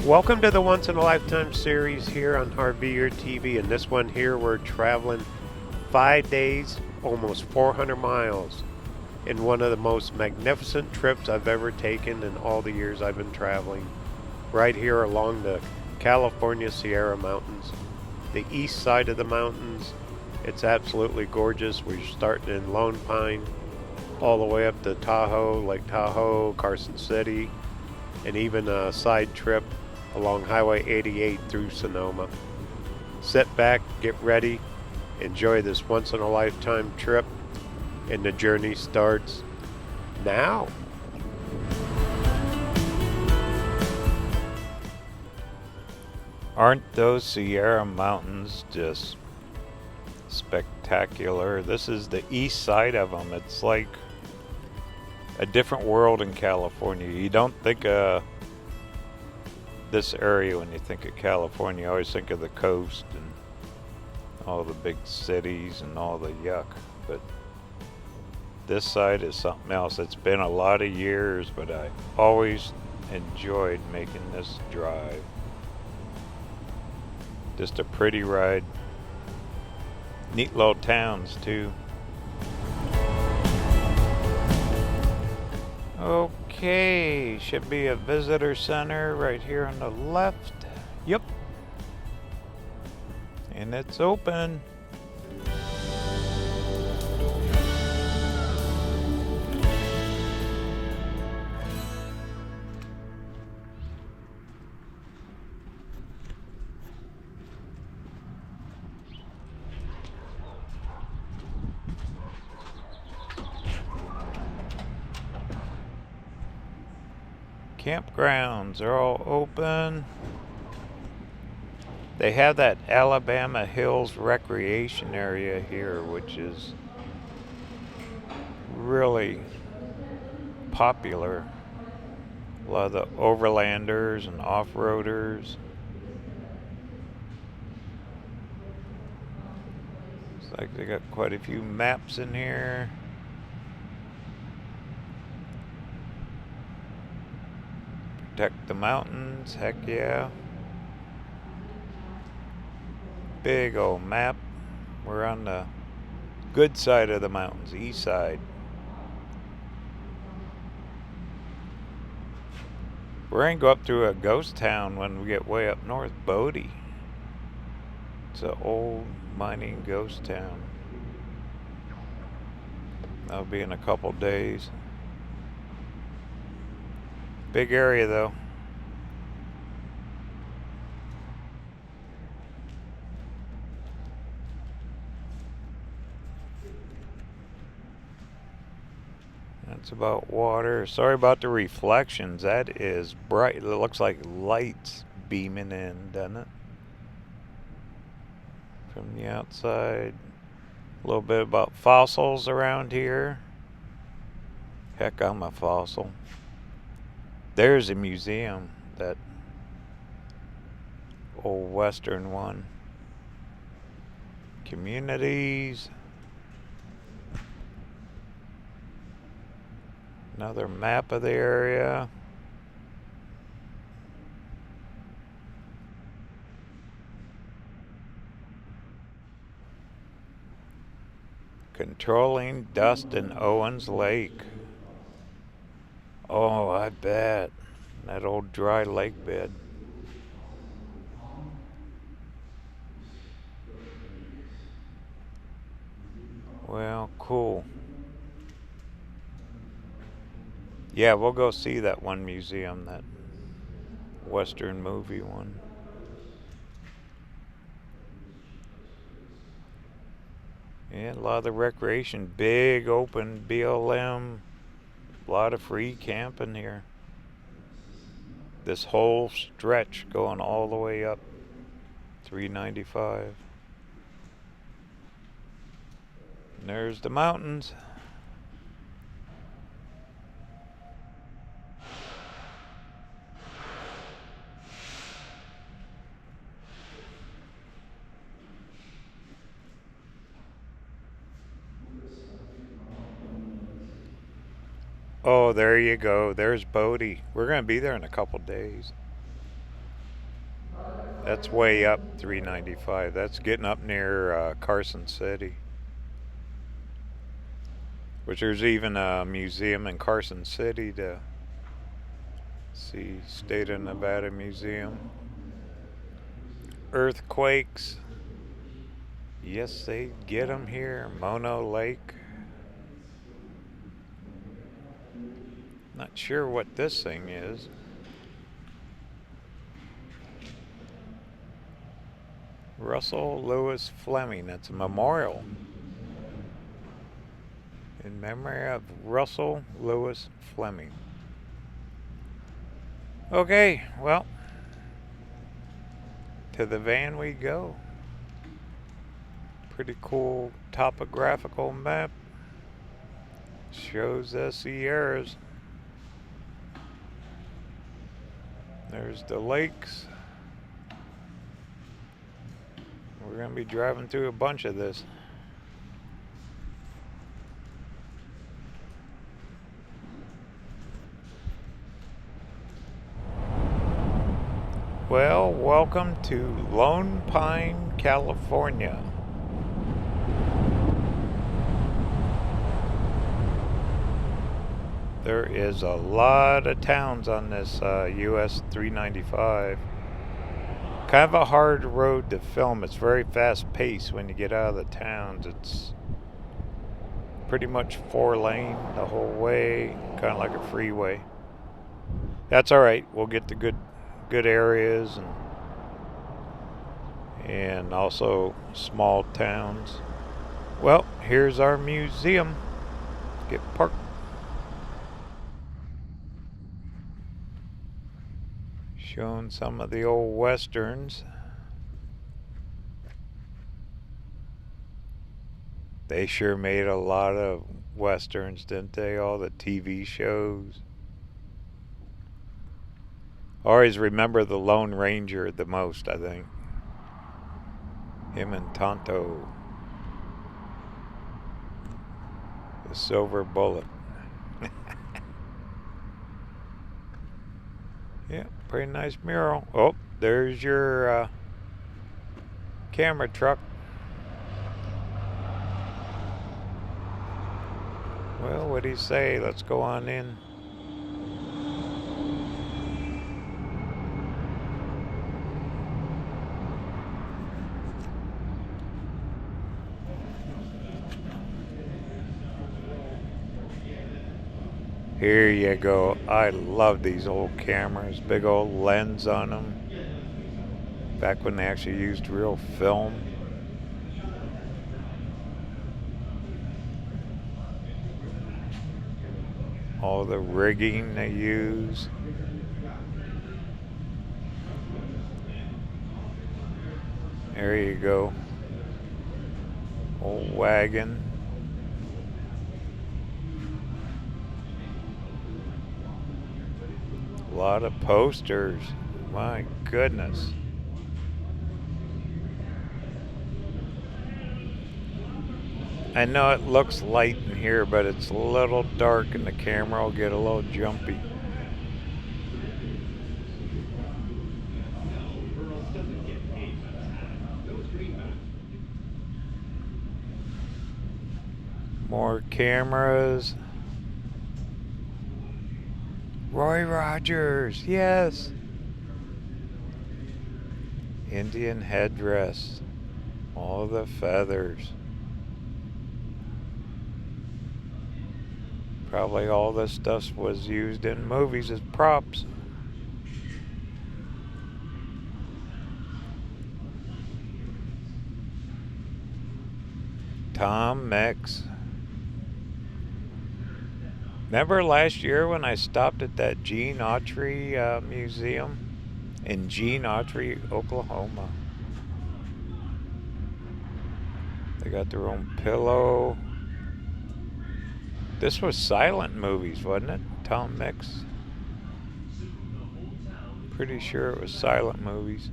Welcome to the Once in a Lifetime series here on RVerTV. And this one here, we're traveling 5 days, almost 400 miles in one of the most magnificent trips I've ever taken in all the years I've been traveling. Right here along the California Sierra Mountains, the east side of the mountains. It's absolutely gorgeous. We're starting in Lone Pine, all the way up to Tahoe, Lake Tahoe, Carson City, and even a side trip along Highway 88 through Sonoma. Sit back, get ready, enjoy this once-in-a-lifetime trip, and the journey starts now. Aren't those Sierra Mountains just spectacular? This is the east side of them. It's like a different world in California. You don't think of this area when you think of California. You always think of the coast and all the big cities and all the yuck. But this side is something else. It's been a lot of years, but I always enjoyed making this drive. Just a pretty ride. Neat little towns too. Okay, should be a visitor center right here on the left. Yep. And it's open. Campgrounds are all open. They have that Alabama Hills recreation area here, which is really popular. A lot of the overlanders and off-roaders. Looks like they got quite a few maps in here. Protect the mountains, heck yeah. Big old map. We're on the good side of the mountains, east side. We're gonna go up through a ghost town when we get way up north, Bodie. It's an old mining ghost town. That'll be in a couple days. Big area though. That's about water. Sorry about the reflections. That is bright. It looks like lights beaming in, doesn't it? From the outside. A little bit about fossils around here. Heck, I'm a fossil. There's a museum, that old western one. Communities. Another map of the area. Controlling dust in Owens Lake. Oh, I bet. That old dry lake bed. Well, cool. Yeah, we'll go see that one museum, that Western movie one. Yeah, a lot of the recreation, big open BLM, a lot of free camping here. This whole stretch going all the way up 395. And there's the mountains. Oh, there you go. There's Bodie. We're going to be there in a couple days. That's way up 395. That's getting up near Carson City. Which there's even a museum in Carson City to see. State of Nevada Museum. Earthquakes. Yes, they get them here. Mono Lake. Not sure what this thing is. Russell Lewis Fleming. That's a memorial in memory of Russell Lewis Fleming. Okay, well, to the van we go. Pretty cool topographical map. Shows the Sierras. There's the lakes. We're going to be driving through a bunch of this. Well, welcome to Lone Pine, California. There is a lot of towns on this US 395. Kind of a hard road to film. It's very fast paced when you get out of the towns. It's pretty much 4-lane the whole way, kind of like a freeway. That's all right. We'll get to good areas and also small towns. Well, here's our museum. Get parked. Showing some of the old westerns. They sure made a lot of westerns, didn't they? All the TV shows. I always remember the Lone Ranger the most, I think. Him and Tonto. The Silver Bullet. Yeah, pretty nice mural. Oh, there's your camera truck. Well, what do you say? Let's go on in. Here you go. I love these old cameras. Big old lens on them. Back when they actually used real film. All the rigging they use. There you go. Old wagon. A lot of posters. My goodness. I know it looks light in here, but it's a little dark and the camera will get a little jumpy. More cameras. Roy Rogers, yes. Indian headdress. All the feathers. Probably all this stuff was used in movies as props. Tom Mix. Remember last year when I stopped at that Gene Autry museum in Gene Autry, Oklahoma? They got their own pillow. This was silent movies, wasn't it? Tom Mix. Pretty sure it was silent movies.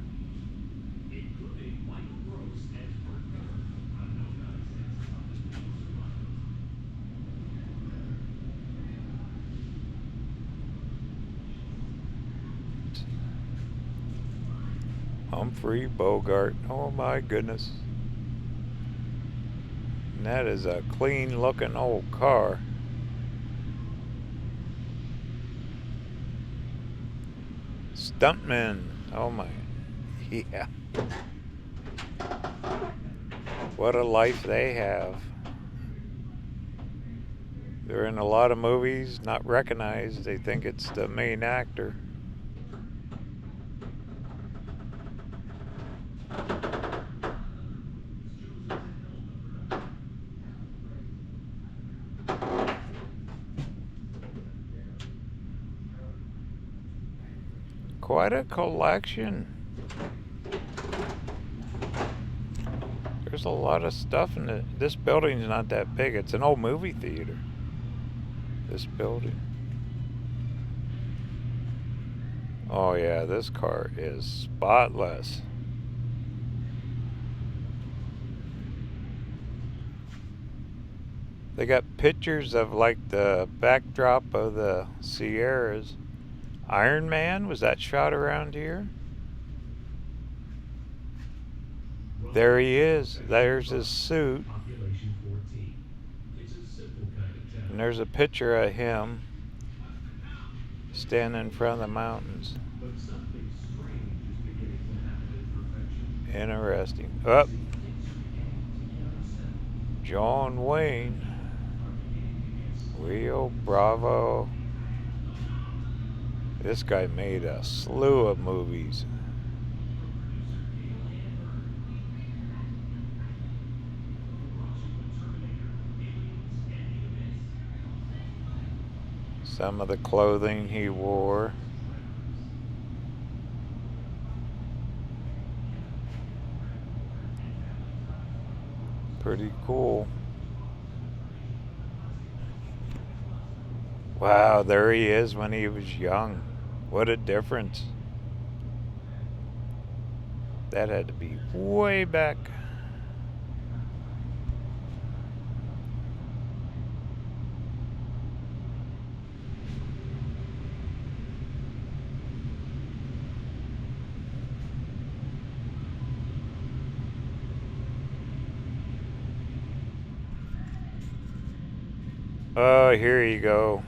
Humphrey Bogart. Oh my goodness. And that is a clean looking old car. Stuntmen. Oh my. Yeah. What a life they have. They're in a lot of movies, not recognized. They think it's the main actor. Quite a collection. There's a lot of stuff in it. This building's not that big. It's an old movie theater. This building. Oh yeah, this car is spotless. They got pictures of like the backdrop of the Sierras. Iron Man, was that shot around here? There he is. There's his suit. And there's a picture of him standing in front of the mountains. Interesting. Up. John Wayne. Rio Bravo. This guy made a slew of movies. Some of the clothing he wore. Pretty cool. Wow, there he is when he was young. What a difference. That had to be way back. Oh, here you go.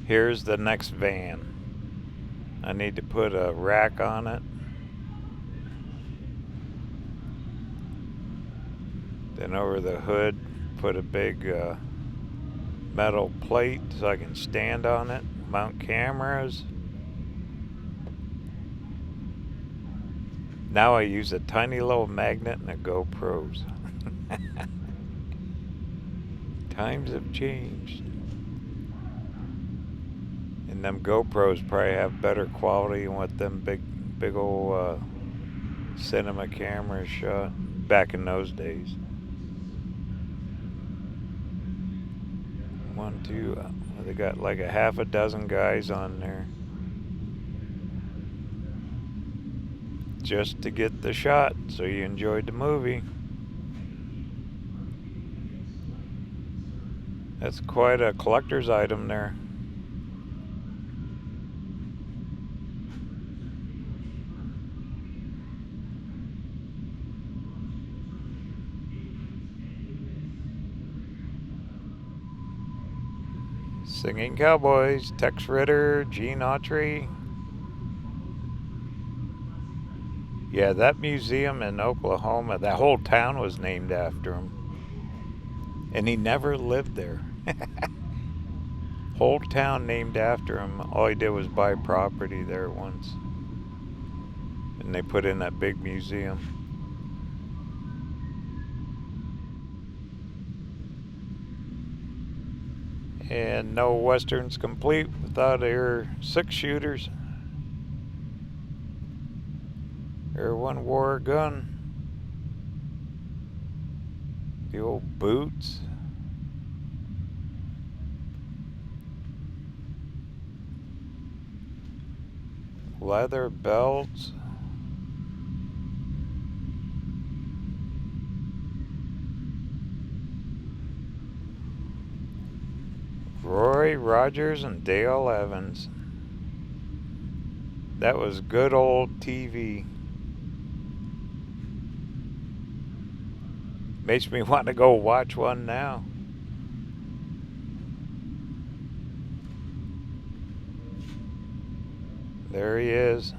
Here's the next van. I need to put a rack on it. Then over the hood, put a big metal plate so I can stand on it, mount cameras. Now I use a tiny little magnet and a GoPros. Times have changed. And them GoPros probably have better quality than what them big old cinema cameras shot back in those days. 1, 2, they got like a half a dozen guys on there just to get the shot, so you enjoyed the movie. That's quite a collector's item there. Singing Cowboys, Tex Ritter, Gene Autry. Yeah, that museum in Oklahoma, that whole town was named after him. And he never lived there. Whole town named after him. All he did was buy property there once. And they put in that big museum. And no Western's complete without their 6-shooters. Everyone wore a gun. The old boots. Leather belts. Roy Rogers and Dale Evans. That was good old TV. Makes me want to go watch one now. There he is.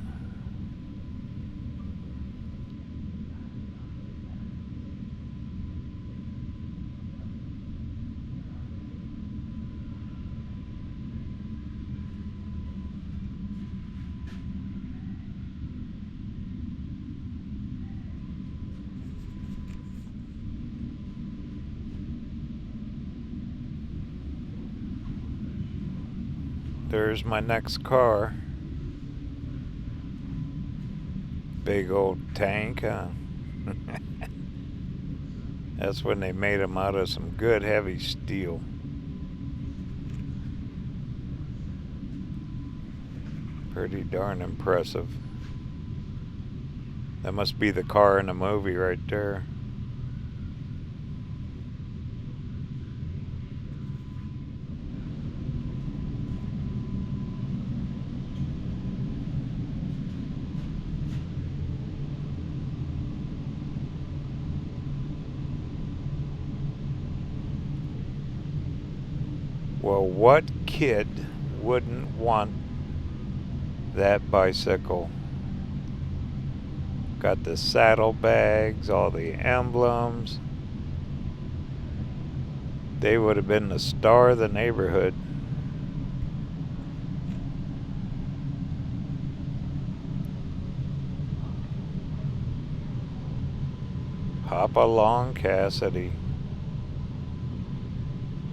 There's my next car. Big old tank, huh? That's when they made them out of some good heavy steel. Pretty darn impressive. That must be the car in the movie right there. Well, what kid wouldn't want that bicycle? Got the saddlebags, all the emblems. They would have been the star of the neighborhood. Hop along, Cassidy.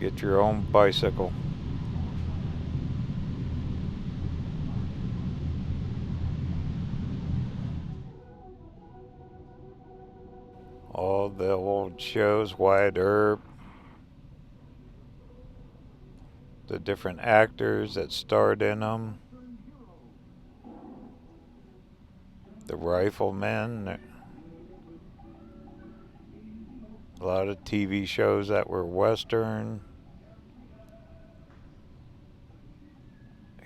Get your own bicycle. All the old shows, Wyatt Earp, the different actors that starred in them, the Riflemen, a lot of TV shows that were Western.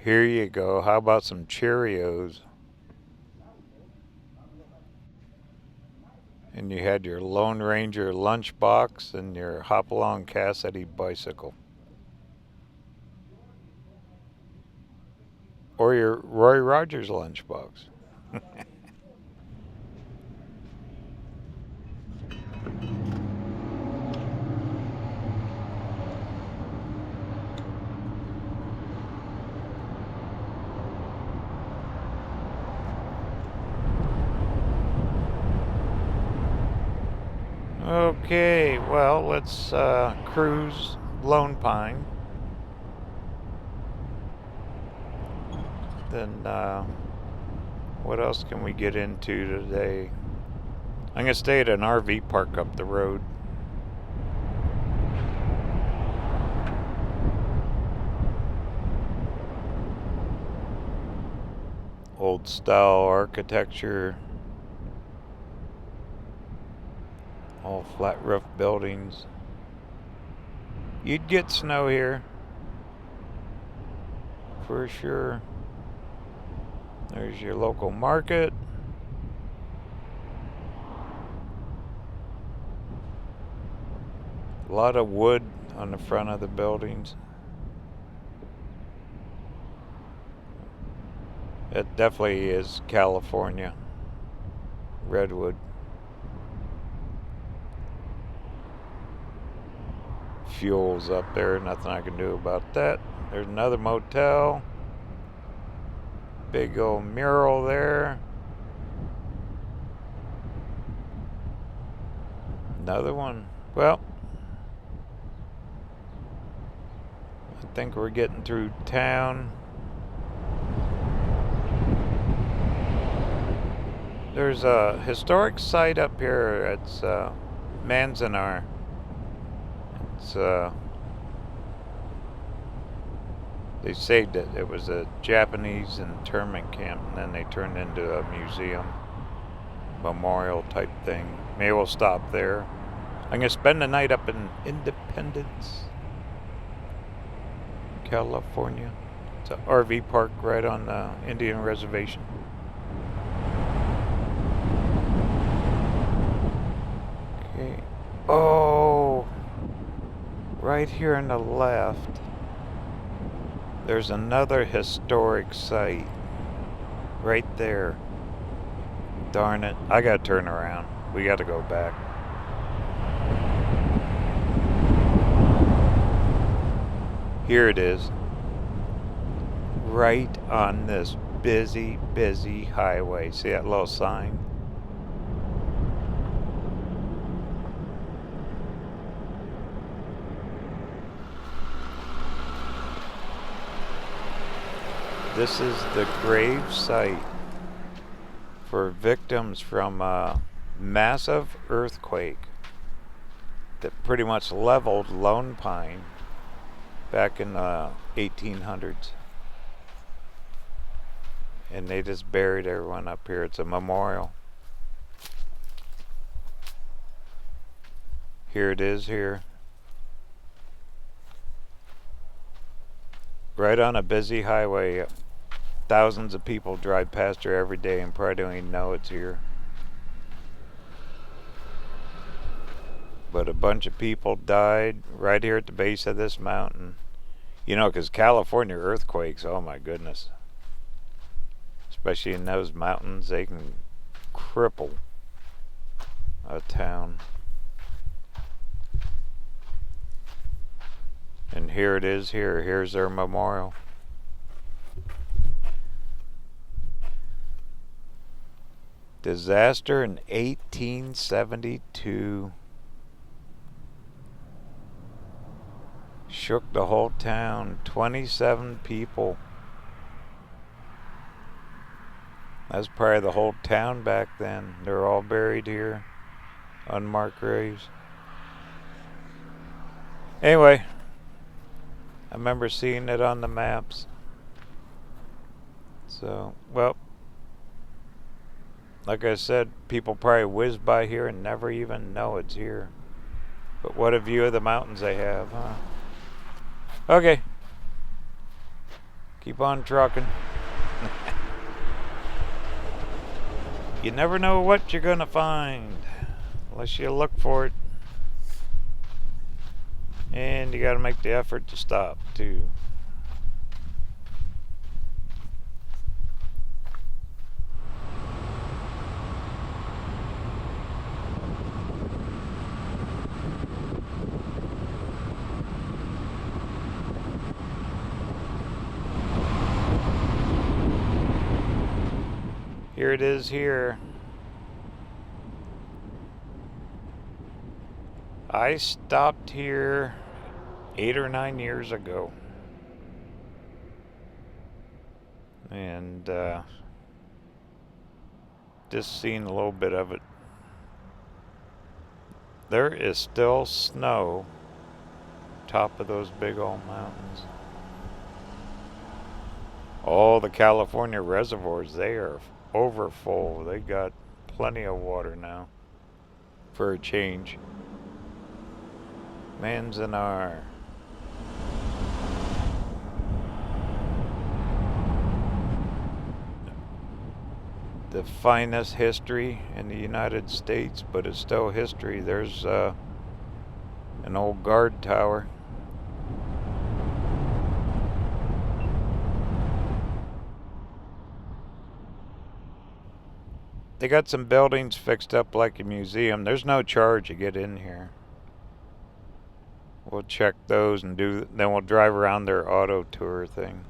Here you go. How about some Cheerios? And you had your Lone Ranger lunchbox and your Hop-Along Cassidy bicycle. Or your Roy Rogers lunchbox. Okay, well, let's cruise Lone Pine. Then what else can we get into today? I'm going to stay at an RV park up the road. Old style architecture. All flat roof buildings. You'd get snow here, for sure. There's your local market. A lot of wood on the front of the buildings. It definitely is California. Redwood. Fuel's up there, nothing I can do about that. There's another motel. Big old mural there. Another one. Well, I think we're getting through town. There's a historic site up here. It's Manzanar. It's they saved it. It was a Japanese internment camp, and then they turned into a museum, memorial type thing. Maybe we'll stop there. I'm gonna spend the night up in Independence, California. It's an RV park right on the Indian reservation. Okay. Oh. right here on the left, there's another historic site. Right there. Darn it. I gotta turn around. We gotta go back. Here it is. Right on this busy, busy highway. See that little sign? This is the grave site for victims from a massive earthquake that pretty much leveled Lone Pine back in the 1800s. And they just buried everyone up here. It's a memorial. Here it is here. Right on a busy highway. Thousands of people drive past here every day and probably don't even know it's here. But a bunch of people died right here at the base of this mountain. You know, because California earthquakes, oh my goodness. Especially in those mountains, they can cripple a town. And here it is here. Here's their memorial. Disaster in 1872 shook the whole town. 27 people. That's probably the whole town back then. They're all buried here. Unmarked graves. Anyway, I remember seeing it on the maps. So, well, like I said, people probably whiz by here and never even know it's here. But what a view of the mountains they have, huh? Okay. Keep on trucking. You never know what you're gonna find unless you look for it. And you gotta make the effort to stop too. Here it is here. I stopped here 8 or 9 years ago. And just seen a little bit of it. There is still snow top of those big old mountains. All the California reservoirs, they are over full. They got plenty of water now for a change. Manzanar. The finest history in the United States, but it's still history. There's an old guard tower. They got some buildings fixed up like a museum. There's no charge to get in here. We'll check those and then we'll drive around their auto tour thing.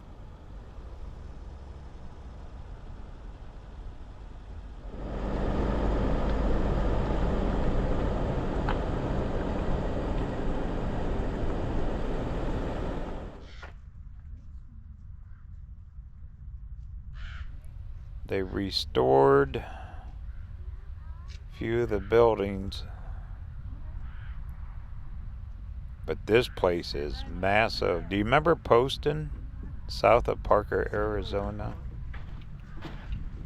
They restored few of the buildings, but this place is massive. Do you remember Poston, south of Parker, Arizona?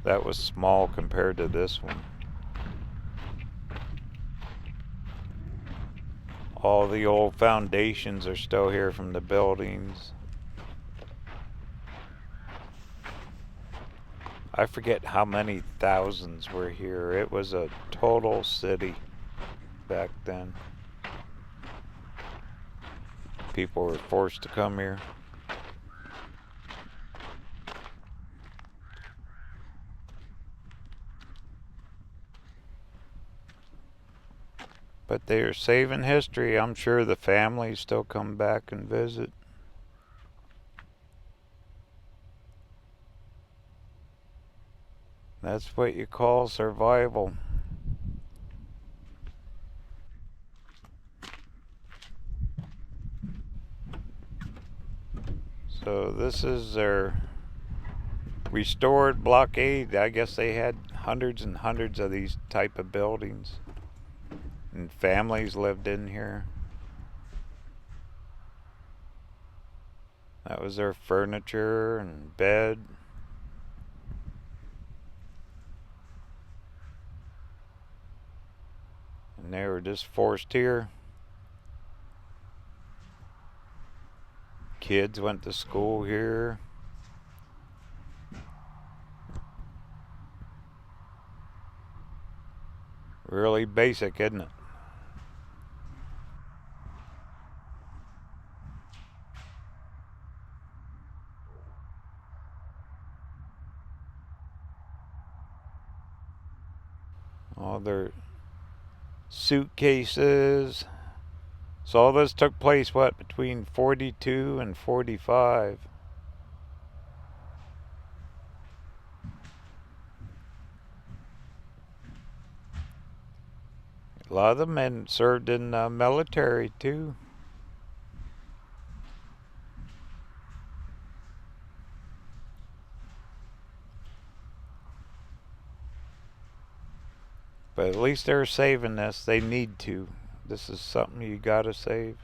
That was small compared to this one. All the old foundations are still here from the buildings. I forget how many thousands were here. It was a total city back then. People were forced to come here. But they are saving history. I'm sure the families still come back and visit. That's what you call survival. So this is their restored blockade. I guess they had hundreds and hundreds of these type of buildings. And families lived in here. That was their furniture and bed. And they were just forced here. Kids went to school here. Really basic, isn't it? All their suitcases. So all this took place, what, between 42 and 45? A lot of the men served in the military too. But at least they're saving this. They need to. This is something you gotta save.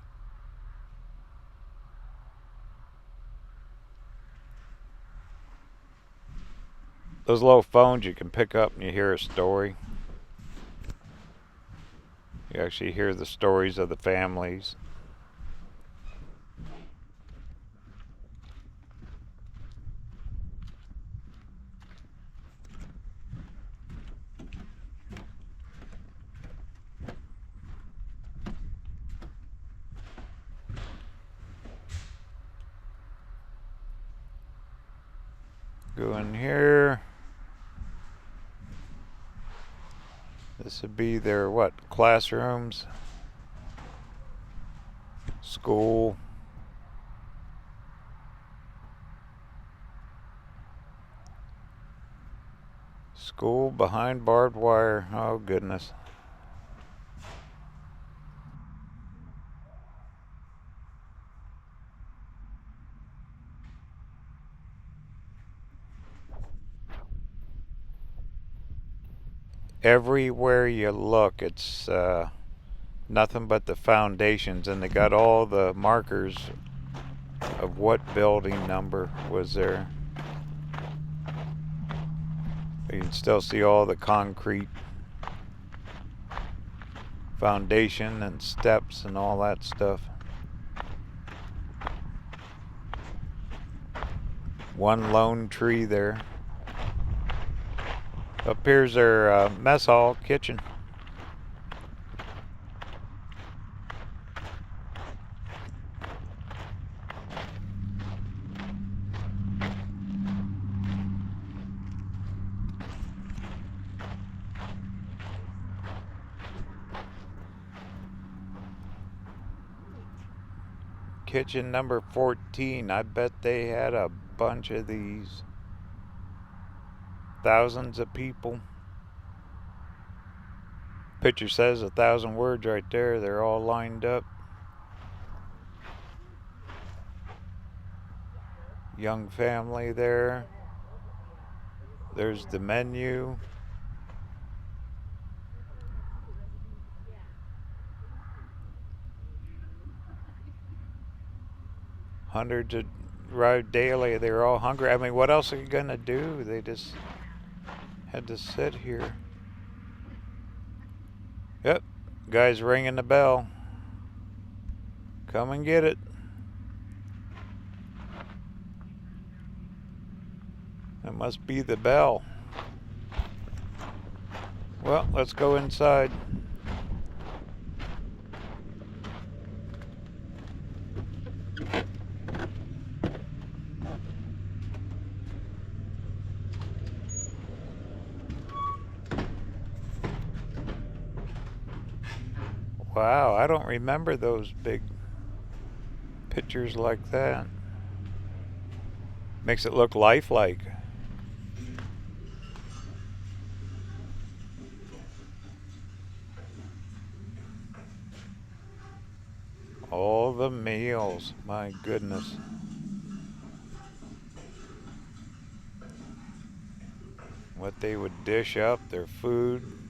Those little phones you can pick up and you hear a story. You actually hear the stories of the families. Go in here. This would be their, what, classrooms, school. School behind barbed wire. Oh, goodness. Everywhere you look, it's nothing but the foundations, and they got all the markers of what building number was there. You can still see all the concrete foundation and steps and all that stuff. One lone tree there. Up here's their mess hall kitchen. Kitchen number 14. I bet they had a bunch of these. Thousands of people. Picture says 1,000 words right there. They're all lined up. Young family there. There's the menu. Hundreds of arrive daily. They're all hungry. I mean, what else are you gonna do? They just had to sit here. Yep, guy's ringing the bell. Come and get it. That must be the bell. Well, let's go inside. Wow, I don't remember those big pictures like that. Makes it look lifelike. All the meals, my goodness. What they would dish up, their food.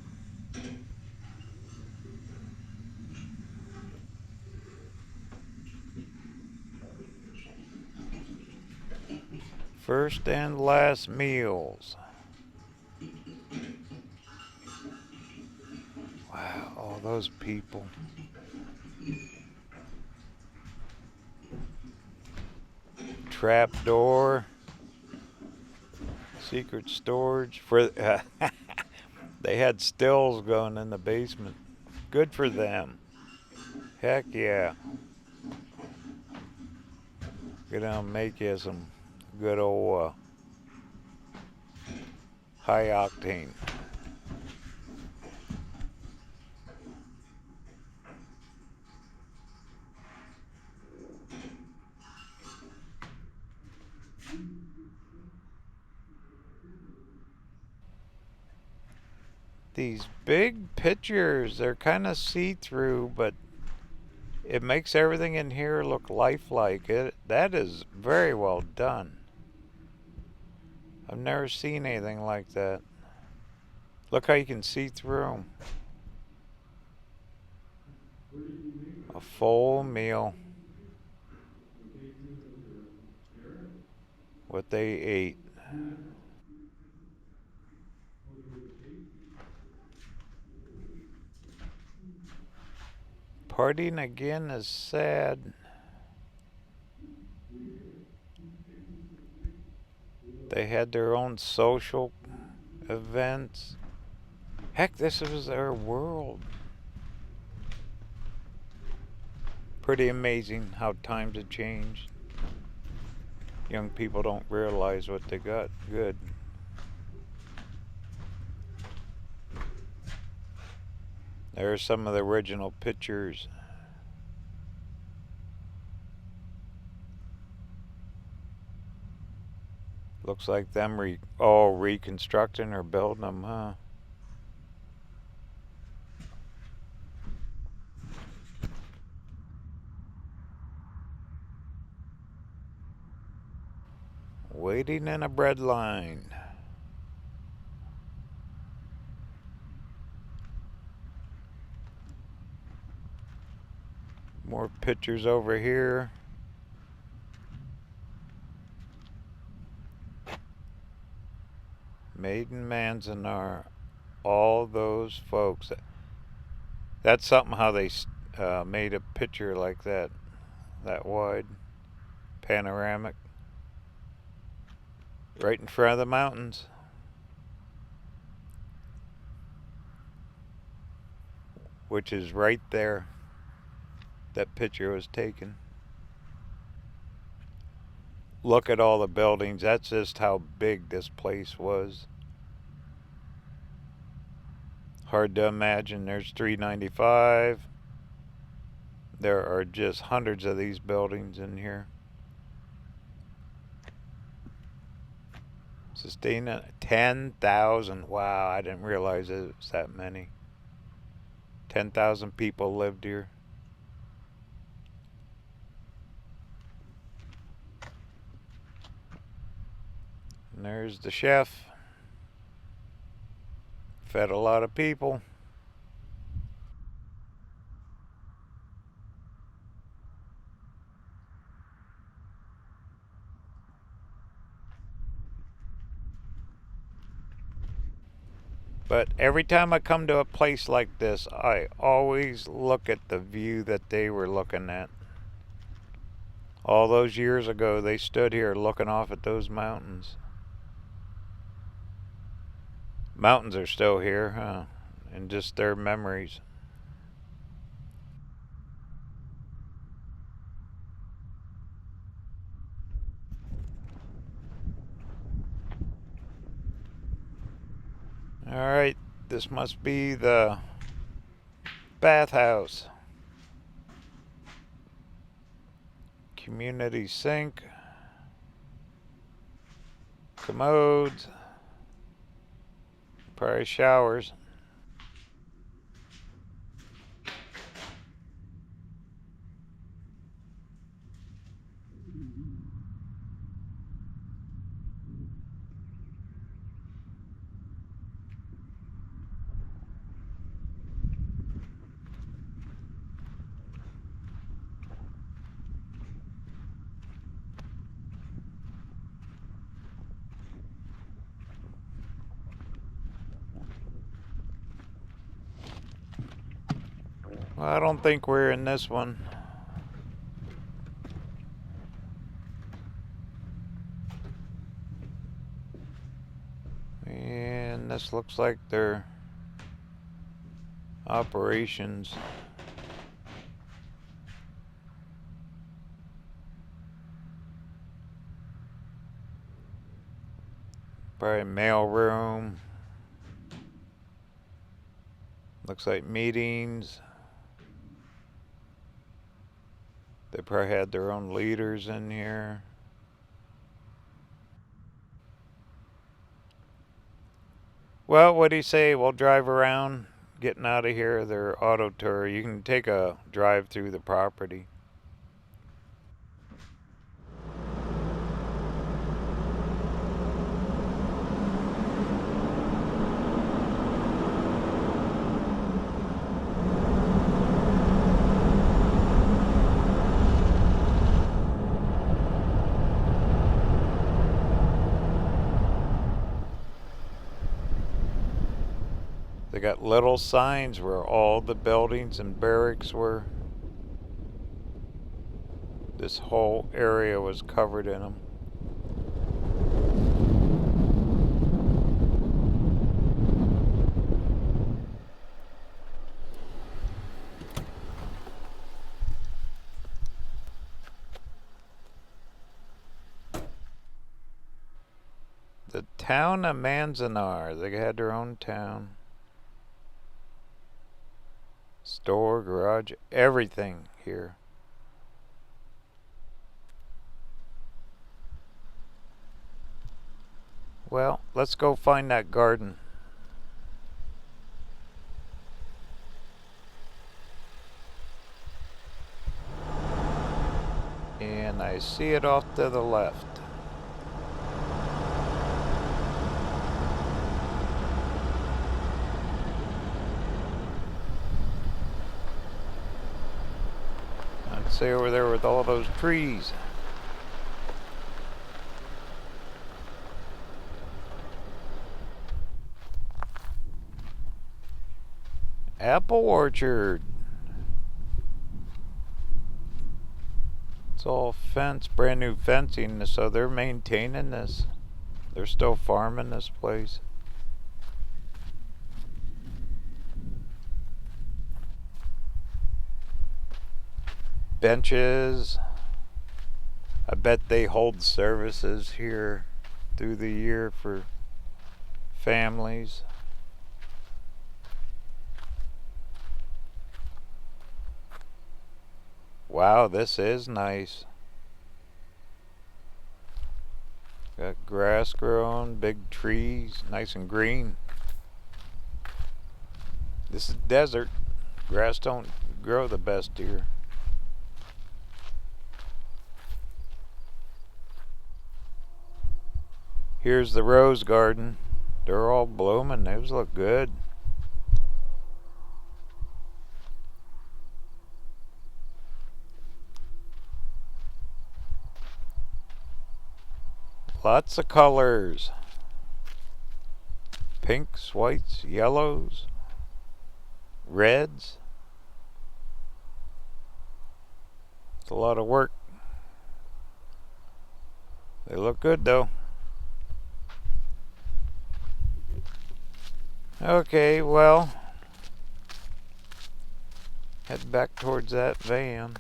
First and last meals. Wow, all those people. Trap door. Secret storage. They had stills going in the basement. Good for them. Heck yeah. Gonna make you some good old high octane. These big pictures, they're kind of see-through, but it makes everything in here look lifelike. That is very well done. I've never seen anything like that. Look how you can see through them. A full meal. What they ate. Partying again is sad. They had their own social events. Heck, this was their world. Pretty amazing how times have changed. Young people don't realize what they got good. There's some of the original pictures. Looks like them all reconstructing or building them, huh? Waiting in a bread line. More pictures over here. Maiden Manzanar. All those folks. That's something how they made a picture like that. That wide. Panoramic. Right in front of the mountains. Which is right there. That picture was taken. Look at all the buildings. That's just how big this place was. Hard to imagine. There's 395. There are just hundreds of these buildings in here. Sustain 10,000. Wow, I didn't realize it was that many. 10,000 people lived here. And there's the chef. Fed a lot of people. But every time I come to a place like this, I always look at the view that they were looking at. All those years ago, they stood here looking off at those mountains. Mountains are still here, huh? And just their memories. Alright, this must be the bathhouse. community sink, commodes, probably showers. Well, I don't think we're in this one. And this looks like their operations. Probably mail room. Looks like meetings. They probably had their own leaders in here. Well, what do you say? We'll drive around, getting out of here, their auto tour. You can take a drive through the property. They got little signs where all the buildings and barracks were. This whole area was covered in them. The town of Manzanar, they had their own town. Store, garage, everything here. Well, let's go find that garden. And I see it off to the left. I'd say over there with all those trees. Apple orchard. It's all fenced, brand new fencing, so they're maintaining this. They're still farming this place. Benches. I bet they hold services here through the year for families. Wow, this is nice. Got grass growing, big trees, nice and green. This is desert. Grass don't grow the best here. Here's the rose garden. They're all blooming. Those look good. Lots of colors. Pinks, whites, yellows, reds. It's a lot of work. They look good though. Okay, well, head back towards that van.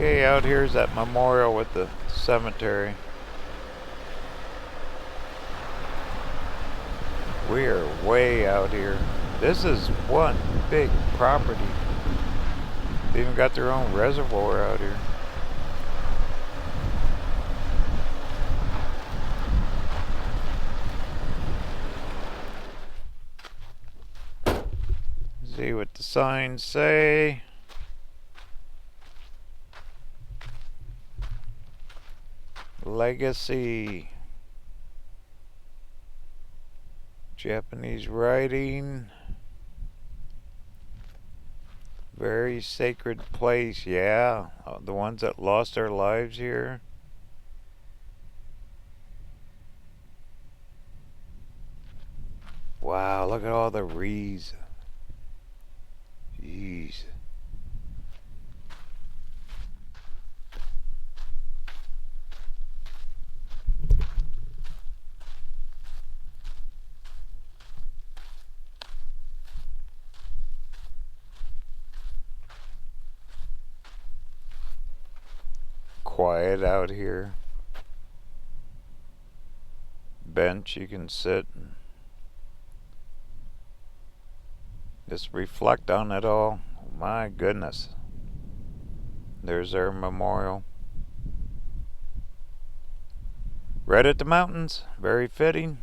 Okay, out here's that memorial with the cemetery. We are way out here. This is one big property. They even got their own reservoir out here. See what the signs say. Legacy. Japanese writing. Very sacred place. Yeah, the ones that lost their lives here. Wow, look at all the wreaths. Jeez. Quiet out here. Bench you can sit and just reflect on it all. My goodness. There's our memorial. Right at the mountains. Very fitting.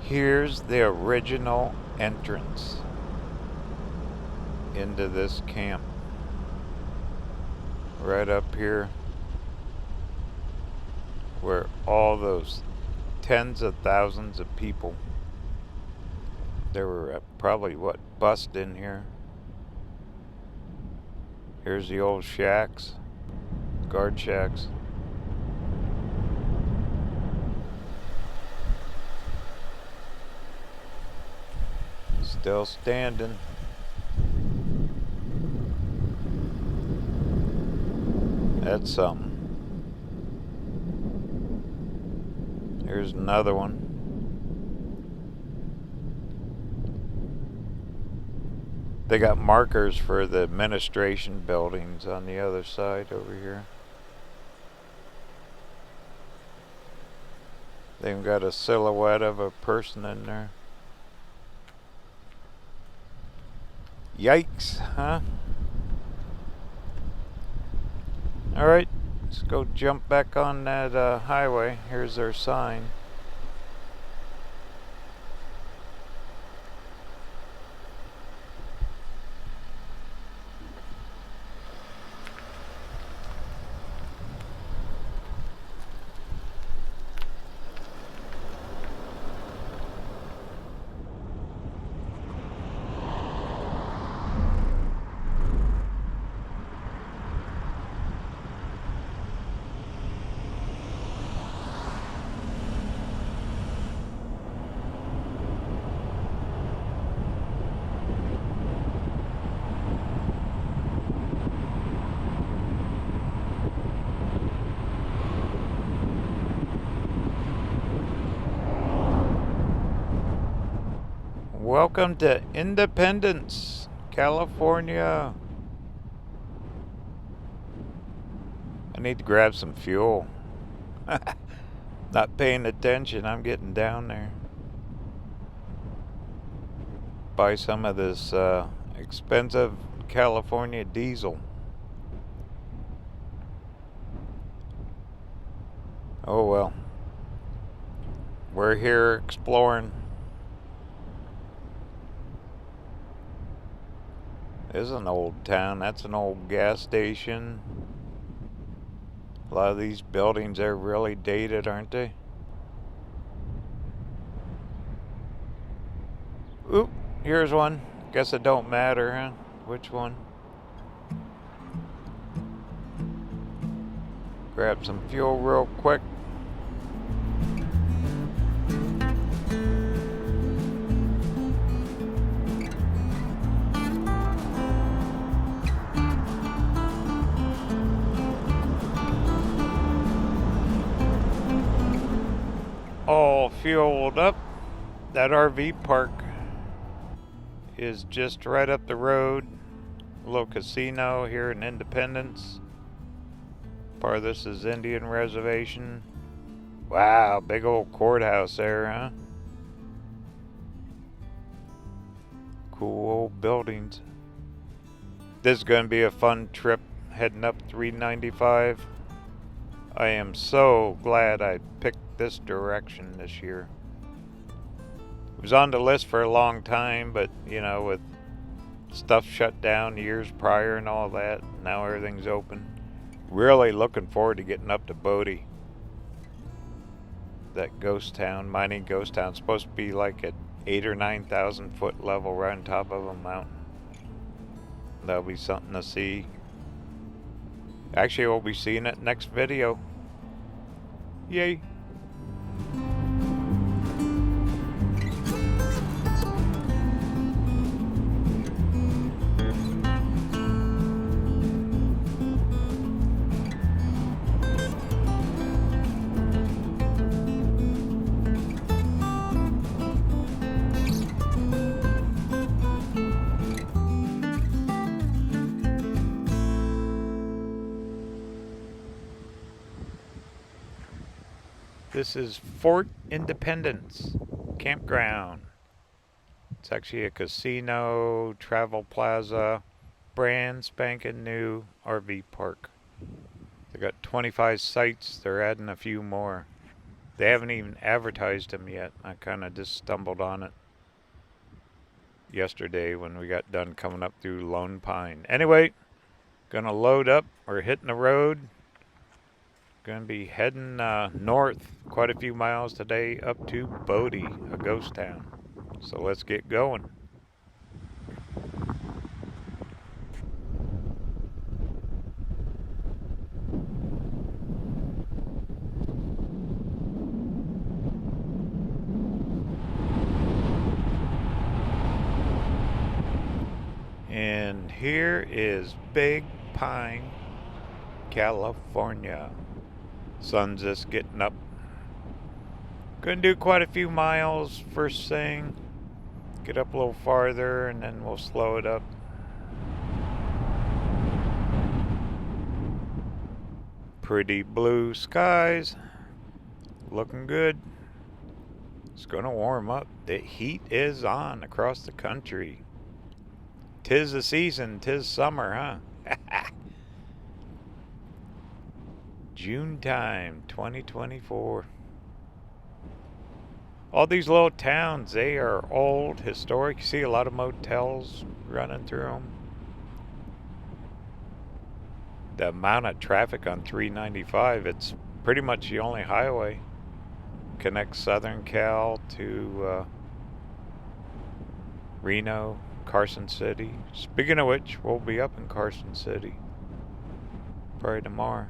Here's the original entrance into this camp. Right up here, where all those tens of thousands of people, there were probably what, bust in here. Here's the old shacks, guard shacks. Still standing. That's something. Here's another one. They got markers for the administration buildings on the other side over here. They've got a silhouette of a person in there. Yikes, huh? Alright, let's go jump back on that highway. Here's their sign. Welcome to Independence, California. I need to grab some fuel. Not paying attention, I'm getting down there. Buy some of this expensive California diesel. Oh well. We're here exploring. This is an old town. That's an old gas station. A lot of these buildings are really dated, aren't they? Oop, here's one. Guess it don't matter, huh? Which one? Grab some fuel real quick. All fueled up. That RV park is just right up the road. A little casino here in Independence. Part of this is Indian Reservation. Wow, big old courthouse there, huh? Cool old buildings. This is going to be a fun trip heading up 395. I am so glad I picked this direction this year. It was on the list for a long time, but you know, with stuff shut down years prior and all that, now everything's open. Really looking forward to getting up to Bodie. That ghost town, mining ghost town, supposed to be like at 8,000 or 9,000 foot level right on top of a mountain. That'll be something to see. Actually, we'll be seeing it next video. Yay! This is Fort Independence Campground. It's actually a casino, travel plaza, brand spanking new RV park. They got 25 sites, they're adding a few more. They haven't even advertised them yet. I kind of just stumbled on it yesterday when we got done coming up through Lone Pine. Anyway, gonna load up. We're hitting the road. Going to be heading north quite a few miles today up to Bodie, a ghost town. So let's get going. And here is Big Pine, California. Sun's just getting up. Gonna do quite a few miles first thing. Get up a little farther and then we'll slow it up. Pretty blue skies. Looking good. It's gonna warm up. The heat is on across the country. 'Tis the season, 'tis summer, huh? June time, 2024. All these little towns, they are old, historic. You see a lot of motels running through them. The amount of traffic on 395, it's pretty much the only highway. Connects Southern Cal to Reno, Carson City. Speaking of which, we'll be up in Carson City probably tomorrow.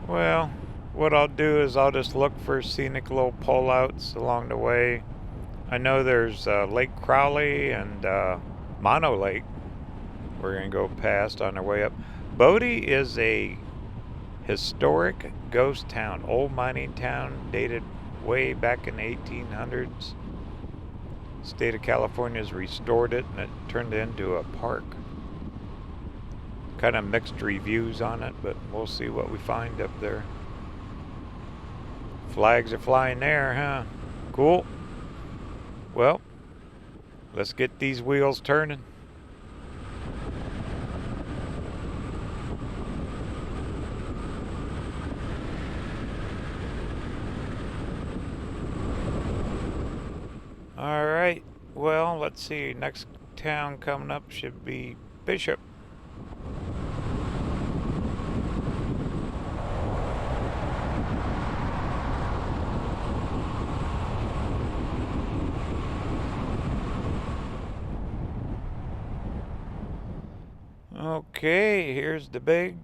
Well, what I'll do is I'll just look for scenic little pullouts along the way. I know there's Lake Crowley and Mono Lake we're going to go past on our way up. Bodie is a historic ghost town, old mining town, dated way back in the 1800s. State of California's restored it and it turned it into a park. Kind of mixed reviews on it, but we'll see what we find up there. Flags are flying there, huh? Cool. Well, let's get these wheels turning. All right. Well, let's see. Next town coming up should be Bishop. Okay, here's the big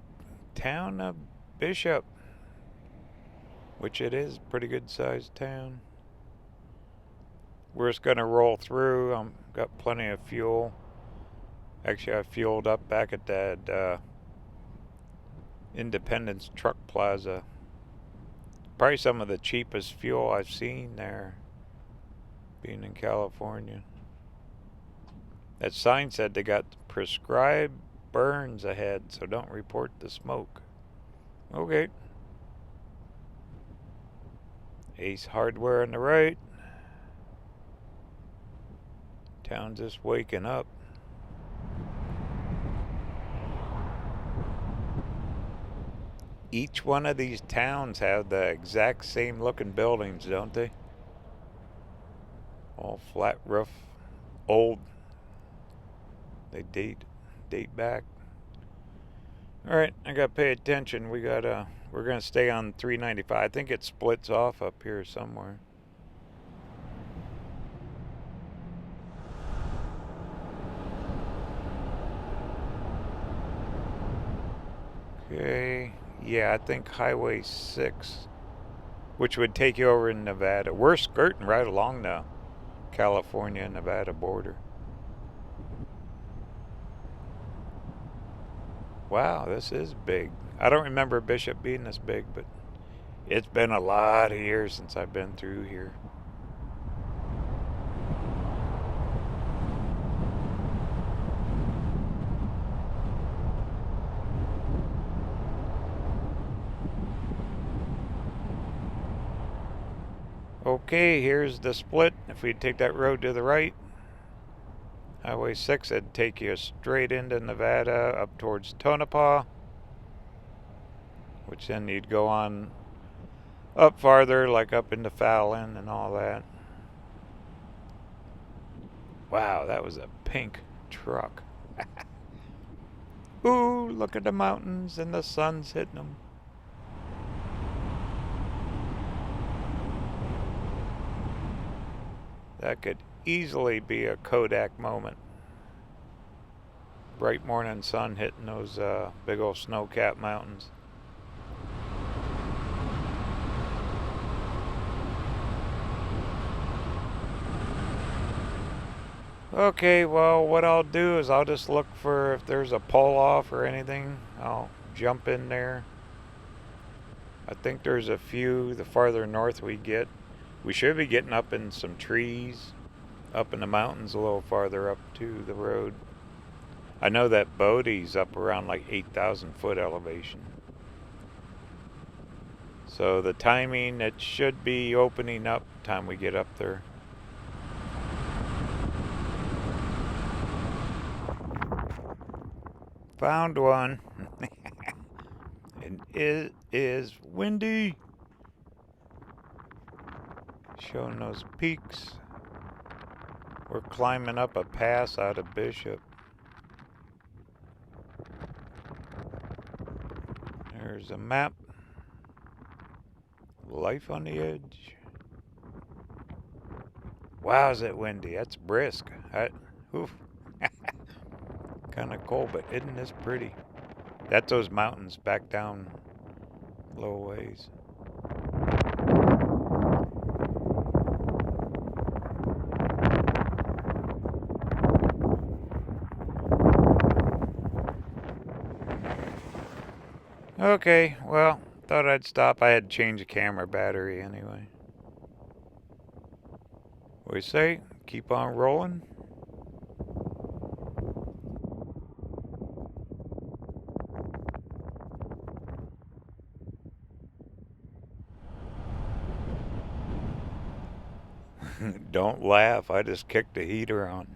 town of Bishop, which it is a pretty good sized town. We're just gonna roll through. Got plenty of fuel. Actually, I fueled up back at that Independence Truck Plaza. Probably some of the cheapest fuel I've seen there, being in California. That sign said they got prescribed burns ahead, so don't report the smoke. Okay. Ace Hardware on the right. Town's just waking up. Each one of these towns have the exact same looking buildings, don't they? All flat roof, old. They date back. All right, I gotta pay attention. We're gonna stay on 395. I think it splits off up here somewhere. Okay, yeah, I think Highway 6, which would take you over in Nevada. We're skirting right along the California-Nevada border. Wow, this is big. I don't remember Bishop being this big, but it's been a lot of years since I've been through here. Okay, here's the split. If we take that road to the right, Highway 6, it'd take you straight into Nevada up towards Tonopah, which then you'd go on up farther, like up into Fallon and all that. Wow, that was a pink truck. Ooh, look at the mountains and the sun's hitting them. That could easily be a Kodak moment. Bright morning sun hitting those big old snow-capped mountains. Okay, well, what I'll do is I'll just look for if there's a pull-off or anything. I'll jump in there. I think there's a few the farther north we get. We should be getting up in some trees, up in the mountains a little farther up to the road. I know that Bodie's up around like 8,000 foot elevation. So the timing, it should be opening up time we get up there. Found one. And it is windy. Showing those peaks. We're climbing up a pass out of Bishop. There's a map. Life on the edge. Wow, is it windy? That's brisk. Kind of cold, but isn't this pretty? That's those mountains back down low ways. Okay, well, thought I'd stop. I had to change the camera battery anyway. What do you say? Keep on rolling? Don't laugh, I just kicked the heater on.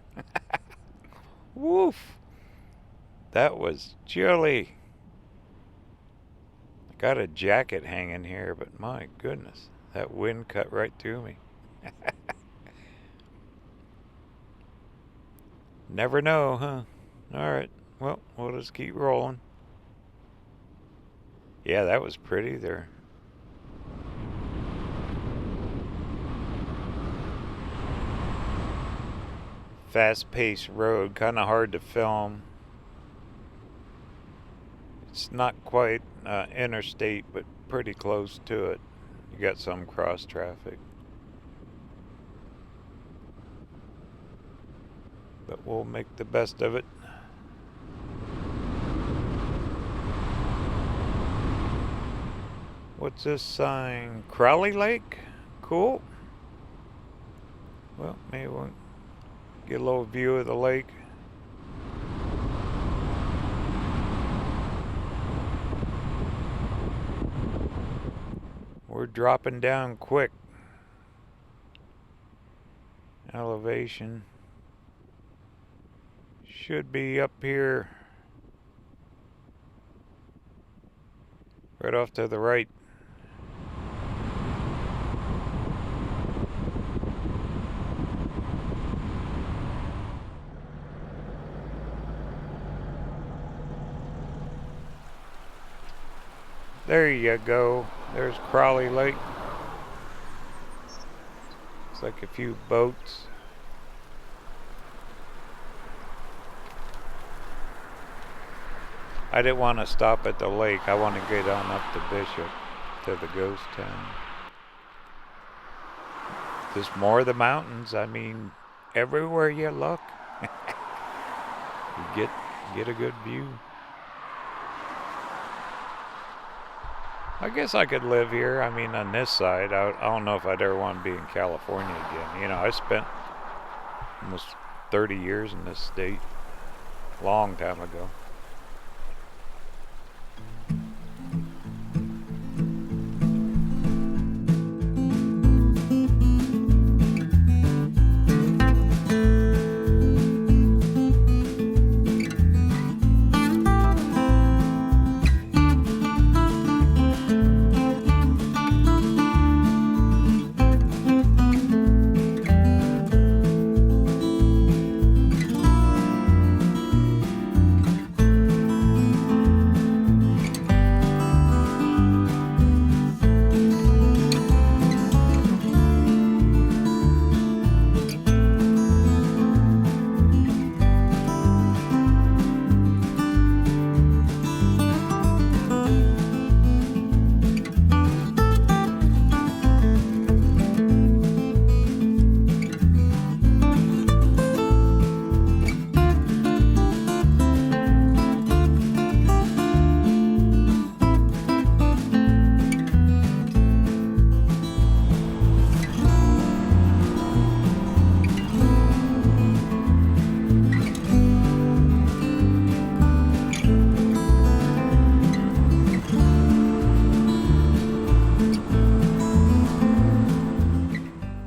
Woof! That was chilly. I got a jacket hanging here, but my goodness, that wind cut right through me. Never know, huh? Alright, well, we'll just keep rolling. Yeah, that was pretty there. Fast-paced road, kind of hard to film. It's not quite interstate, but pretty close to it. You got some cross traffic. But we'll make the best of it. What's this sign? Crowley Lake? Cool. Well, maybe we'll get a little view of the lake. We're dropping down quick. Elevation should be up here, right off to the right. There you go. There's Crowley Lake. Looks like a few boats. I didn't want to stop at the lake. I want to get on up to Bishop, to the ghost town. Just more of the mountains. I mean, everywhere you look, you get a good view. I guess I could live here. I mean, on this side, I don't know if I'd ever want to be in California again. You know, I spent almost 30 years in this state, long time ago.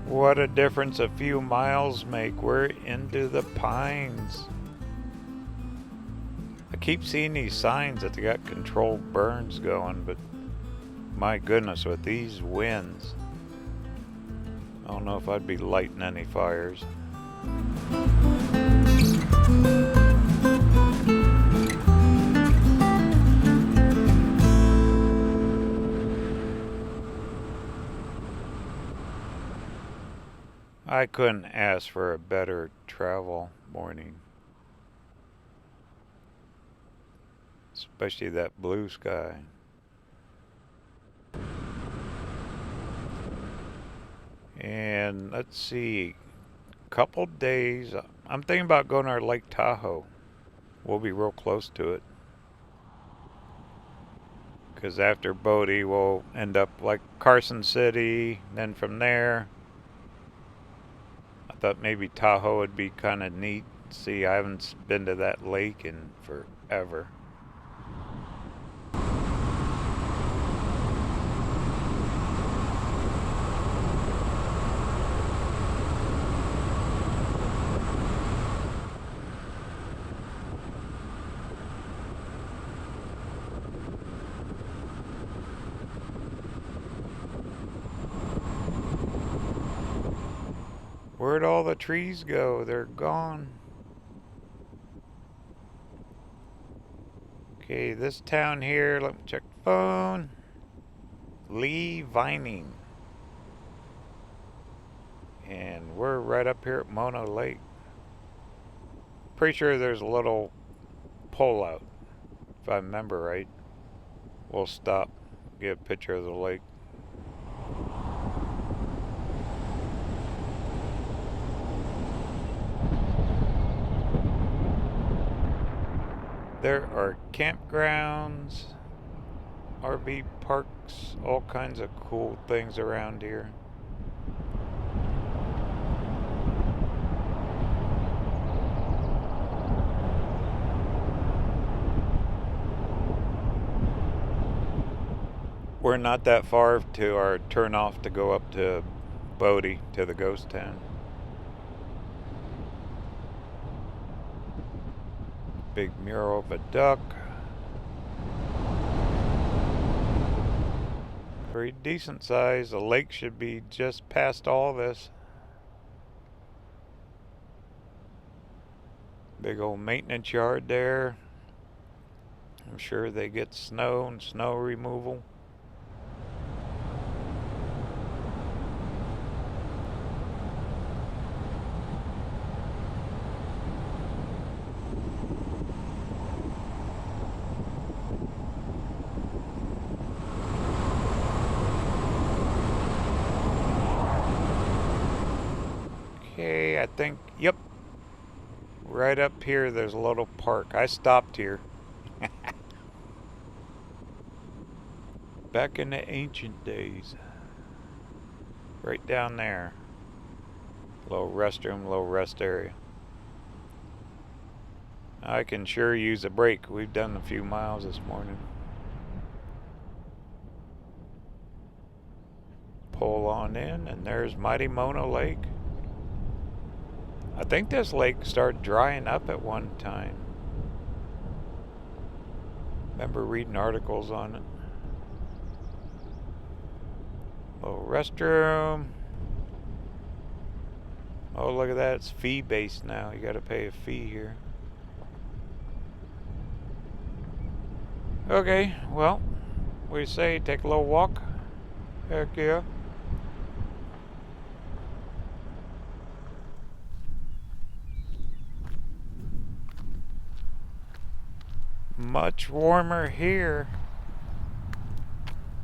What a difference a few miles make. We're into the pines. I keep seeing these signs that they got controlled burns going, but my goodness, with these winds, I don't know if I'd be lighting any fires. I couldn't ask for a better travel morning. Especially that blue sky. And let's see, couple days, I'm thinking about going to Lake Tahoe. We'll be real close to it. Because after Bodie, we'll end up like Carson City, then from there, I thought maybe Tahoe would be kind of neat. See, I haven't been to that lake in forever. Where'd all the trees go? They're gone. Okay, this town here, let me check the phone. Lee Vining. And we're right up here at Mono Lake. Pretty sure there's a little pullout, if I remember right. We'll stop, get a picture of the lake. There are campgrounds, RV parks, all kinds of cool things around here. We're not that far to our turn off to go up to Bodie, to the ghost town. Big mural of a duck. Pretty decent size. The lake should be just past all this. Big old maintenance yard there. I'm sure they get snow and snow removal. Okay, I think, yep. Right up here, there's a little park. I stopped here. Back in the ancient days. Right down there. Little restroom, little rest area. I can sure use a break. We've done a few miles this morning. Pull on in, and there's Mighty Mona Lake. I think this lake started drying up at one time. Remember reading articles on it. Little restroom. Oh, look at that. It's fee-based now. You gotta pay a fee here. Okay, well, we say take a little walk. Heck yeah. Much warmer here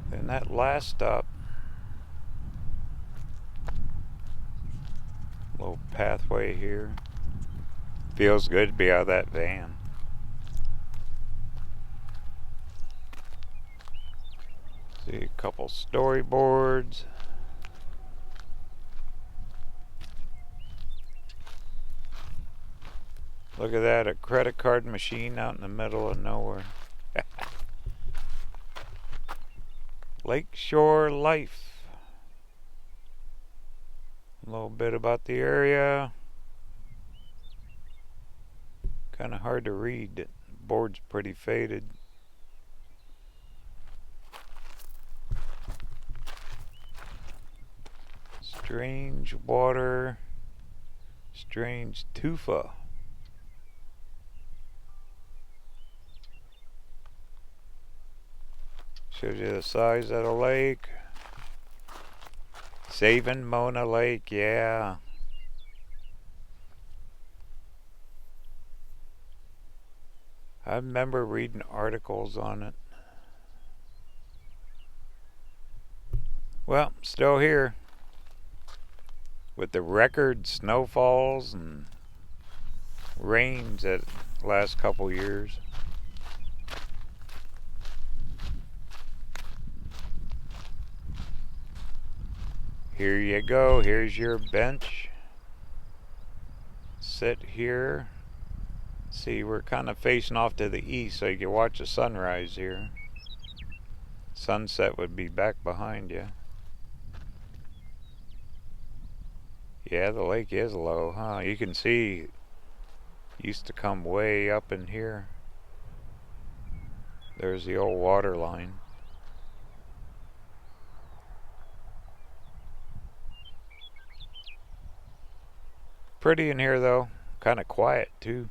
than that last stop. Little pathway here. Feels good to be out of that van. See a couple storyboards. Look at that, a credit card machine out in the middle of nowhere. Lakeshore life. A little bit about the area. Kind of hard to read. The board's pretty faded. Strange water. Strange tufa. Shows you the size of the lake. Saving Mona Lake, yeah. I remember reading articles on it. Well, still here. With the record snowfalls and rains at last couple years. Here you go. Here's your bench. Sit here. See, we're kind of facing off to the east, so you can watch the sunrise here. Sunset would be back behind you. Yeah, the lake is low, huh? You can see, used to come way up in here. There's the old water line. Pretty in here though, kind of quiet too.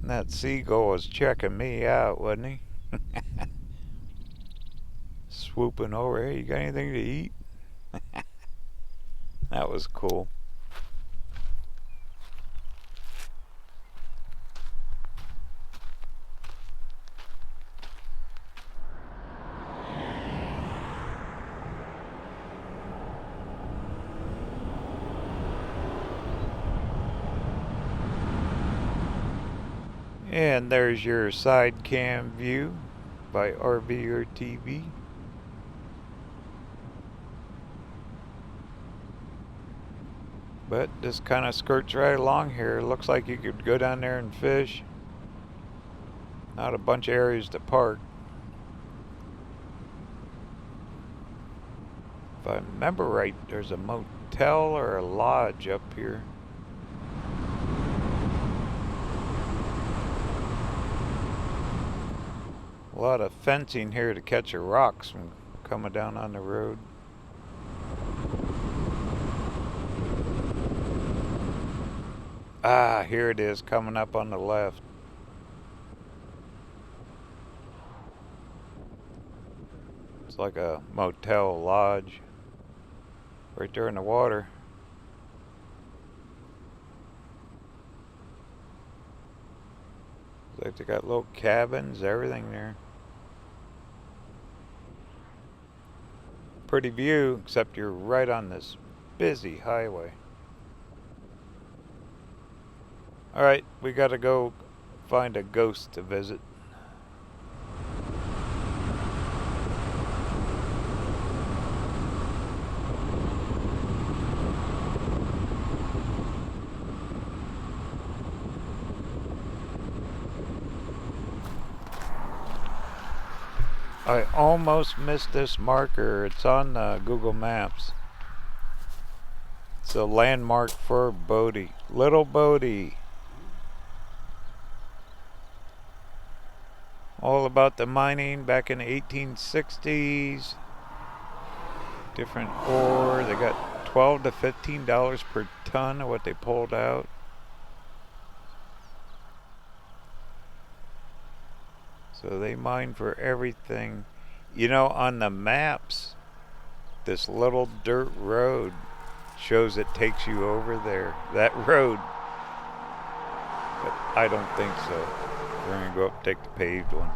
That seagull was checking me out, wasn't he? Swooping over. Hey, you got anything to eat? That was cool. And there's your side cam view by RVerTV. But this kind of skirts right along here. Looks like you could go down there and fish. Not a bunch of areas to park. If I remember right, there's a motel or a lodge up here. A lot of fencing here to catch the rocks from coming down on the road. Ah, here it is coming up on the left. It's like a motel lodge right there in the water. Looks like they got little cabins, everything there. Pretty view, except you're right on this busy highway. Alright, we gotta go find a ghost to visit. I almost missed this marker. It's on Google Maps. It's a landmark for Bodie. Little Bodie. All about the mining back in the 1860s. Different ore. They got $12 to $15 per ton of what they pulled out. So they mine for everything. You know, on the maps, this little dirt road shows it takes you over there. That road. But I don't think so. We're going to go up and take the paved one.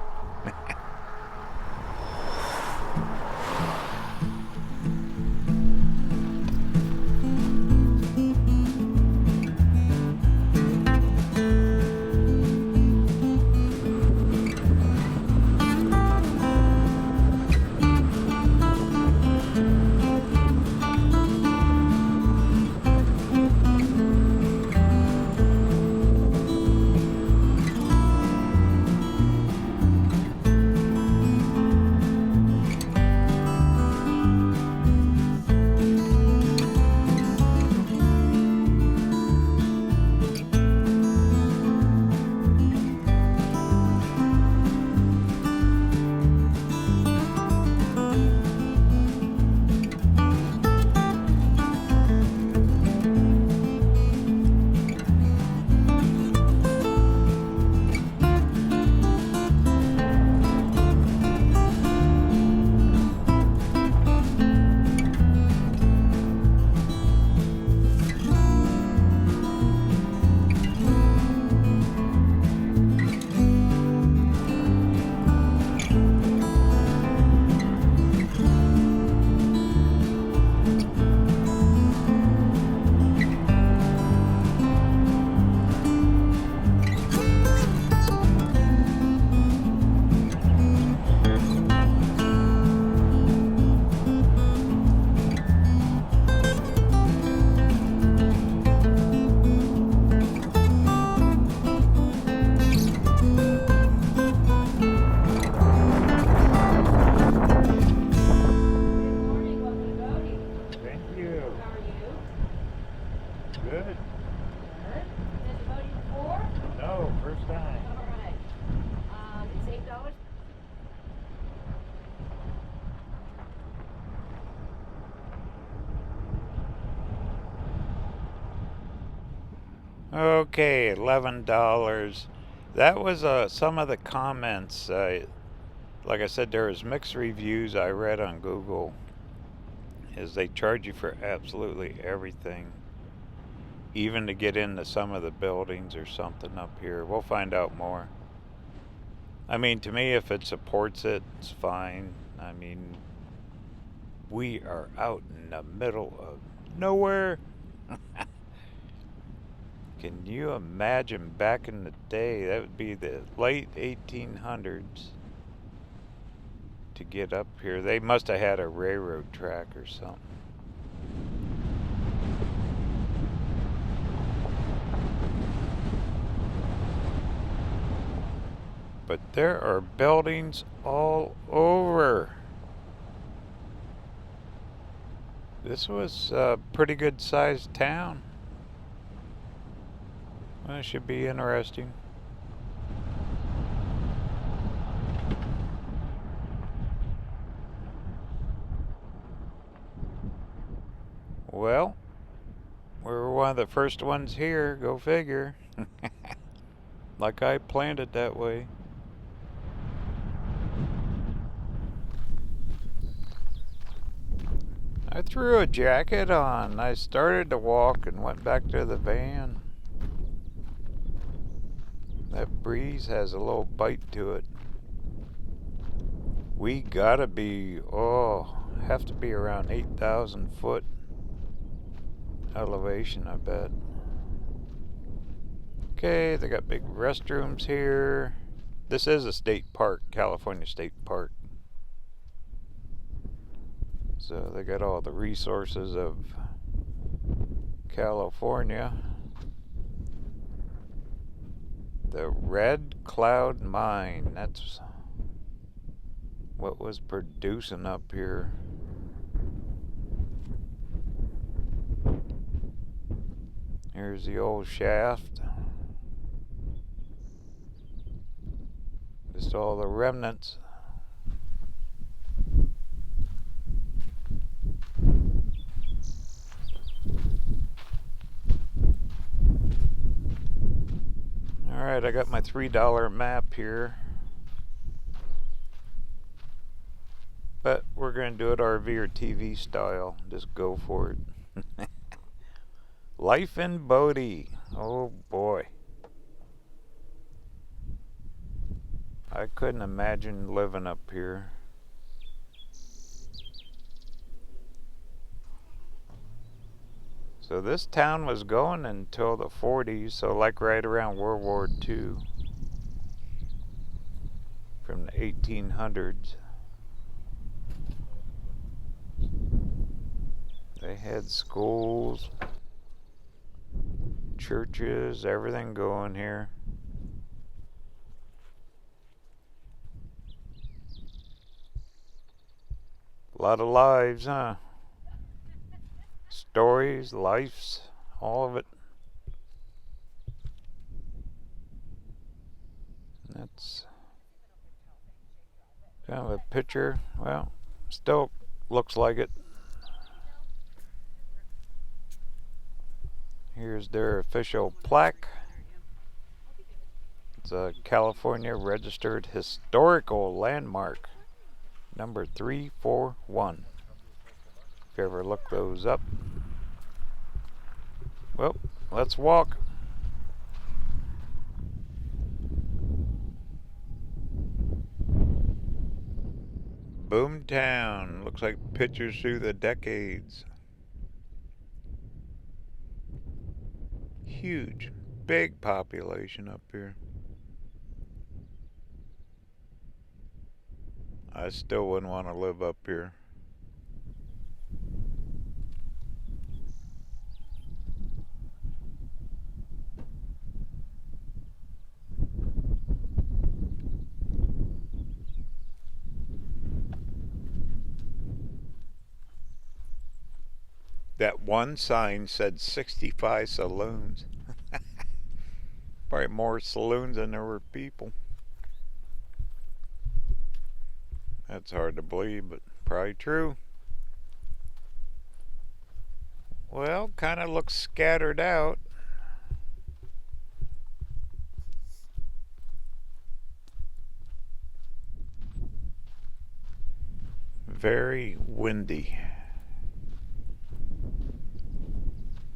Okay, $11. That was some of the comments. Like I said, there was mixed reviews I read on Google. Is they charge you for absolutely everything, even to get into some of the buildings or something up here. We'll find out more. I mean, to me, if it supports it, it's fine. I mean, we are out in the middle of nowhere. Can you imagine back in the day? That would be the late 1800s to get up here. They must have had a railroad track or something. But there are buildings all over. This was a pretty good sized town. Well, it should be interesting. Well, we were one of the first ones here, go figure. Like I planned it that way. I threw a jacket on. I started to walk and went back to the van. That breeze has a little bite to it. We gotta be, have to be around 8,000 foot elevation, I bet. Okay, they got big restrooms here. This is a state park, California State Park. So they got all the resources of California. The Red Cloud Mine, that's what was producing up here. Here's the old shaft. Just all the remnants. Alright, I got my $3 map here. But we're going to do it RVerTV style. Just go for it. Life in Bodie. Oh boy. I couldn't imagine living up here. So this town was going until the 40s, so like right around World War II. From the 1800s. They had schools, churches, everything going here. A lot of lives, huh? Stories, lives, all of it. That's kind of a picture. Well, still looks like it. Here's their official plaque. It's a California Registered Historical Landmark, number 341. If you ever look those up. Well, let's walk. Boomtown. Looks like pictures through the decades. Huge, big population up here. I still wouldn't want to live up here. That one sign said 65 saloons. Probably more saloons than there were people. That's hard to believe, but probably true. Well, kind of looks scattered out. very windy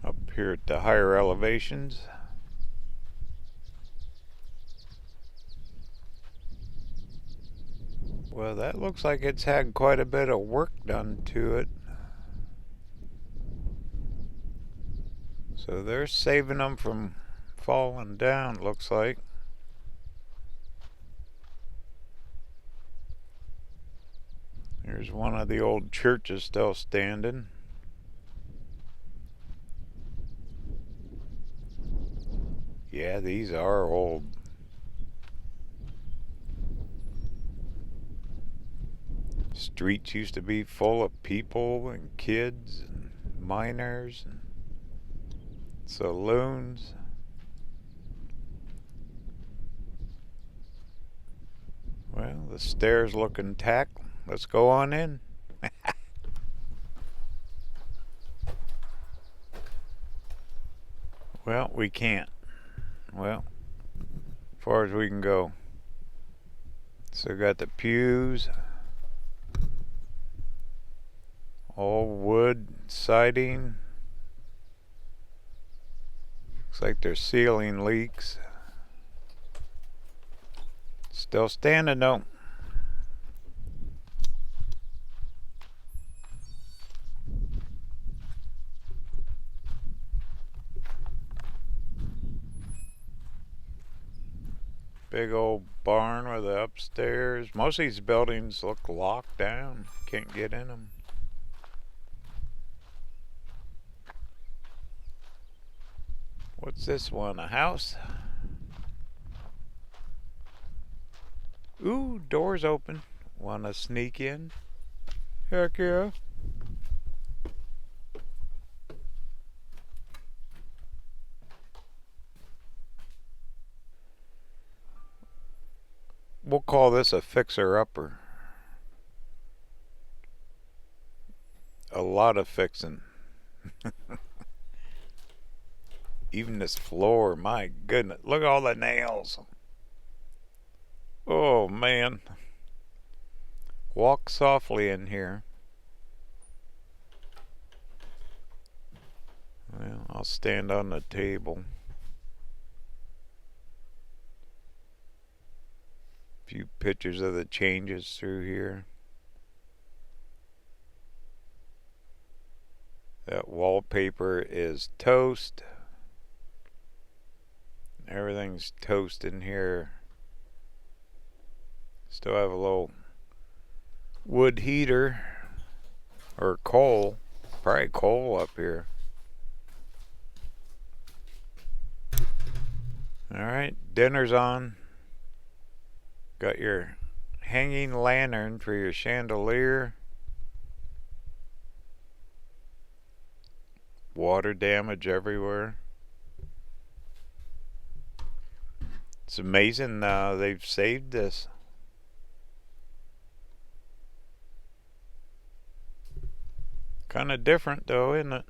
up here at the higher elevations. Well, that looks like it's had quite a bit of work done to it. So they're saving them from falling down, looks like. Here's one of the old churches still standing. Yeah, these are old. Streets used to be full of people and kids and miners and saloons. Well, the stairs look intact. Let's go on in. Well, we can't. Well, as far as we can go. So got the pews. All wood siding. Looks like there's ceiling leaks. Still standing though. Big old barn with the upstairs. Most of these buildings look locked down. Can't get in them. What's this one? A house? Ooh, doors open. Wanna sneak in? Heck yeah. We'll call this a fixer-upper. A lot of fixing. Even this floor, my goodness. Look at all the nails. Oh, man. Walk softly in here. Well, I'll stand on the table. Few pictures of the changes through here. That wallpaper is toast. Everything's toast in here. Still have a little wood heater or coal. Probably coal up here. Alright, dinner's on. Got your hanging lantern for your chandelier. Water damage everywhere. It's amazing they've saved this. Kind of different though, isn't it?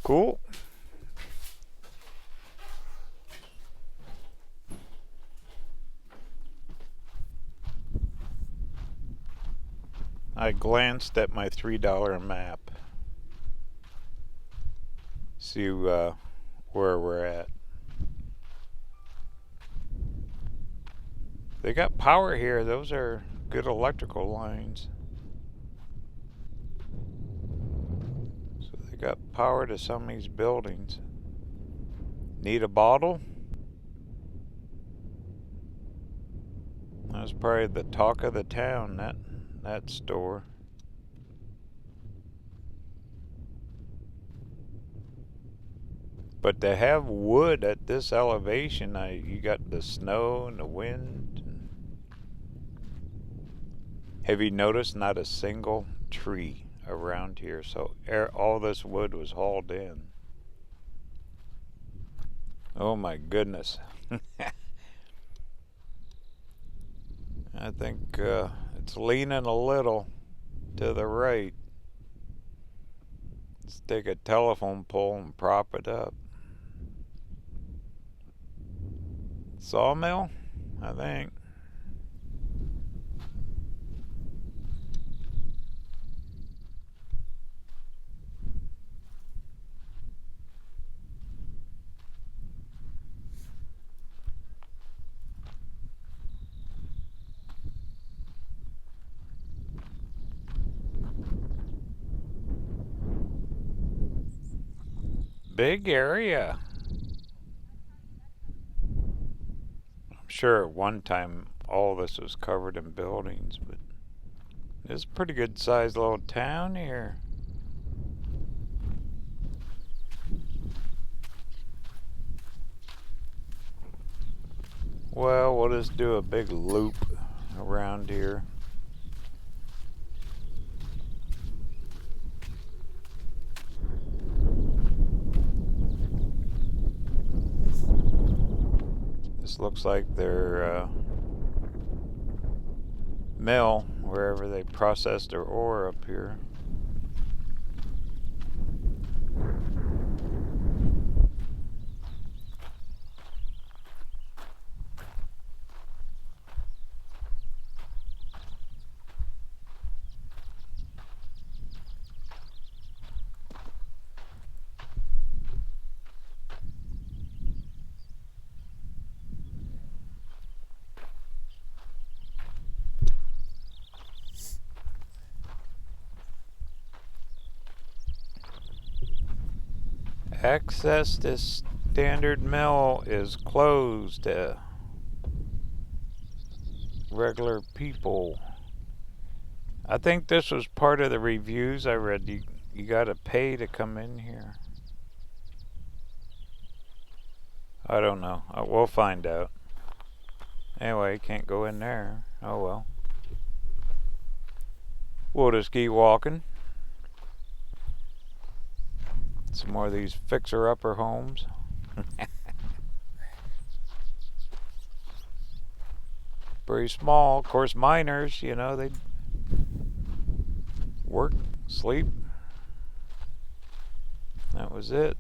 Cool. I glanced at my $3 map. See where we're at. They got power here. Those are good electrical lines. So they got power to some of these buildings. Need a bottle? That was probably the talk of the town, that store. But to have wood at this elevation, you got the snow and the wind. Have you noticed not a single tree around here? So all this wood was hauled in. Oh my goodness. I think it's leaning a little to the right. Let's take a telephone pole and prop it up. Sawmill, I think. big area. I'm sure at one time all this was covered in buildings, but it's a pretty good sized little town here. Well, we'll just do a big loop around here. This looks like their mill, wherever they process their ore up here. Access this standard mill is closed to regular people. I think this was part of the reviews I read. You gotta pay to come in here. I don't know. We'll find out. Anyway, can't go in there. Oh well. We'll just keep walking. Some more of these fixer-upper homes. Very small. Of course, miners, you know, they work, sleep. That was it.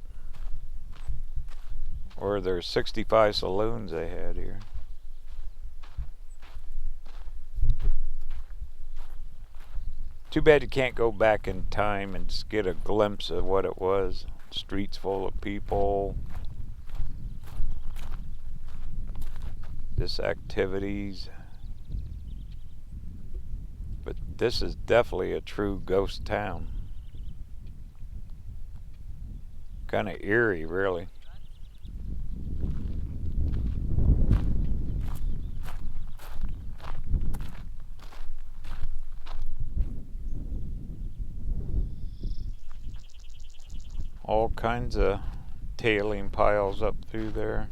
Or there's 65 saloons they had here. Too bad you can't go back in time and just get a glimpse of what it was. Streets full of people. Just activities. But this is definitely a true ghost town. Kind of eerie, really. All kinds of tailing piles up through there.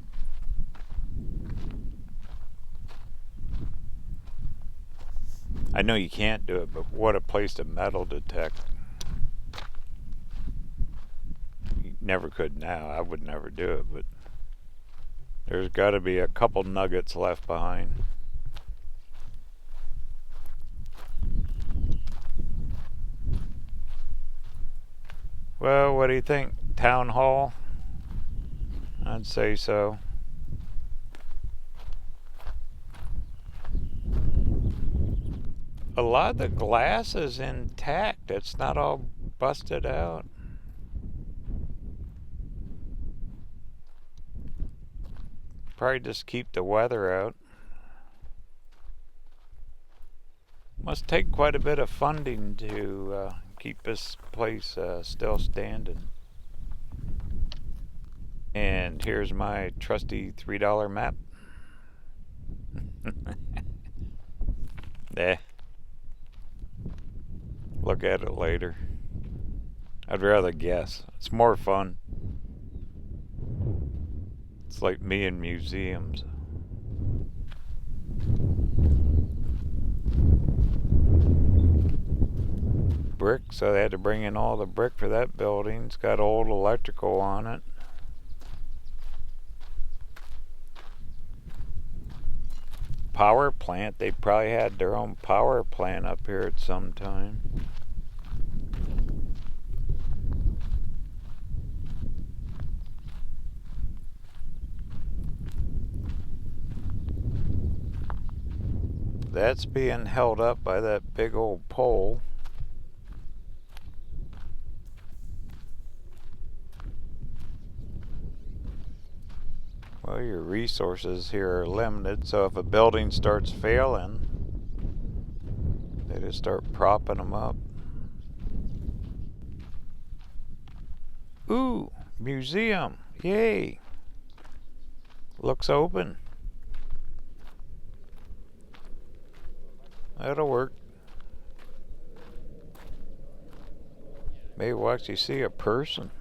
I know you can't do it, but what a place to metal detect. You never could now. I would never do it, but there's got to be a couple nuggets left behind. Well, what do you think? Town hall? I'd say so. A lot of the glass is intact. It's not all busted out. Probably just keep the weather out. Must take quite a bit of funding to keep this place still standing. And here's my trusty $3 map. Eh. Look at it later. I'd rather guess. It's more fun. It's like me in museums. Brick, so they had to bring in all the brick for that building. It's got old electrical on it. Power plant, they probably had their own power plant up here at some time. That's being held up by that big old pole. Well, your resources here are limited, so if a building starts failing, they just start propping them up. Ooh, Museum. Yay. Looks open. That'll work. Maybe we'll actually see a person.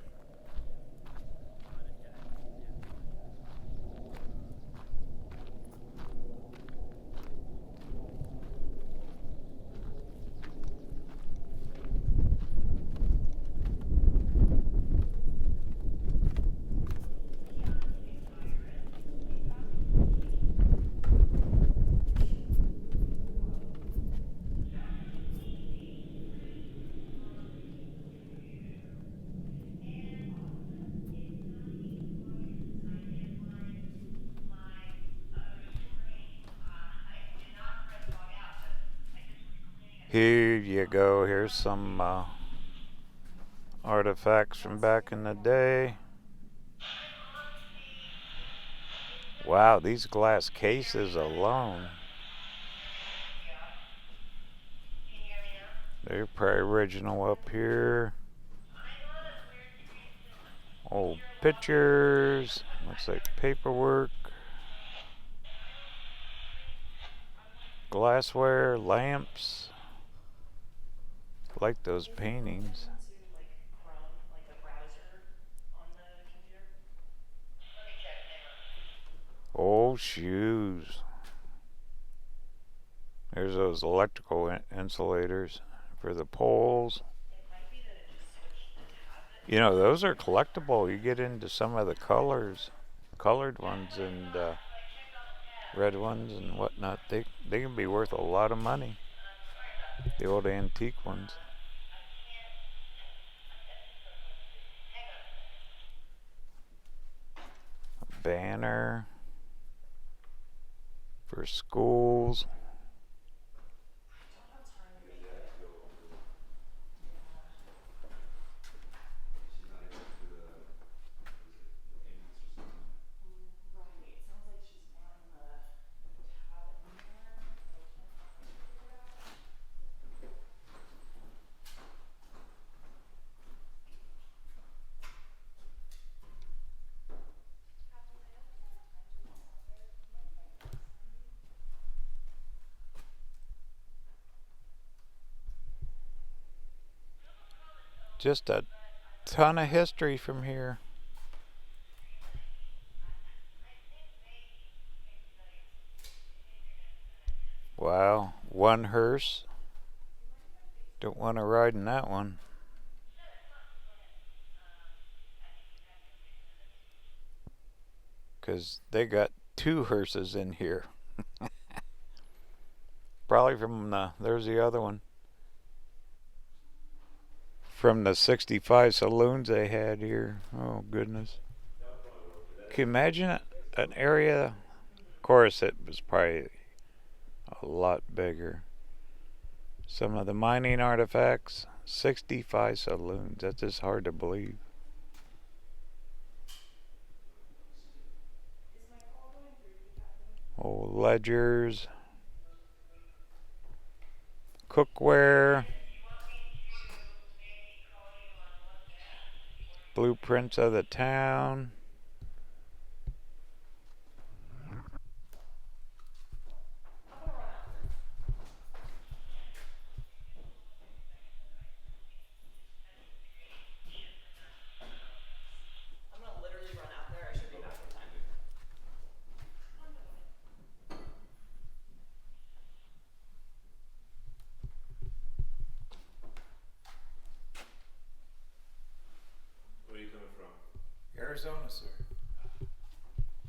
Here you go. Here's some artifacts from back in the day. Wow, these glass cases alone. They're probably original up here. Old pictures. Looks like paperwork. Glassware, lamps. Like those paintings. Old shoes. There's those electrical insulators for the poles. You know, those are collectible. You get into some of the colored ones and red ones and whatnot. They can be worth a lot of money. The old antique ones. A banner for schools. Just a ton of history from here. Wow, one hearse. Don't want to ride in that one. Because they got two hearses in here. Probably from there's the other one. From the 65 saloons they had here. Oh, goodness. Can you imagine an area? Of course, it was probably a lot bigger. Some of the mining artifacts, 65 saloons. That's just hard to believe. Old ledgers, cookware, blueprints of the town. Arizona, sir.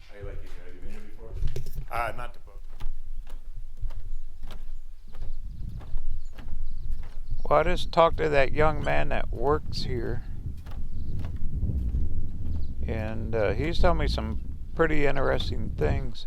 How you like it? Have you been here before? Not the book. Well, I just talked to that young man that works here, and he's telling me some pretty interesting things.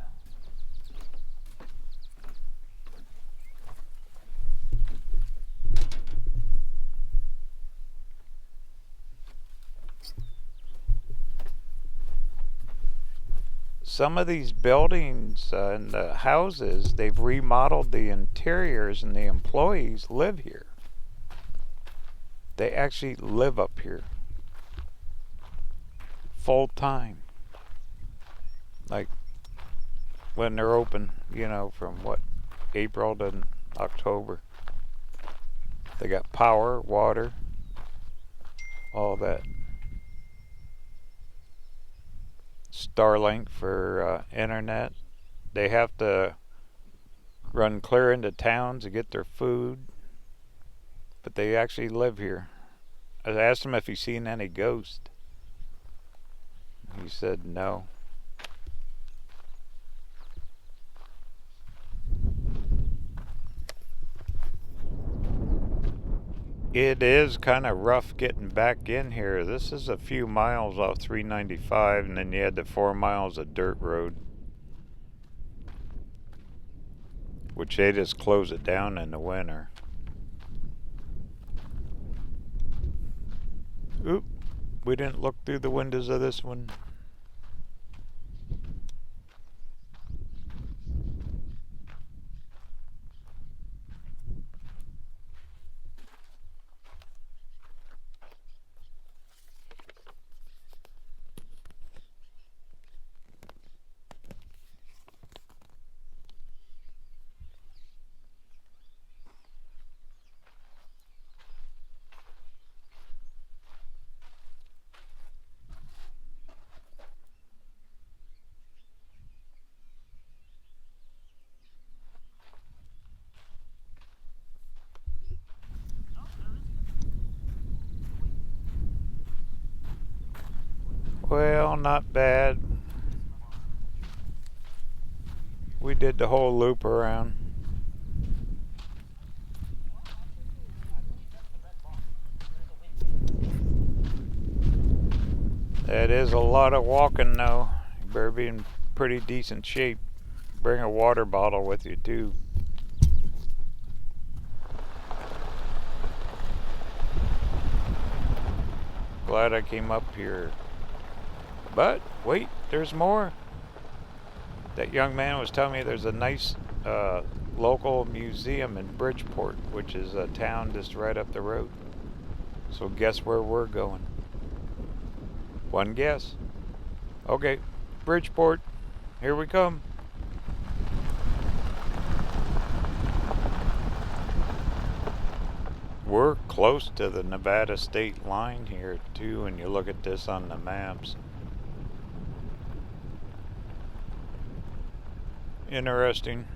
Some of these buildings and the houses, they've remodeled the interiors and the employees live here. They actually live up here. full time. Like when they're open, you know, from what, April to October. They got power, water, all that. Starlink for internet. They have to run clear into town to get their food, but they actually live here. I asked him if he's seen any ghosts. He said no. It is kind of rough getting back in here. This is a few miles off 395, and then you had the 4 miles of dirt road, which they just close it down in the winter. Oop, we didn't look through the windows of this one. Well, not bad. We did the whole loop around. That is a lot of walking though. You better be in pretty decent shape. Bring a water bottle with you too. Glad I came up here. But wait, there's more. That young man was telling me there's a nice local museum in Bridgeport, which is a town just right up the road. So guess where we're going? One guess. Okay, Bridgeport, here we come. We're close to the Nevada state line here too, when you look at this on the maps. Interesting.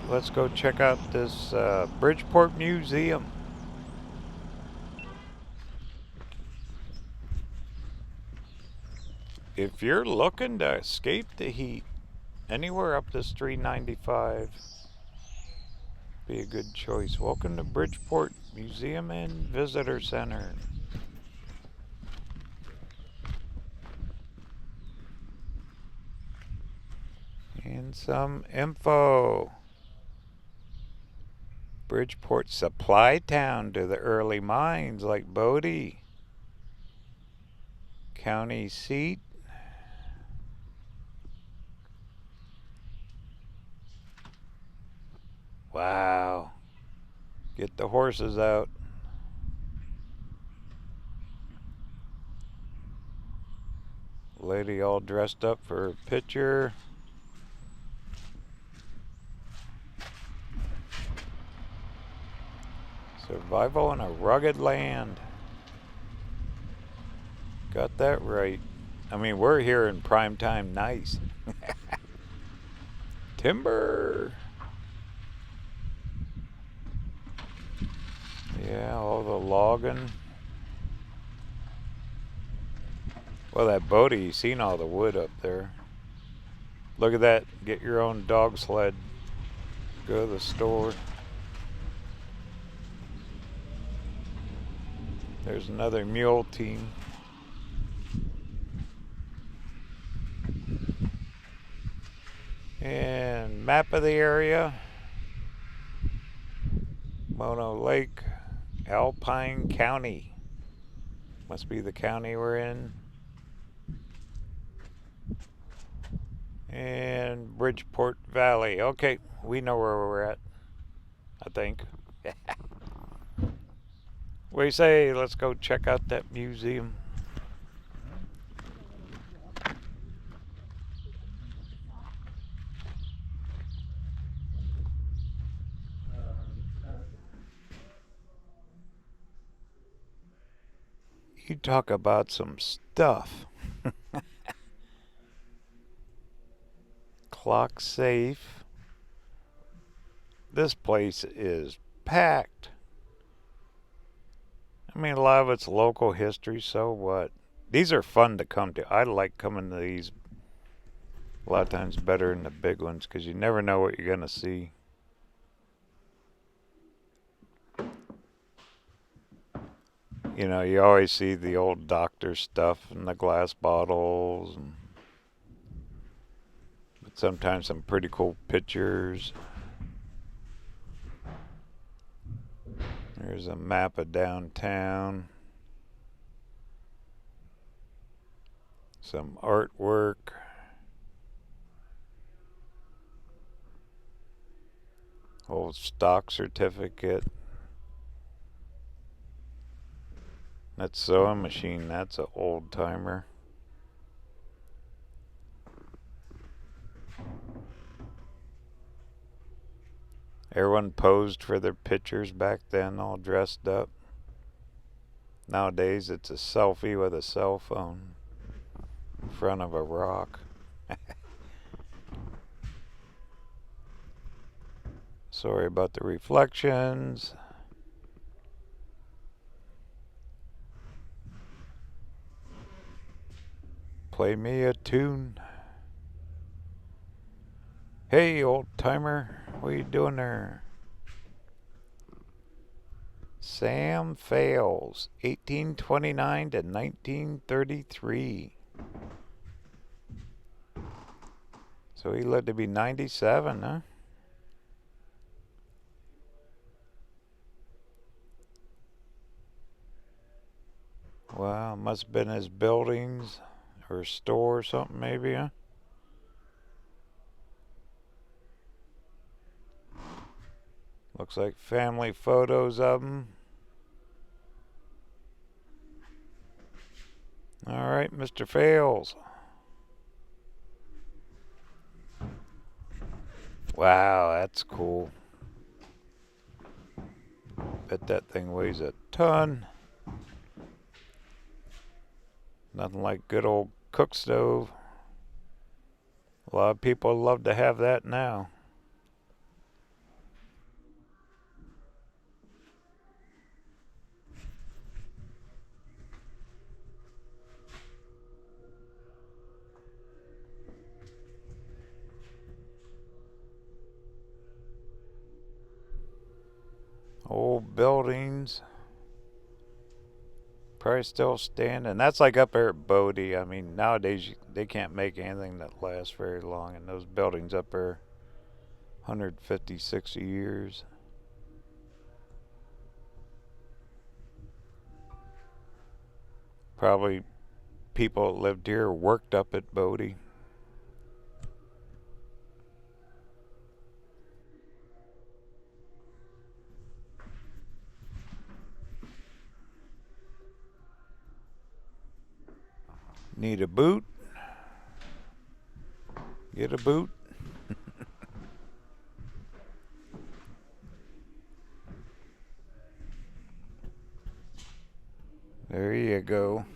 Let's go check out this Bridgeport Museum. If you're looking to escape the heat anywhere up this 395, be a good choice. Welcome to Bridgeport Museum and Visitor Center. And some info. Bridgeport supply town to the early mines like Bodie. County seat. Wow. Get the horses out. Lady all dressed up for a picture. Survival in a rugged land. Got that right. I mean, we're here in prime time. Nice. Timber. Yeah, all the logging. Well, that Bodie, you seen all the wood up there. Look at that. Get your own dog sled. Go to the store. There's another mule team. And map of the area. Mono Lake, Alpine County. Must be the county we're in. And Bridgeport Valley. Okay, we know where we're at, I think. What do you say? Let's go check out that museum. You talk about some stuff. Clock safe. This place is packed. I mean, a lot of it's local history, so what? These are fun to come to. I like coming to these a lot of times better than the big ones because you never know what you're going to see. You know, you always see the old doctor stuff and the glass bottles, but sometimes some pretty cool pictures. There's a map of downtown. Some artwork. Old stock certificate. That sewing machine, that's an old timer. Everyone posed for their pictures back then, all dressed up. Nowadays, it's a selfie with a cell phone in front of a rock. Sorry about the reflections. Play me a tune. Hey, old timer, what you doing there? Sam Fales, 1829 to 1933. So he lived to be 97, huh? Wow, must have been his buildings or store or something maybe, huh? Looks like family photos of him. All right, Mr. Fales. Wow, that's cool. Bet that thing weighs a ton. Nothing like good old cook stove. A lot of people love to have that now. Old buildings. Probably still standing. That's like up there at Bodie. I mean, nowadays they can't make anything that lasts very long. And those buildings up there, 150, 60 years. Probably people that lived here worked up at Bodie. Need a boot? Get a boot. There you go.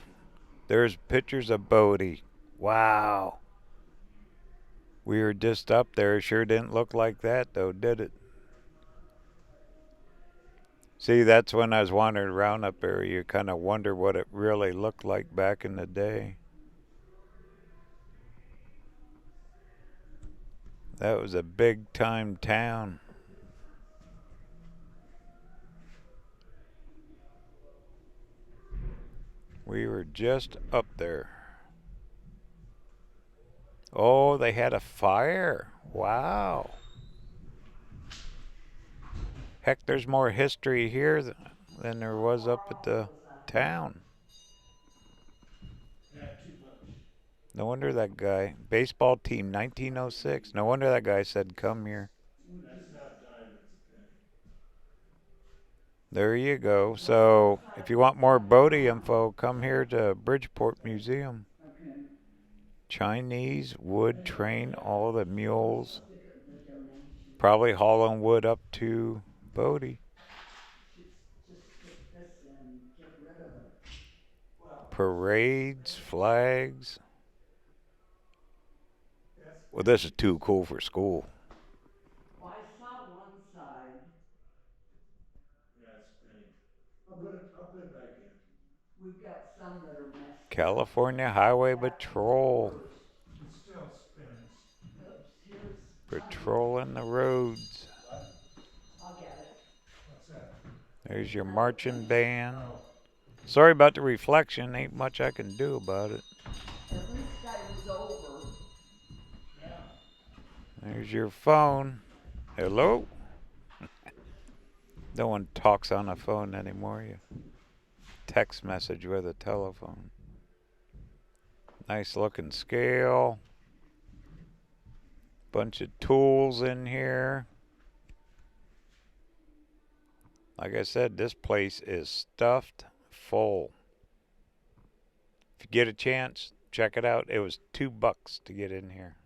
There's pictures of Bodie. Wow. We were just up there. Sure didn't look like that though, did it? See, that's when I was wandering around up there. You kind of wonder what it really looked like back in the day. That was a big time town. We were just up there. Oh, they had a fire. Wow. Heck, there's more history here than there was up at the town. No wonder that guy, baseball team, 1906. No wonder that guy said, come here. There you go. So, if you want more Bodie info, come here to Bridgeport Museum. Chinese wood train, all the mules. Probably hauling wood up to Bodie. Parades, flags. Well, this is too cool for school. Well, I saw one side. Yeah, it's spinning. I'll put it back in. We've got some that are messed California Highway Patrol. It's still spinning. Oops, here's Patrolling the roads. What? I'll get it. What's that? There's your marching band. Sorry about the reflection. Ain't much I can do about it. At least I was over. Yeah. There's your phone. Hello? No one talks on a phone anymore. You text message with a telephone. Nice looking scale. Bunch of tools in here. Like I said, this place is stuffed full. If you get a chance, check it out. It was $2 to get in here.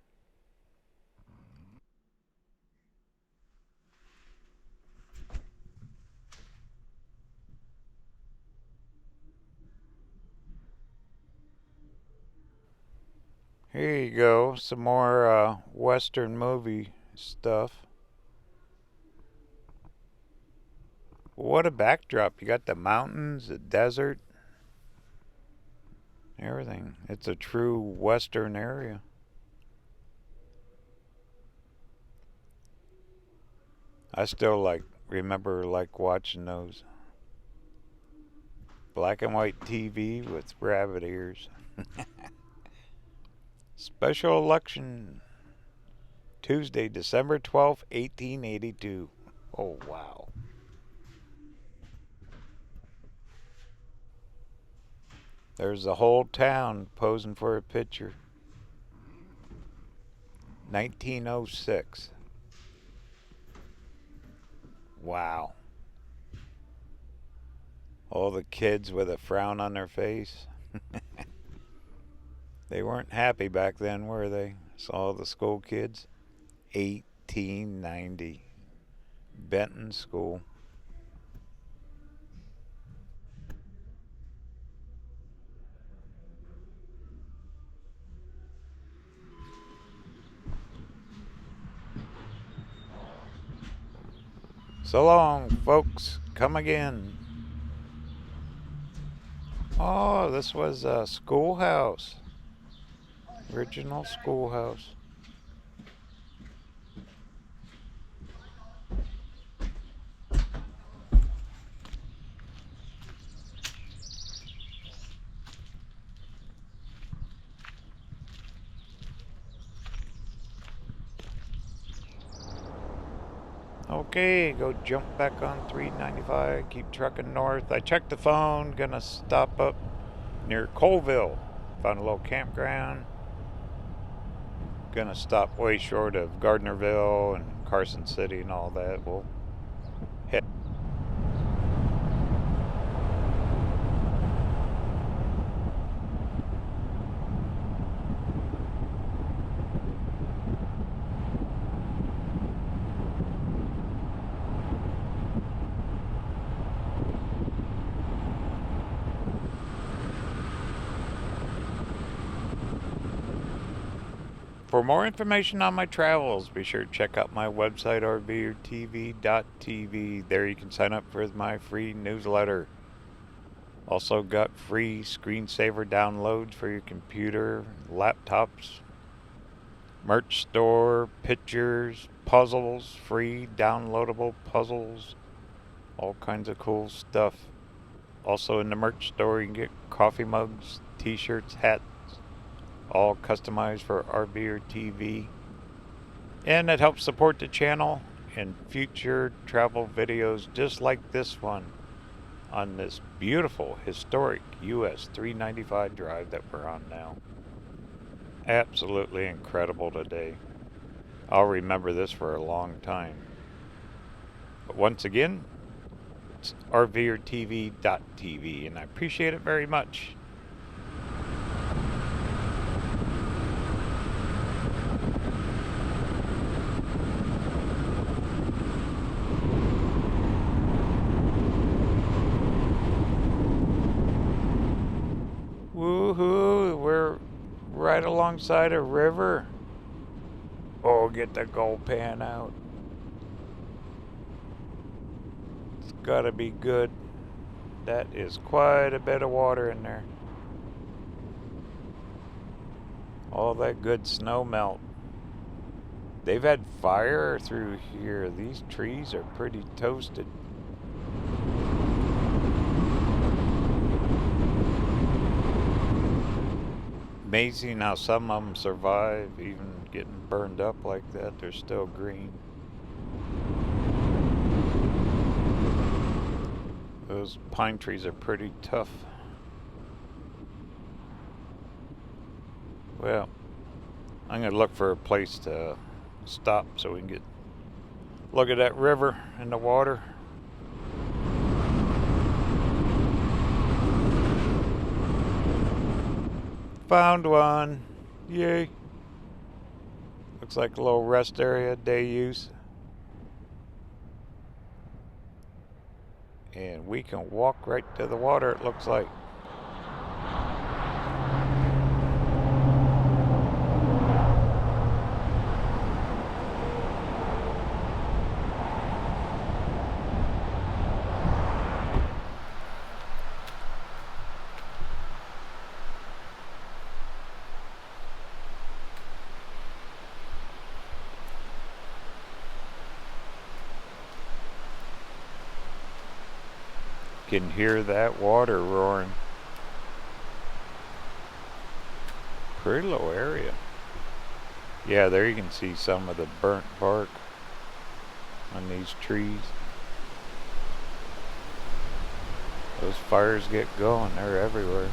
Here you go, some more Western movie stuff. What a backdrop. You got the mountains, the desert, everything. It's a true Western area. I still remember watching those. Black and white TV with rabbit ears. Special election Tuesday, December 12th, 1882. Oh, wow. There's the whole town posing for a picture. 1906. Wow. All the kids with a frown on their face. They weren't happy back then, were they? Saw the school kids. 1890. Benton School. So long, folks. Come again. Oh, this was a schoolhouse. Original schoolhouse. Okay, go jump back on 395, keep trucking north. I checked the phone, gonna stop up near Colville. Found a little campground. Gonna stop way short of Gardnerville and Carson City and all that. We'll head. For more information on my travels, be sure to check out my website, RVerTV.tv. There you can sign up for my free newsletter. Also got free screensaver downloads for your computer, laptops, merch store, pictures, puzzles, free downloadable puzzles, all kinds of cool stuff. Also in the merch store, you can get coffee mugs, t-shirts, hats, all customized for RVerTV, and it helps support the channel and future travel videos just like this one on this beautiful historic US 395 drive that we're on now. Absolutely incredible today. I'll remember this for a long time. But once again, it's RVerTV.tv, and I appreciate it very much. Woohoo, we're right alongside a river. Oh, get the gold pan out. It's gotta be good. That is quite a bit of water in there. All that good snow melt. They've had fire through here. These trees are pretty toasted. Amazing how some of them survive, even getting burned up like that. They're still green. Those pine trees are pretty tough. Well, I'm gonna look for a place to stop so we can get look at that river and the water. Found one. Yay. Looks like a little rest area, day use. And we can walk right to the water, it looks like. Can hear that water roaring. Pretty low area. Yeah, there you can see some of the burnt bark on these trees. Those fires get going, they're everywhere.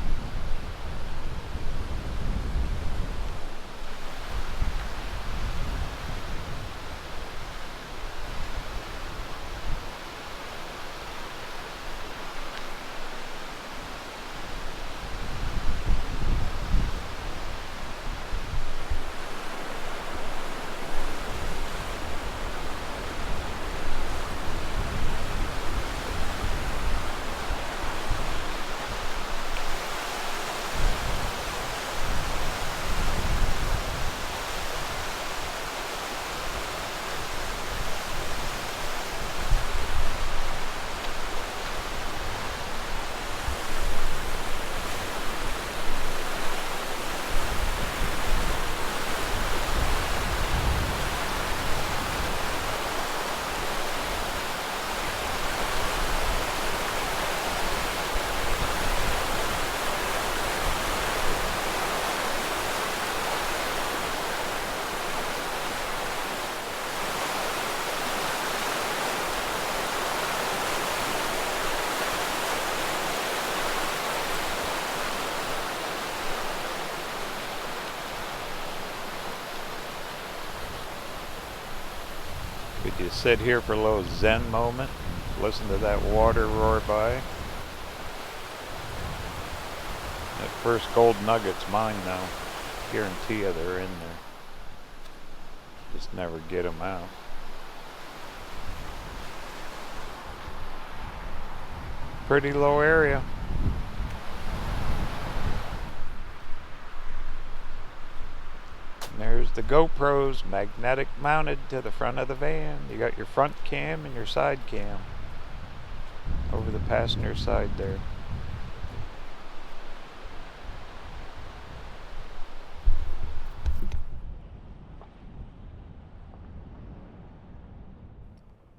We just sit here for a little zen moment and listen to that water roar by. That first gold nugget's mine now. Guarantee you they're in there. Just never get them out. Pretty low area. And there's the GoPros magnetic mounted to the front of the van. You got your front cam and your side cam over the passenger side there.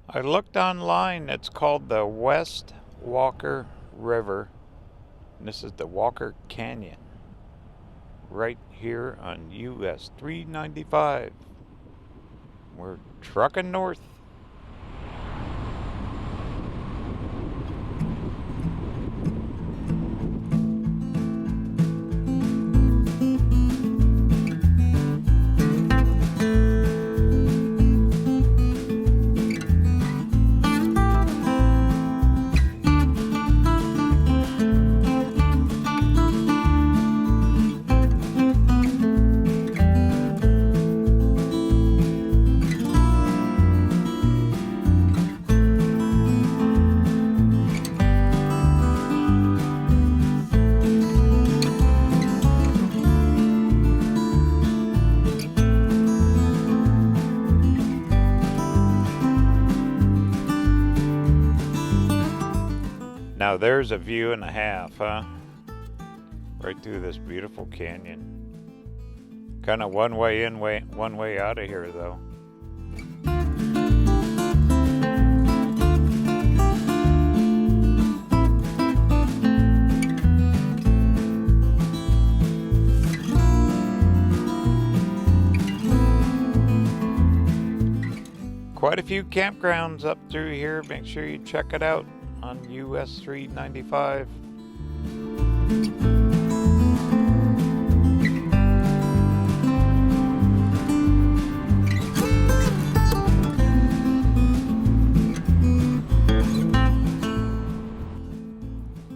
I looked online. It's called the West Walker River. And this is the Walker Canyon. Right here on US 395. We're trucking north. Now there's a view and a half, huh? Right through this beautiful canyon. Kind of one way in, one way out of here though. Quite a few campgrounds up through here. Make sure you check it out on US 395.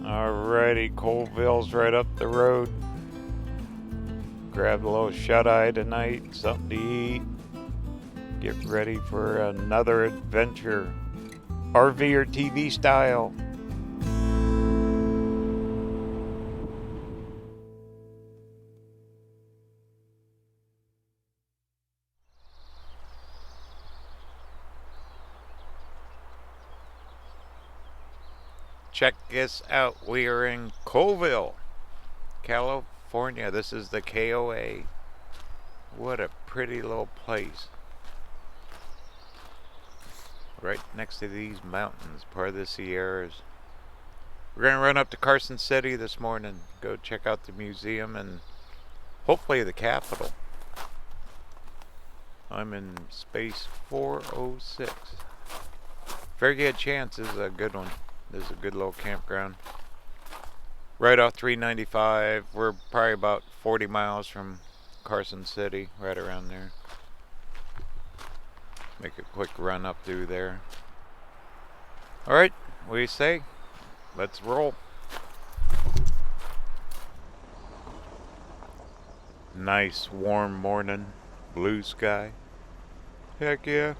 Alrighty, Colville's right up the road. Grab a little shut-eye tonight, something to eat. Get ready for another adventure. RVerTV style. Check this out. We are in Colville, California. This is the KOA. What a pretty little place. Right next to these mountains, part of the Sierras. We're going to run up to Carson City this morning, go check out the museum and hopefully the Capitol. I'm in space 406. Very good chance. This is a good one. This is a good little campground. Right off 395. We're probably about 40 miles from Carson City, right around there. Make a quick run up through there. Alright, what do you say? Let's roll. Nice warm morning, blue sky. Heck yeah.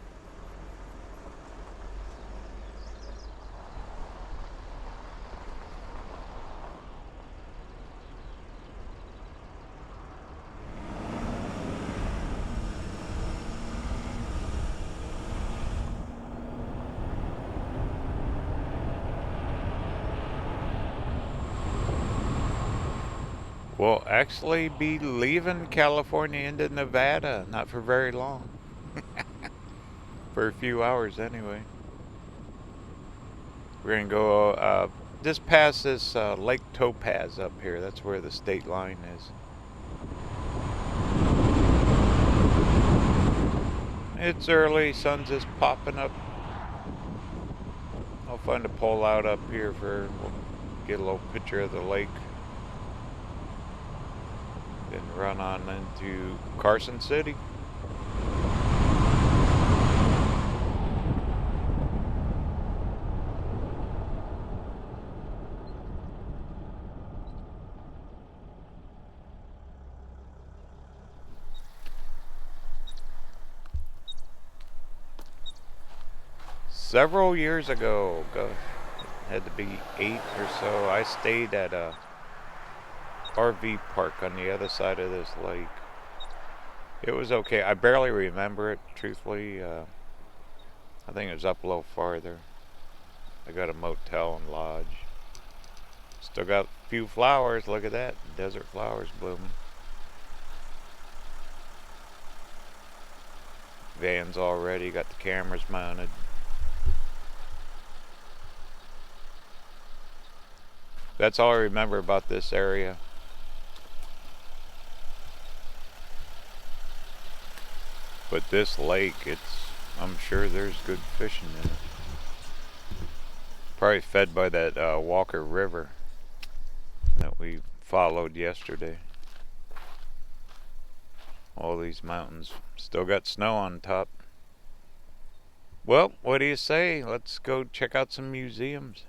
We'll actually be leaving California into Nevada, not for very long. For a few hours anyway. We're going to go just past this Lake Topaz up here. That's where the state line is. It's early, sun's just popping up. I'll find a pole out up here for, we'll get a little picture of the lake. Then run on into Carson City. several years ago, had to be 8 or so, I stayed at a RV park on the other side of this lake. It was okay. I barely remember it, truthfully. I think it was up a little farther. I got a motel and lodge. Still got a few flowers. Look at that. Desert flowers blooming. Van's all ready. Got the cameras mounted. That's all I remember about this area. But this lake, I'm sure there's good fishing in it. Probably fed by that Walker River that we followed yesterday. All these mountains still got snow on top. Well, what do you say? Let's go check out some museums.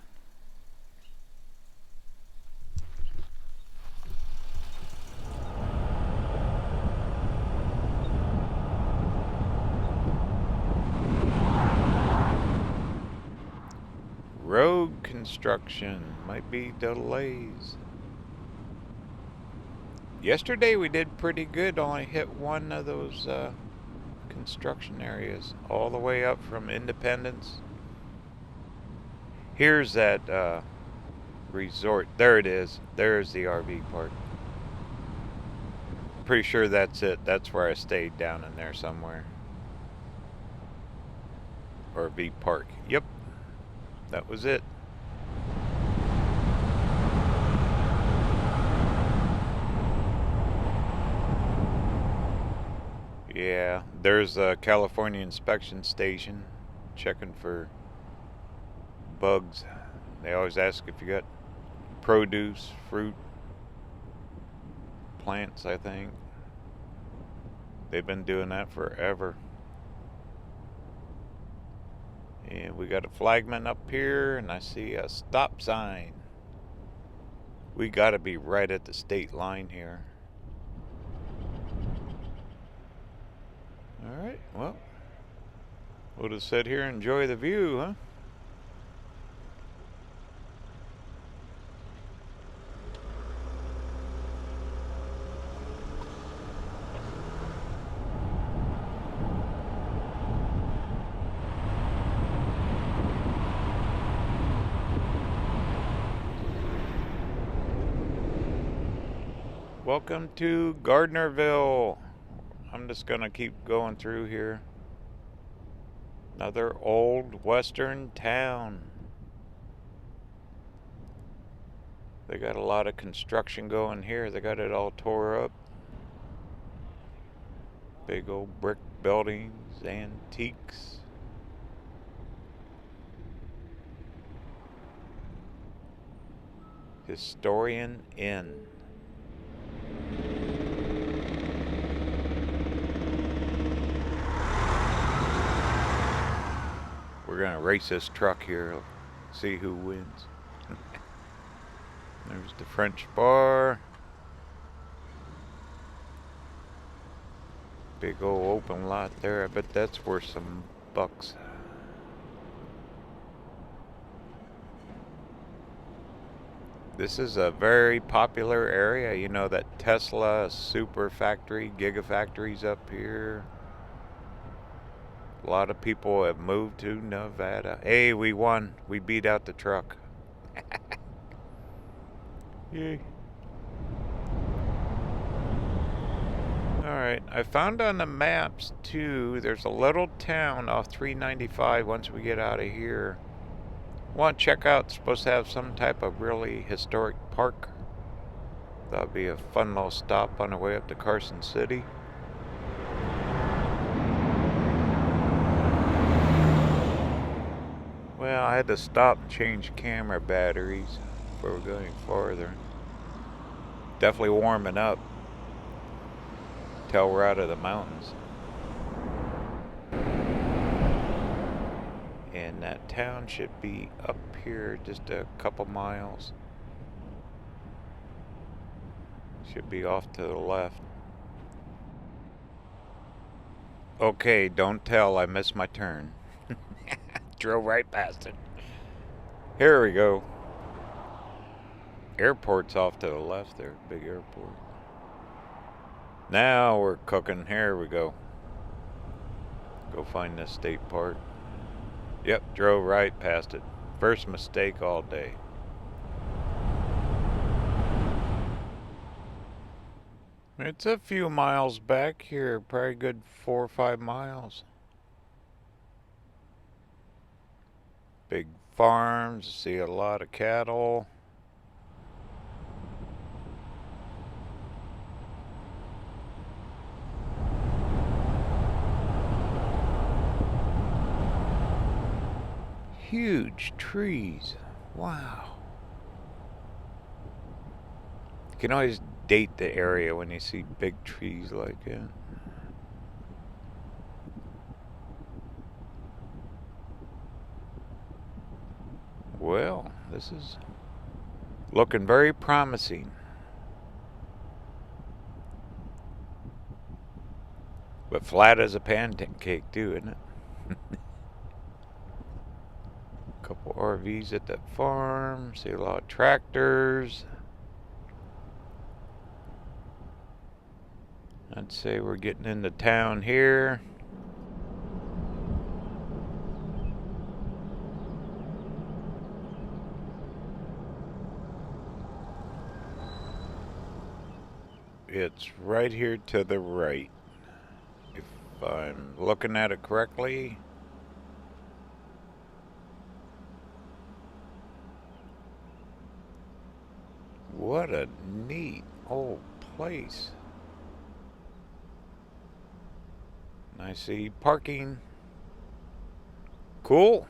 Road construction, might be delays. Yesterday we did pretty good, only hit one of those construction areas all the way up from Independence. Here's that resort. There it is. There's the RV park. Pretty sure that's it. That's where I stayed, down in there somewhere. RV park. Yep. That was it. Yeah, there's a California inspection station checking for bugs. They always ask if you got produce, fruit, plants, I think. They've been doing that forever. And we got a flagman up here, and I see a stop sign. We gotta be right at the state line here. Alright, well, we'll just sit here and enjoy the view, huh? Welcome to Gardnerville. I'm just gonna keep going through here. Another old western town. They got a lot of construction going here. They got it all tore up. Big old brick buildings, antiques. Historian Inn. We're gonna race this truck here, see who wins. There's the French bar. Big old open lot there. I bet that's worth some bucks. This is a very popular area. You know, that Tesla super factory, gigafactories up here. A lot of people have moved to Nevada. Hey, we won. We beat out the truck. Yay. Alright, I found on the maps too, there's a little town off 395 once we get out of here. Want to check out, it's supposed to have some type of really historic park. That'll be a fun little stop on the way up to Carson City. Well, I had to stop and change camera batteries before we're going farther. Definitely warming up till we're out of the mountains. And that town should be up here just a couple miles. Should be off to the left. Okay, don't tell I missed my turn. Drove right past it. Here we go. Airport's off to the left there. Big airport. Now we're cooking. Here we go. Go find this state park. Yep, drove right past it. First mistake all day. It's a few miles back here. Probably good 4 or 5 miles. Big farms. See a lot of cattle. Huge trees. Wow. You can always date the area when you see big trees like that. Well, this is looking very promising. But flat as a pancake too, isn't it? Couple RVs at that farm. See a lot of tractors. I'd say we're getting into town here. It's right here to the right. If I'm looking at it correctly. What a neat old place. I see parking. Cool.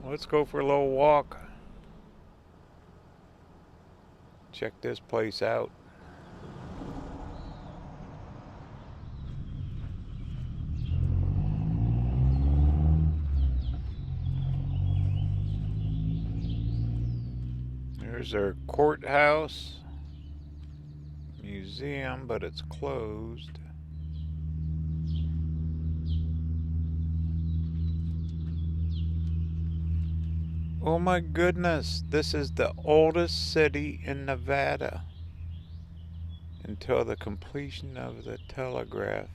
Let's go for a little walk. Check this place out. There's our courthouse, museum, but it's closed. Oh my goodness, this is the oldest city in Nevada until the completion of the telegraph.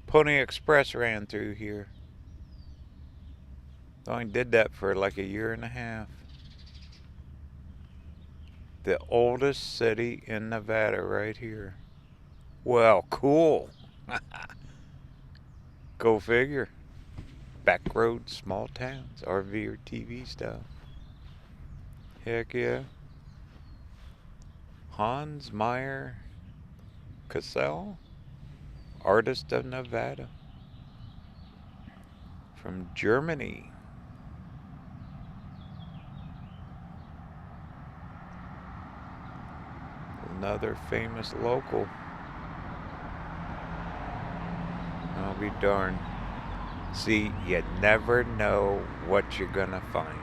Pony Express ran through here. They only did that for like a year and a half. The oldest city in Nevada right here. Well, cool. Go figure. Back roads, small towns, RVerTV stuff. Heck yeah. Hans Meyer Cassell, artist of Nevada. From Germany. Another famous local. I'll be darned. See, you never know what you're gonna find.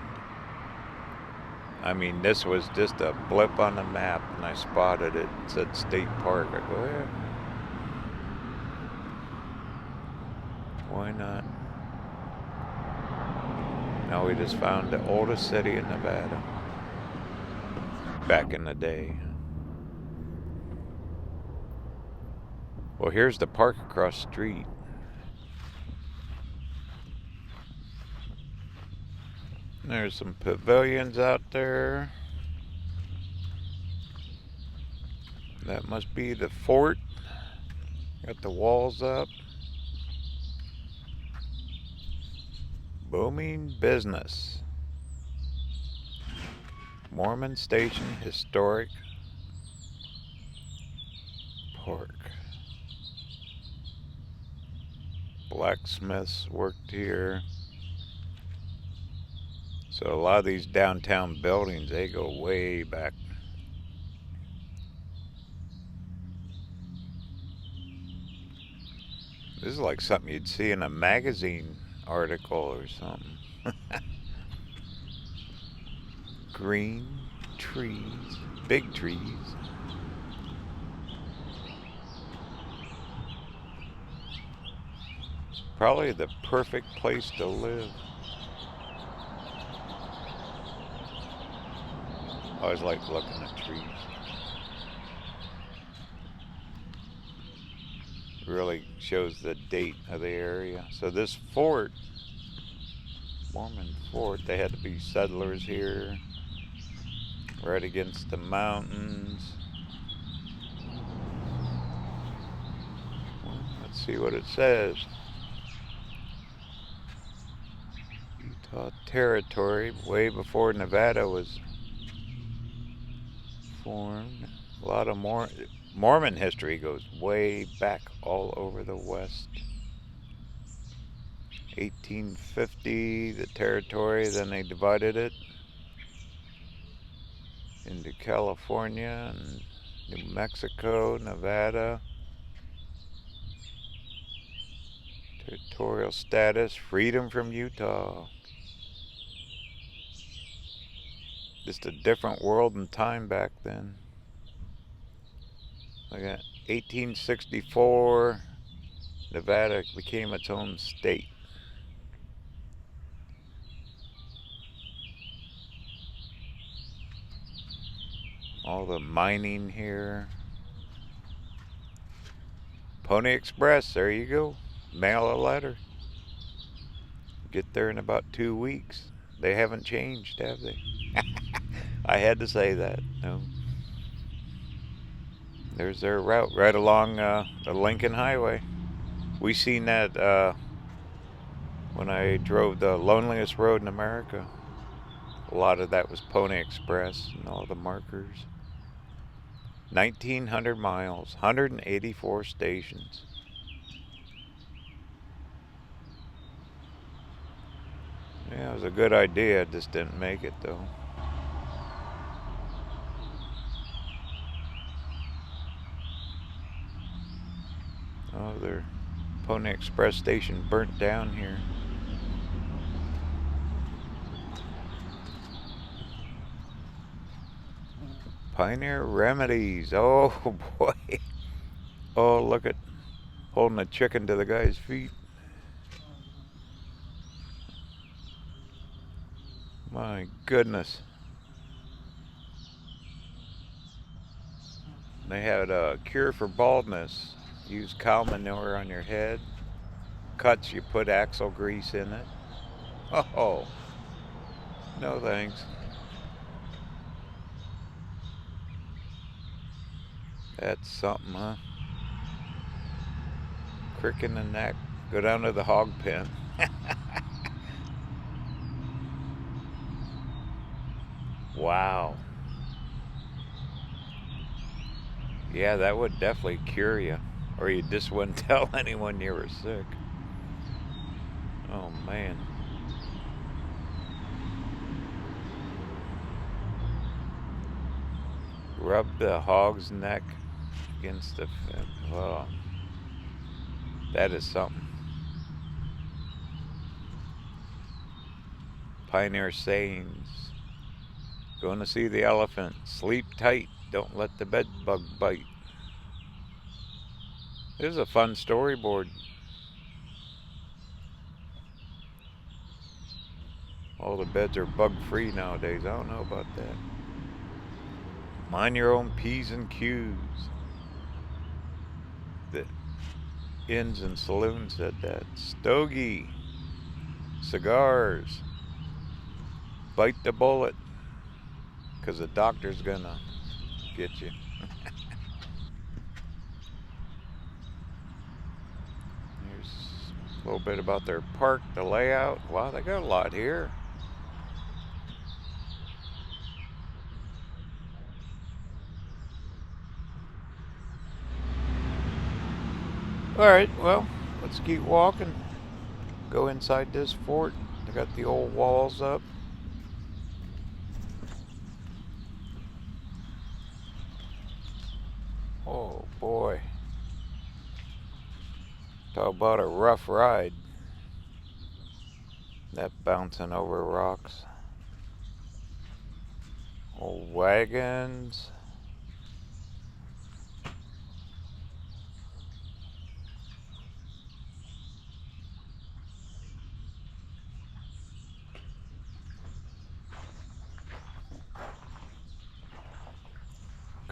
I mean, this was just a blip on the map, and I spotted it. It said State Park. I go, yeah. Why not? Now we just found the oldest city in Nevada. Back in the day. Well, here's the park across the street. There's some pavilions out there. That must be the fort. Got the walls up. Booming business. Mormon Station Historic Park. Blacksmiths worked here. So a lot of these downtown buildings, they go way back. This is like something you'd see in a magazine article or something. Green trees, big trees. Probably the perfect place to live. I always like looking at trees. Really shows the date of the area. So this fort, Mormon fort, they had to be settlers here, right against the mountains. Well, let's see what it says. Utah Territory, way before Nevada was formed. A lot of Mormon history goes way back all over the West. 1850, the territory, then they divided it into California and New Mexico, Nevada. Territorial status, freedom from Utah. Just a different world and time back then. Look at 1864, Nevada became its own state. All the mining here. Pony Express, there you go. Mail a letter. Get there in about 2 weeks. They haven't changed, have they? I had to say that. No. There's their route right along the Lincoln Highway. We seen that when I drove the loneliest road in America. A lot of that was Pony Express and all the markers. 1,900 miles, 184 stations. Yeah, it was a good idea, just didn't make it though. Oh, their Pony Express station burnt down here. Pioneer Remedies, oh boy. Oh, look at holding a chicken to the guy's feet. My goodness. They had a cure for baldness. Use cow manure on your head. Cuts, you put axle grease in it. Oh, no thanks. That's something, huh? Crick in the neck. Go down to the hog pen. Wow. Yeah, that would definitely cure you. Or you just wouldn't tell anyone you were sick. Oh, man. Rub the hog's neck against the fence. Oh, that is something. Pioneer sayings. Going to see the elephant. Sleep tight. Don't let the bed bug bite. This is a fun storyboard. All the beds are bug free nowadays. I don't know about that. Mind your own P's and Q's. The inns and saloons said that. Stogie. Cigars. Bite the bullet. Because the doctor's gonna get you. Here's a little bit about their park, the layout. Wow, they got a lot here. Alright, well, let's keep walking. Go inside this fort. They got the old walls up. Oh boy. Talk about a rough ride. That bouncing over rocks. Old wagons.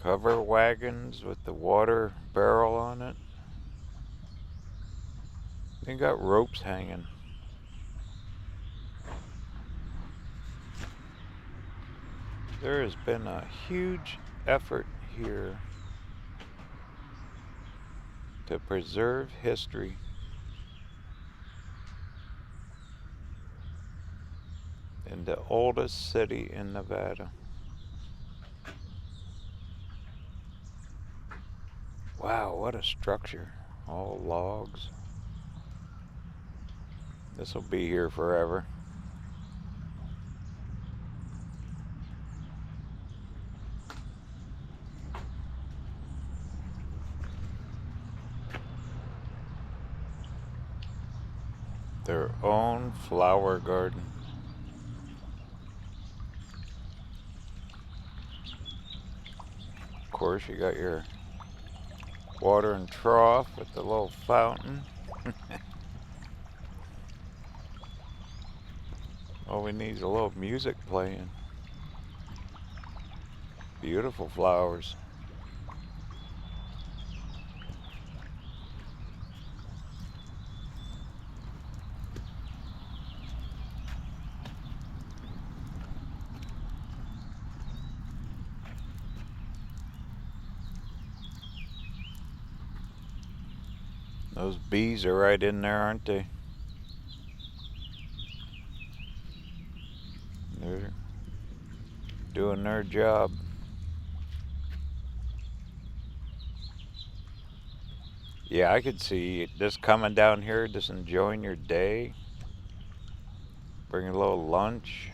Cover wagons with the water barrel on it. They got ropes hanging. There has been a huge effort here to preserve history. In the oldest city in Nevada. Wow, what a structure. All logs. This will be here forever. Their own flower garden. Of course, you got your watering trough with the little fountain. All we need is a little music playing. Beautiful flowers. Those bees are right in there, aren't they? They're doing their job. Yeah, I could see just coming down here, just enjoying your day. Bring a little lunch.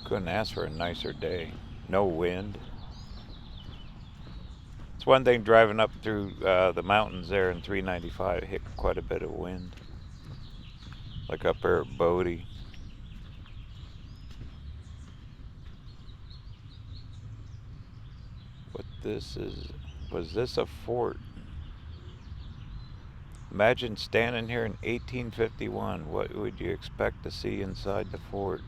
Couldn't ask for a nicer day. No wind. It's one thing driving up through the mountains there in 395. Hit quite a bit of wind. Like up there at Bodie. What this is, was this a fort? Imagine standing here in 1851. What would you expect to see inside the fort?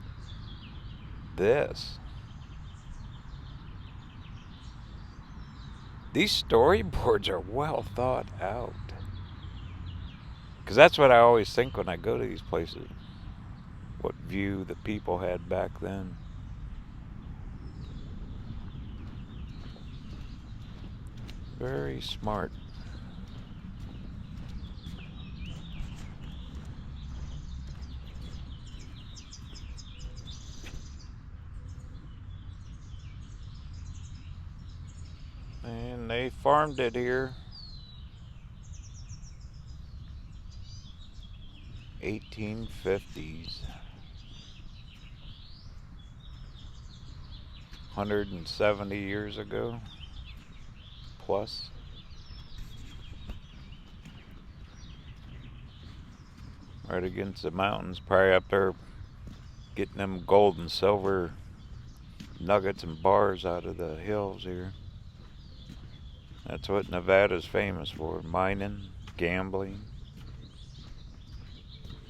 This. These storyboards are well thought out. Because that's what I always think when I go to these places. What view the people had back then. Very smart. And they farmed it here. 1850s. 170 years ago. Plus. Right against the mountains, probably up there getting them gold and silver nuggets and bars out of the hills here. That's what Nevada's famous for, mining, gambling.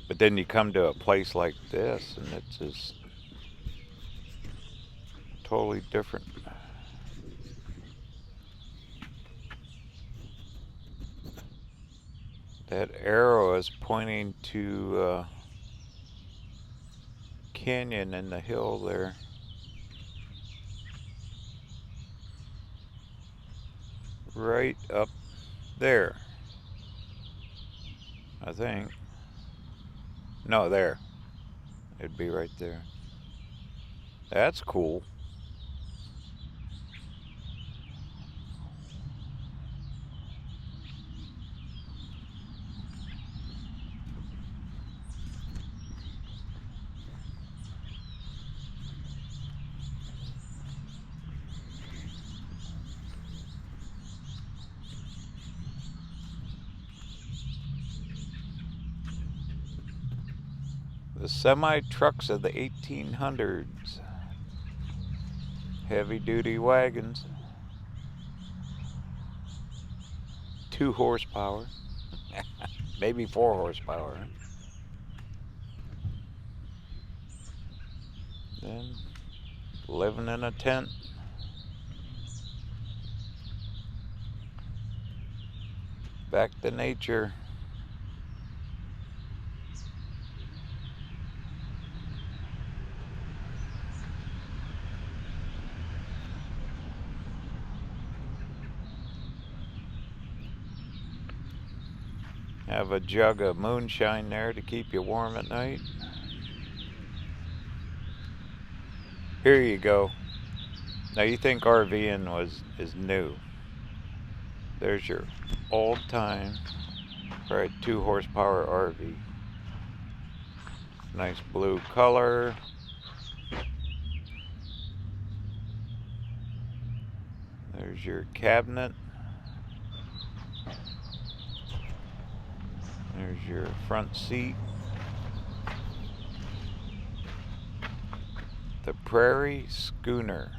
But then you come to a place like this and it's just totally different. That arrow is pointing to a canyon in the hill there. Right up there, I think. No, there. It'd be right there. That's cool. The semi-trucks of the 1800s. Heavy-duty wagons. 2 horsepower. Maybe 4 horsepower. Then living in a tent. Back to nature. Have a jug of moonshine there to keep you warm at night. Here you go. Now you think RVing is new. There's your old time, probably 2 horsepower RV. Nice blue color. There's your cabinet. There's your front seat. The Prairie Schooner.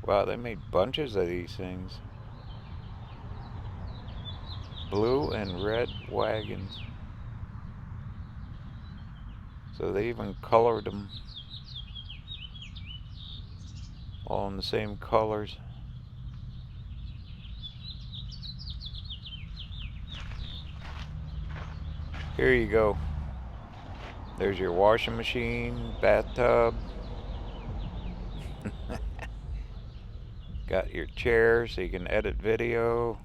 Wow, they made bunches of these things. Blue and red wagons. So they even colored them all in the same colors. Here you go. There's your washing machine, bathtub. Got your chair so you can edit video.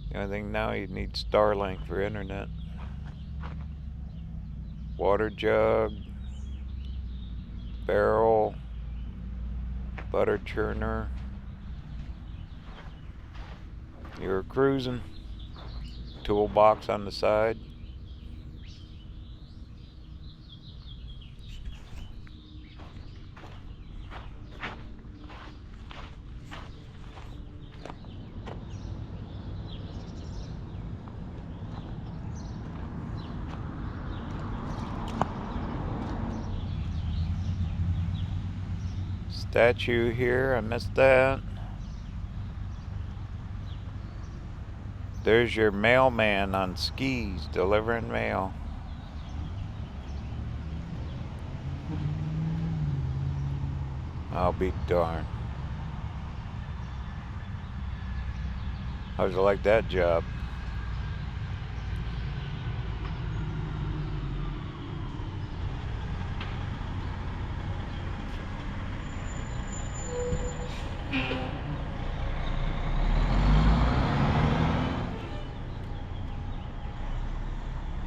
The only thing now, you need Starlink for internet. Water jug, barrel, butter churner. You're cruising. Toolbox on the side. Statue here, I missed that. There's your mailman on skis delivering mail. I'll be darned. How'd you like that job?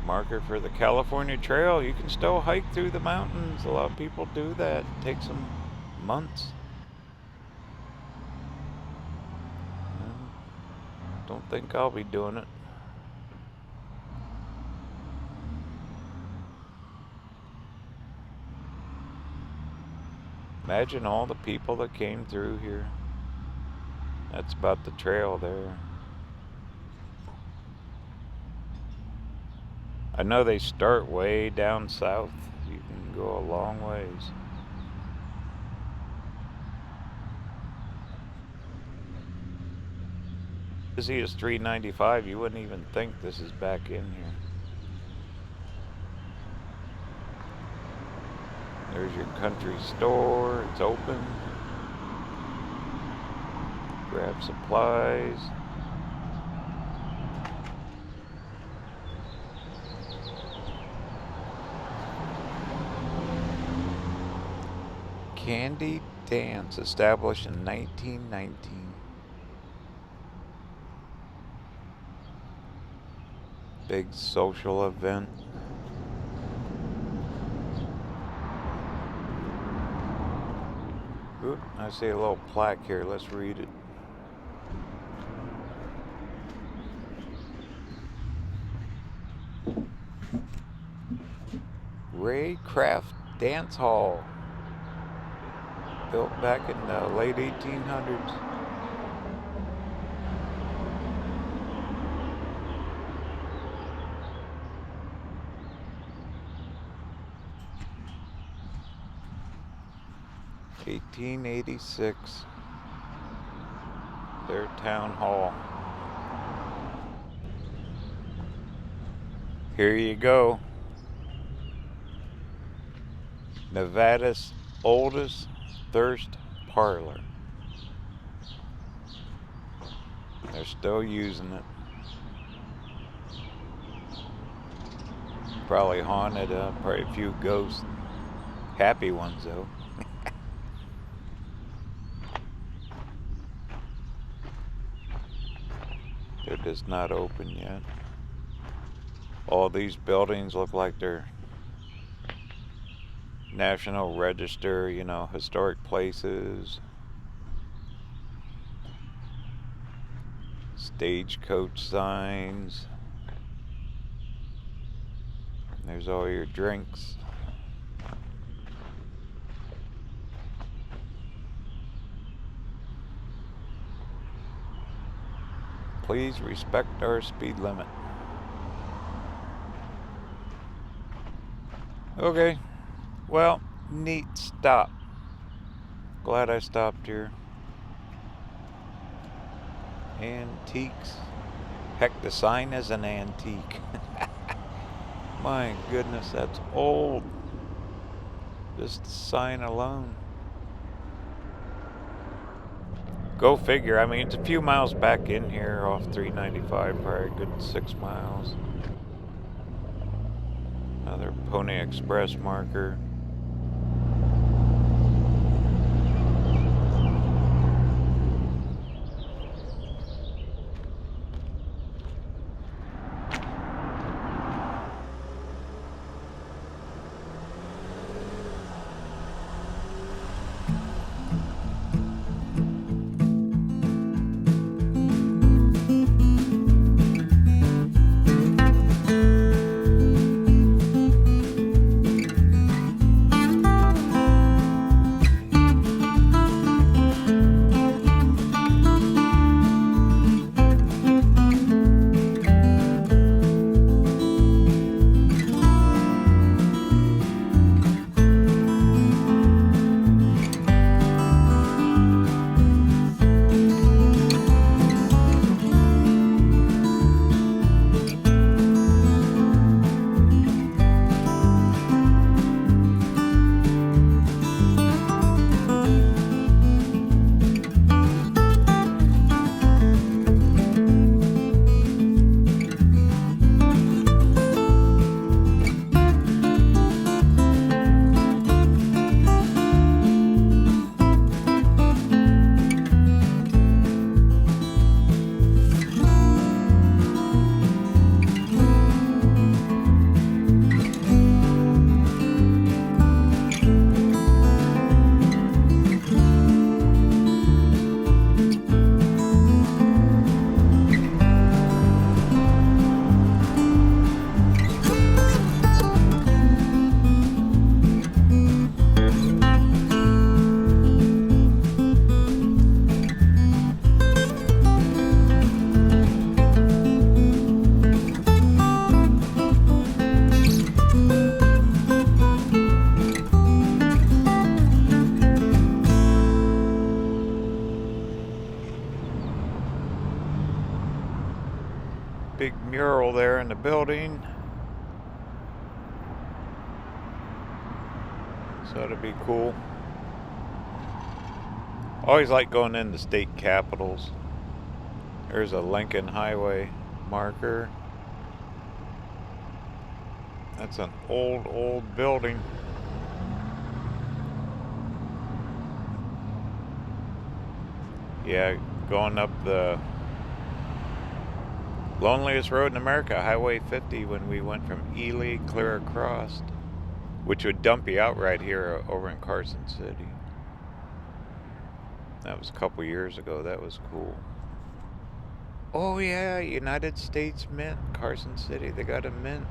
Marker for the California Trail. You can still hike through the mountains. A lot of people do that. It takes them months. Don't think I'll be doing it. Imagine all the people that came through here. That's about the trail there. I know they start way down south. You can go a long ways. Busy as 395, you wouldn't even think this is back in here. There's your country store, it's open. Grab supplies. Candy Dance, established in 1919. Big social event. Oop, I see a little plaque here. Let's read it. Ray Craft Dance Hall. Built back in the late 1800s. (1886). Their town hall. Here you go. Nevada's oldest thirst parlor. They're still using it. Probably haunted, probably a few ghosts. Happy ones though. They're just not open yet. All these buildings look like they're National Register, you know, historic places. Stagecoach signs. There's all your drinks. Please respect our speed limit. Okay, well, neat stop. Glad I stopped here. Antiques. Heck, the sign is an antique. My goodness, that's old. Just the sign alone. Go figure. I mean, it's a few miles back in here off 395, probably a good 6 miles. Another Pony Express marker. Big mural there in the building. So that'll be cool. Always like going in the state capitals. There's a Lincoln Highway marker. That's an old building. Yeah, going up the loneliest road in America, Highway 50, when we went from Ely clear across, which would dump you out right here over in Carson City. That was a couple years ago. That was cool. Oh yeah, United States Mint, Carson City. They got a mint.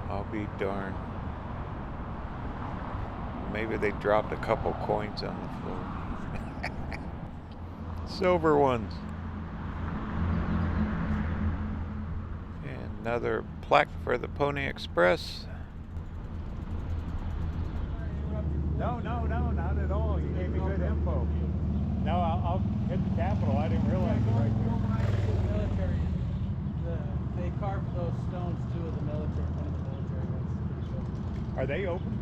I'll be darned. Maybe they dropped a couple coins on the floor. Silver ones. And another plaque for the Pony Express. No, not at all. You gave me good info. No, I'll hit the Capitol. I didn't realize it right there. Go by the military, they those stones too of the military, one of the military ones. Pretty cool. Are they open?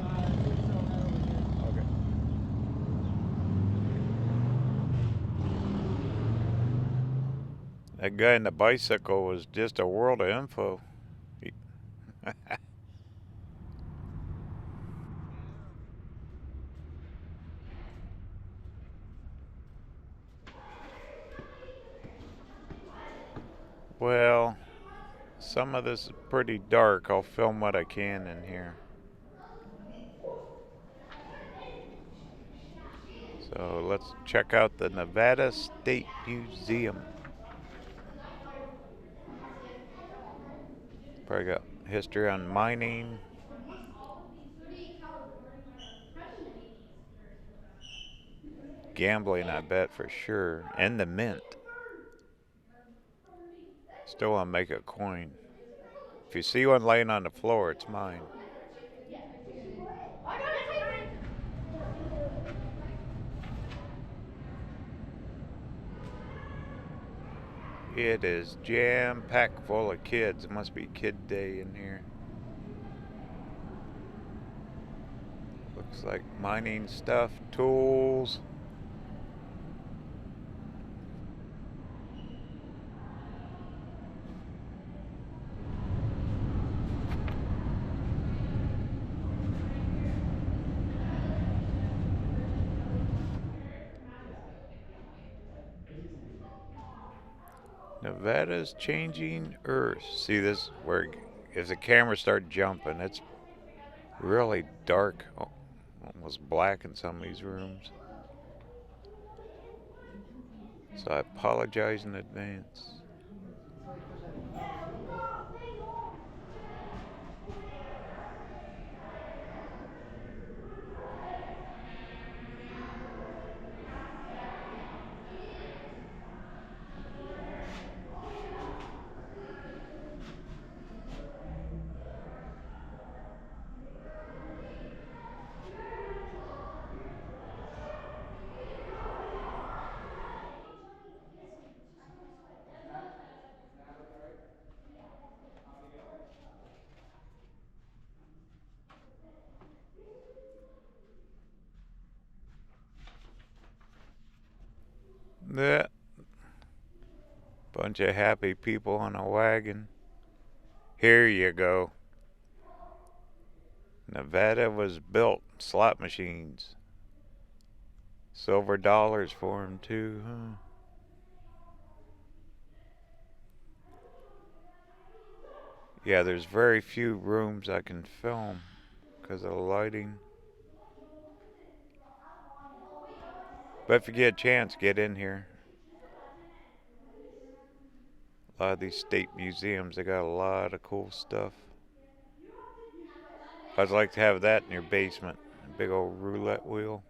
I think so, right over here. Okay. That guy in the bicycle was just a world of info. Well, some of this is pretty dark. I'll film what I can in here. So let's check out the Nevada State Museum. Probably got history on mining. Gambling, I bet, for sure. And the mint. Still want to make a coin. If you see one laying on the floor, it's mine. It is jam-packed full of kids. It must be kid day in here. Looks like mining stuff, tools. Nevada's changing Earth. See this? Where if the camera starts jumping, it's really dark, almost black in some of these rooms. So I apologize in advance. That bunch of happy people on a wagon. Here you go. Nevada was built. Slot machines. Silver dollars for them too, huh? Yeah, there's very few rooms I can film because of the lighting. But if you get a chance, get in here. A lot of these state museums, they got a lot of cool stuff. I'd like to have that in your basement. A big old roulette wheel.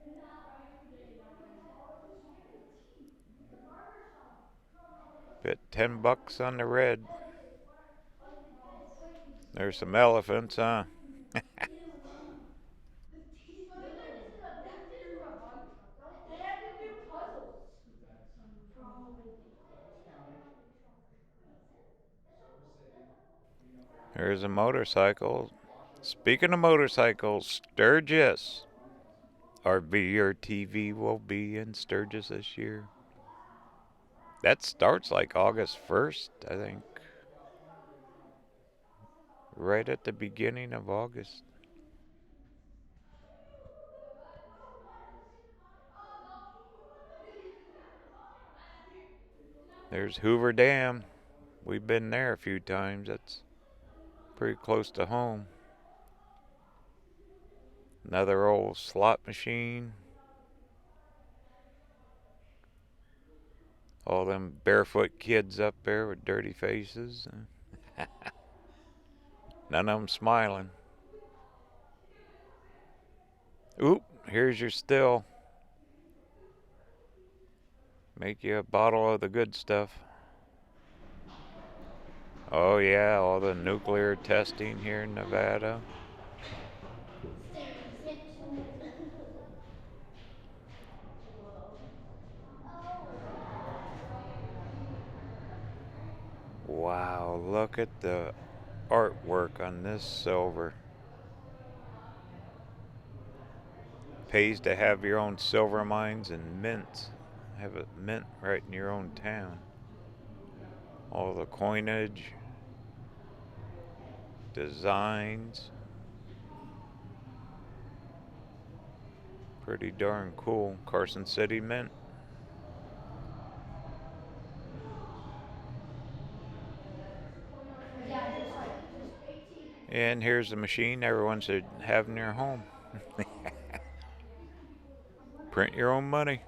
Bet $10 on the red. There's some elephants, huh? They had to do puzzles. There's a motorcycle. Speaking of motorcycles, Sturgis. RVerTV will be in Sturgis this year. That starts like August 1st, I think. Right at the beginning of August. There's Hoover Dam. We've been there a few times. That's pretty close to home. Another old slot machine. All them barefoot kids up there with dirty faces. None of them smiling. Oop, here's your still. Make you a bottle of the good stuff. Oh yeah, all the nuclear testing here in Nevada. Wow. Wow, look at the artwork on this silver. Pays to have your own silver mines and mints. Have it mint right in your own town. All the coinage, designs. Pretty darn cool. Carson City Mint. And here's the machine everyone should have in their home. Print your own money.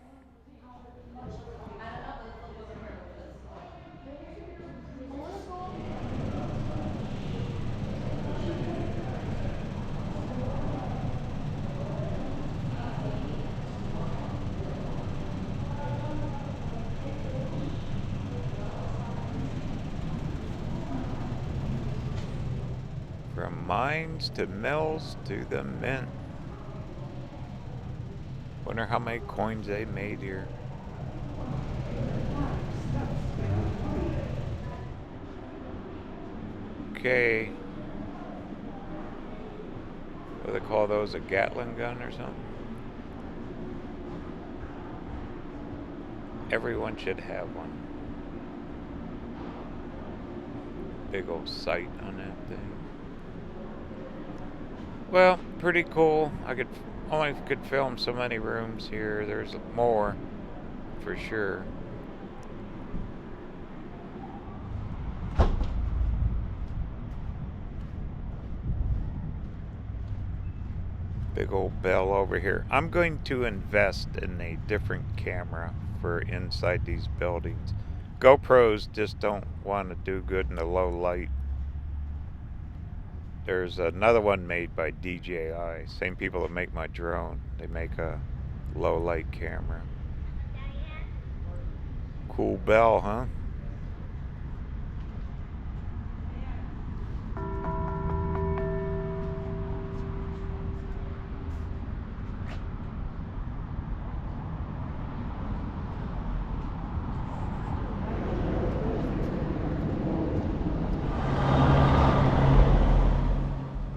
From mines to mills to the mint. Wonder how many coins they made here. Okay. What do they call those? A Gatling gun or something? Everyone should have one. Big old sight on that thing. Well, pretty cool. I only could film so many rooms here. There's more, for sure. Big old bell over here. I'm going to invest in a different camera for inside these buildings. GoPros just don't want to do good in the low light. There's another one made by DJI. Same people that make my drone. They make a low light camera. Cool bell, huh?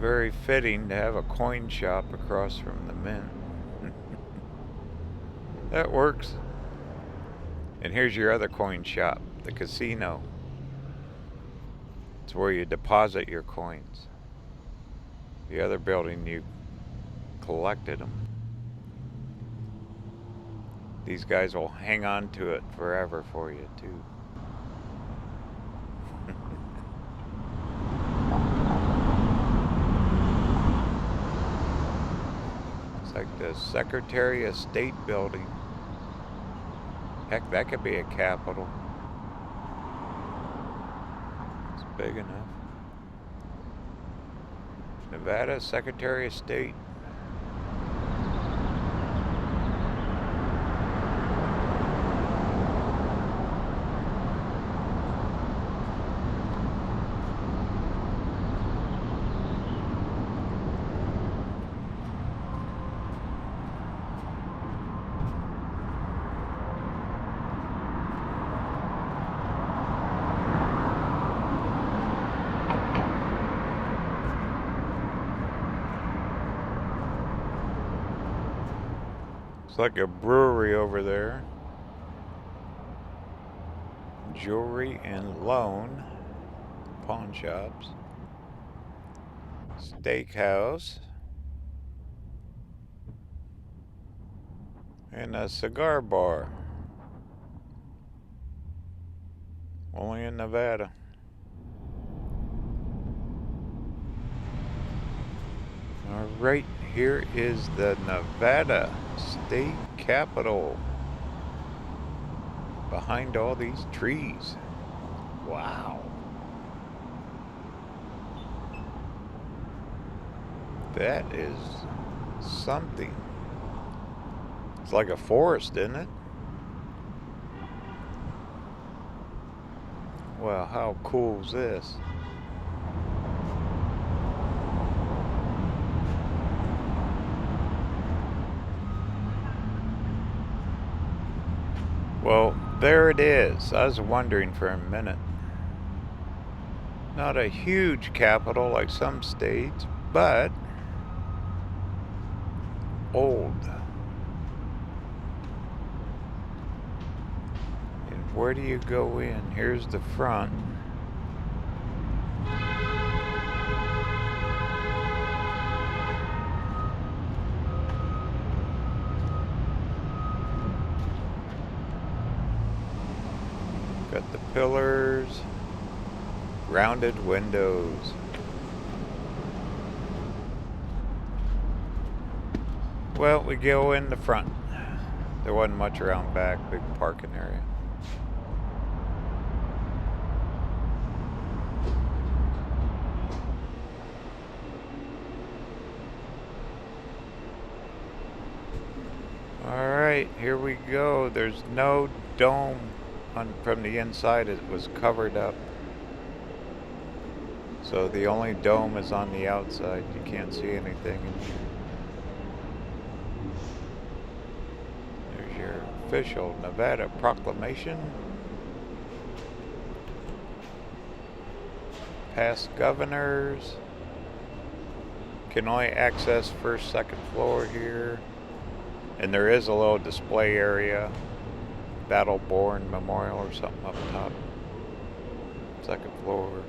Very fitting to have a coin shop across from the mint. That works. And here's your other coin shop, the casino. It's where you deposit your coins. The other building, you collected them. These guys will hang on to it forever for you, too. It's like the Secretary of State building. Heck, that could be a capitol. It's big enough. Nevada Secretary of State. It's like a brewery over there. Jewelry and loan. Pawn shops. Steakhouse. And a cigar bar. Only in Nevada. Alright, here is the Nevada State Capitol. Behind all these trees. Wow. That is something. It's like a forest, isn't it? Well, how cool is this? Well, there it is. I was wondering for a minute. Not a huge capital like some states, but old. And where do you go in? Here's the front. Got the pillars, rounded windows. Well, we go in the front. There wasn't much around back, big parking area. Alright, here we go. There's no dome from the inside. It was covered up. So the only dome is on the outside. You can't see anything. There's your official Nevada proclamation. Past governors. Can only access first, second floor here. And there is a little display area. Battle-born memorial or something up top. Second floor.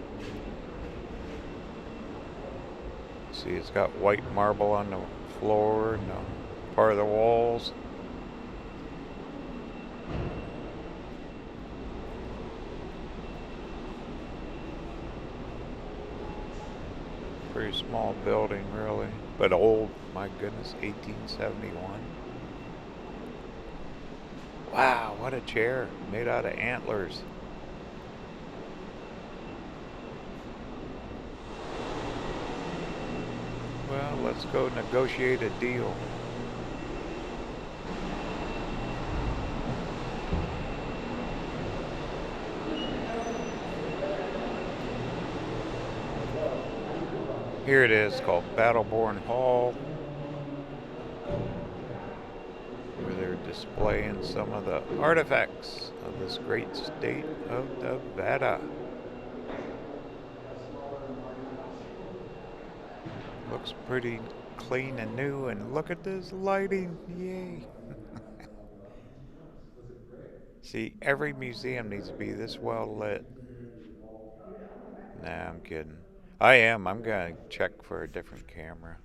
See, it's got white marble on the floor and part of the walls. Pretty small building, really, but old. My goodness, 1871. Wow, what a chair, made out of antlers. Well, let's go negotiate a deal. Here it is, called Battleborn Hall, where they're displaying some of the artifacts of this great state of Nevada. Looks pretty clean and new, and look at this lighting, yay. See, every museum needs to be this well lit. Nah, I'm kidding. I'm gonna check for a different camera,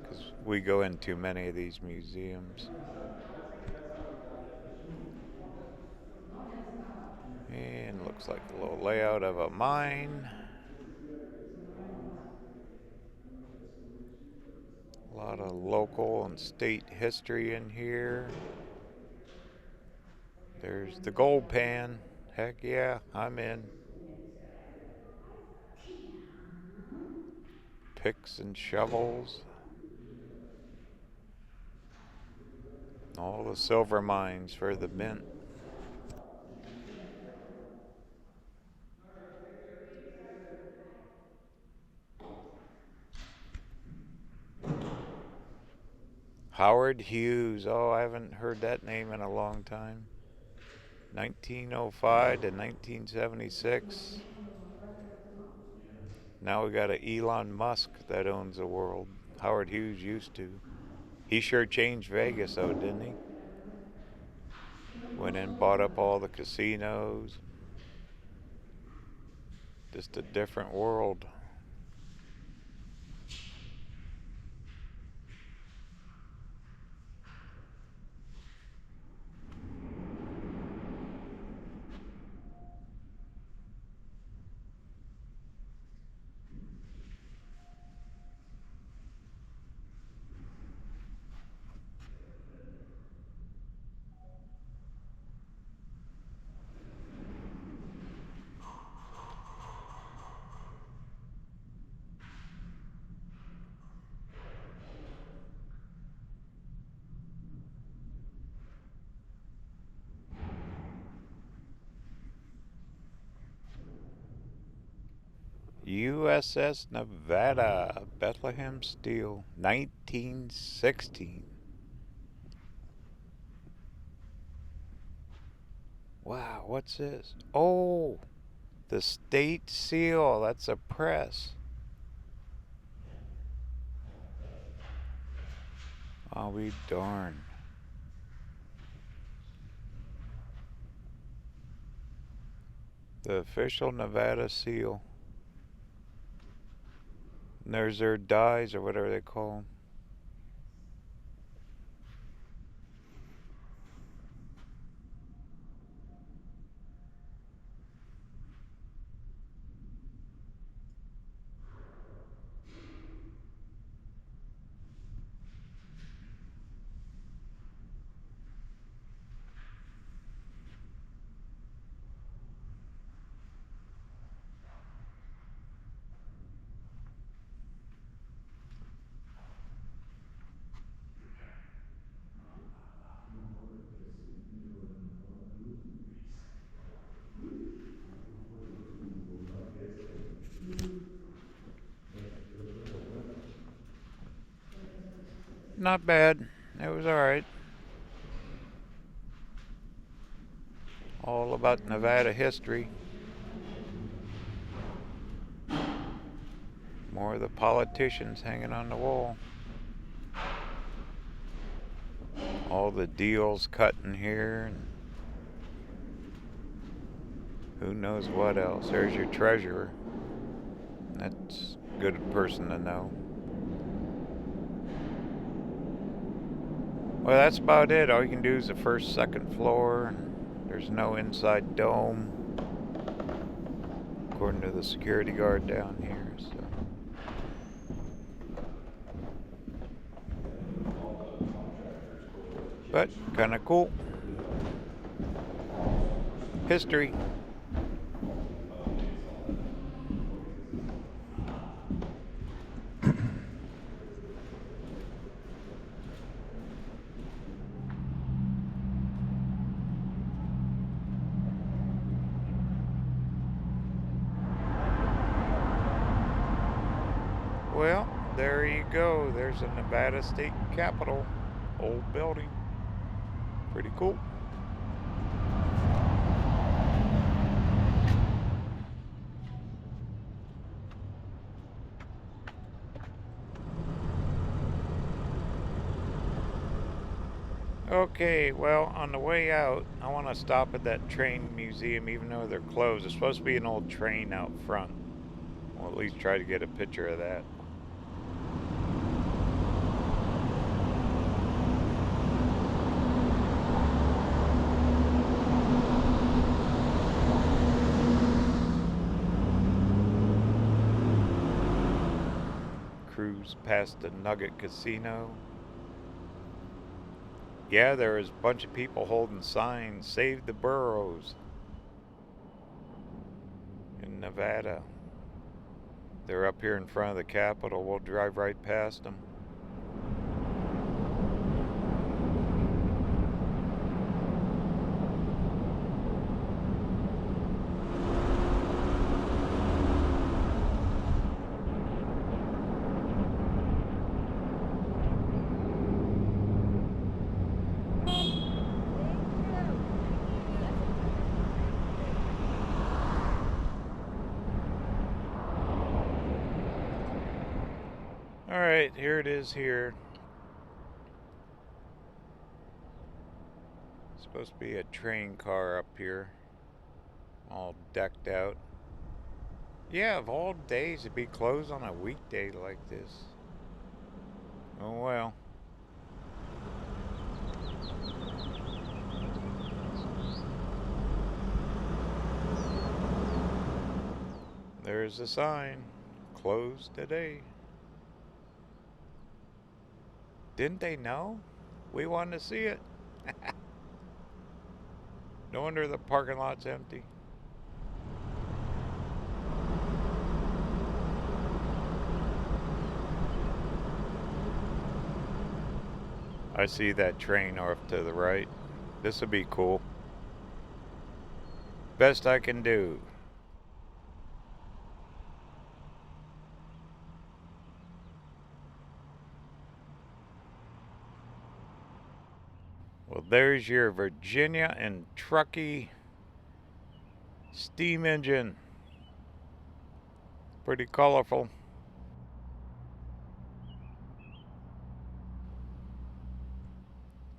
because we go in too many of these museums. And looks like a little layout of a mine. A lot of local and state history in here. There's the gold pan. Heck yeah, I'm in. Picks and shovels. All the silver mines for the mint. Howard Hughes. Oh, I haven't heard that name in a long time. 1905 to 1976. Now we got a Elon Musk that owns the world. Howard Hughes used to. He sure changed Vegas though, didn't he? Went in, bought up all the casinos. Just a different world. USS Nevada, Bethlehem Steel, 1916. Wow, what's this? Oh, The state seal, that's a press. I'll be darned. The official Nevada seal. And there's their dies or whatever they call them. Not bad. It was alright. All about Nevada history. More of the politicians hanging on the wall. All the deals cut in here. And who knows what else. There's your treasurer. That's a good person to know. Well, that's about it. All you can do is the first, second floor. There's no inside dome, according to the security guard down here. So. But kind of cool. History. Well, there you go. There's the Nevada State Capitol. Old building. Pretty cool. Okay, well, on the way out, I want to stop at that train museum, even though they're closed. There's supposed to be an old train out front. We'll at least try to get a picture of that. Cruise past the Nugget Casino. Yeah, there was a bunch of people holding signs, Save the Burros in Nevada. They're up here in front of the Capitol. We'll drive right past them. Alright, here it is here. Supposed to be a train car up here. All decked out. Yeah, of all days it'd be closed on a weekday like this. Oh well. There's a sign. Closed today. Didn't they know? We wanted to see it. No wonder the parking lot's empty. I see that train off to the right. This would be cool. Best I can do. Well, there's your Virginia and Truckee steam engine. Pretty colorful.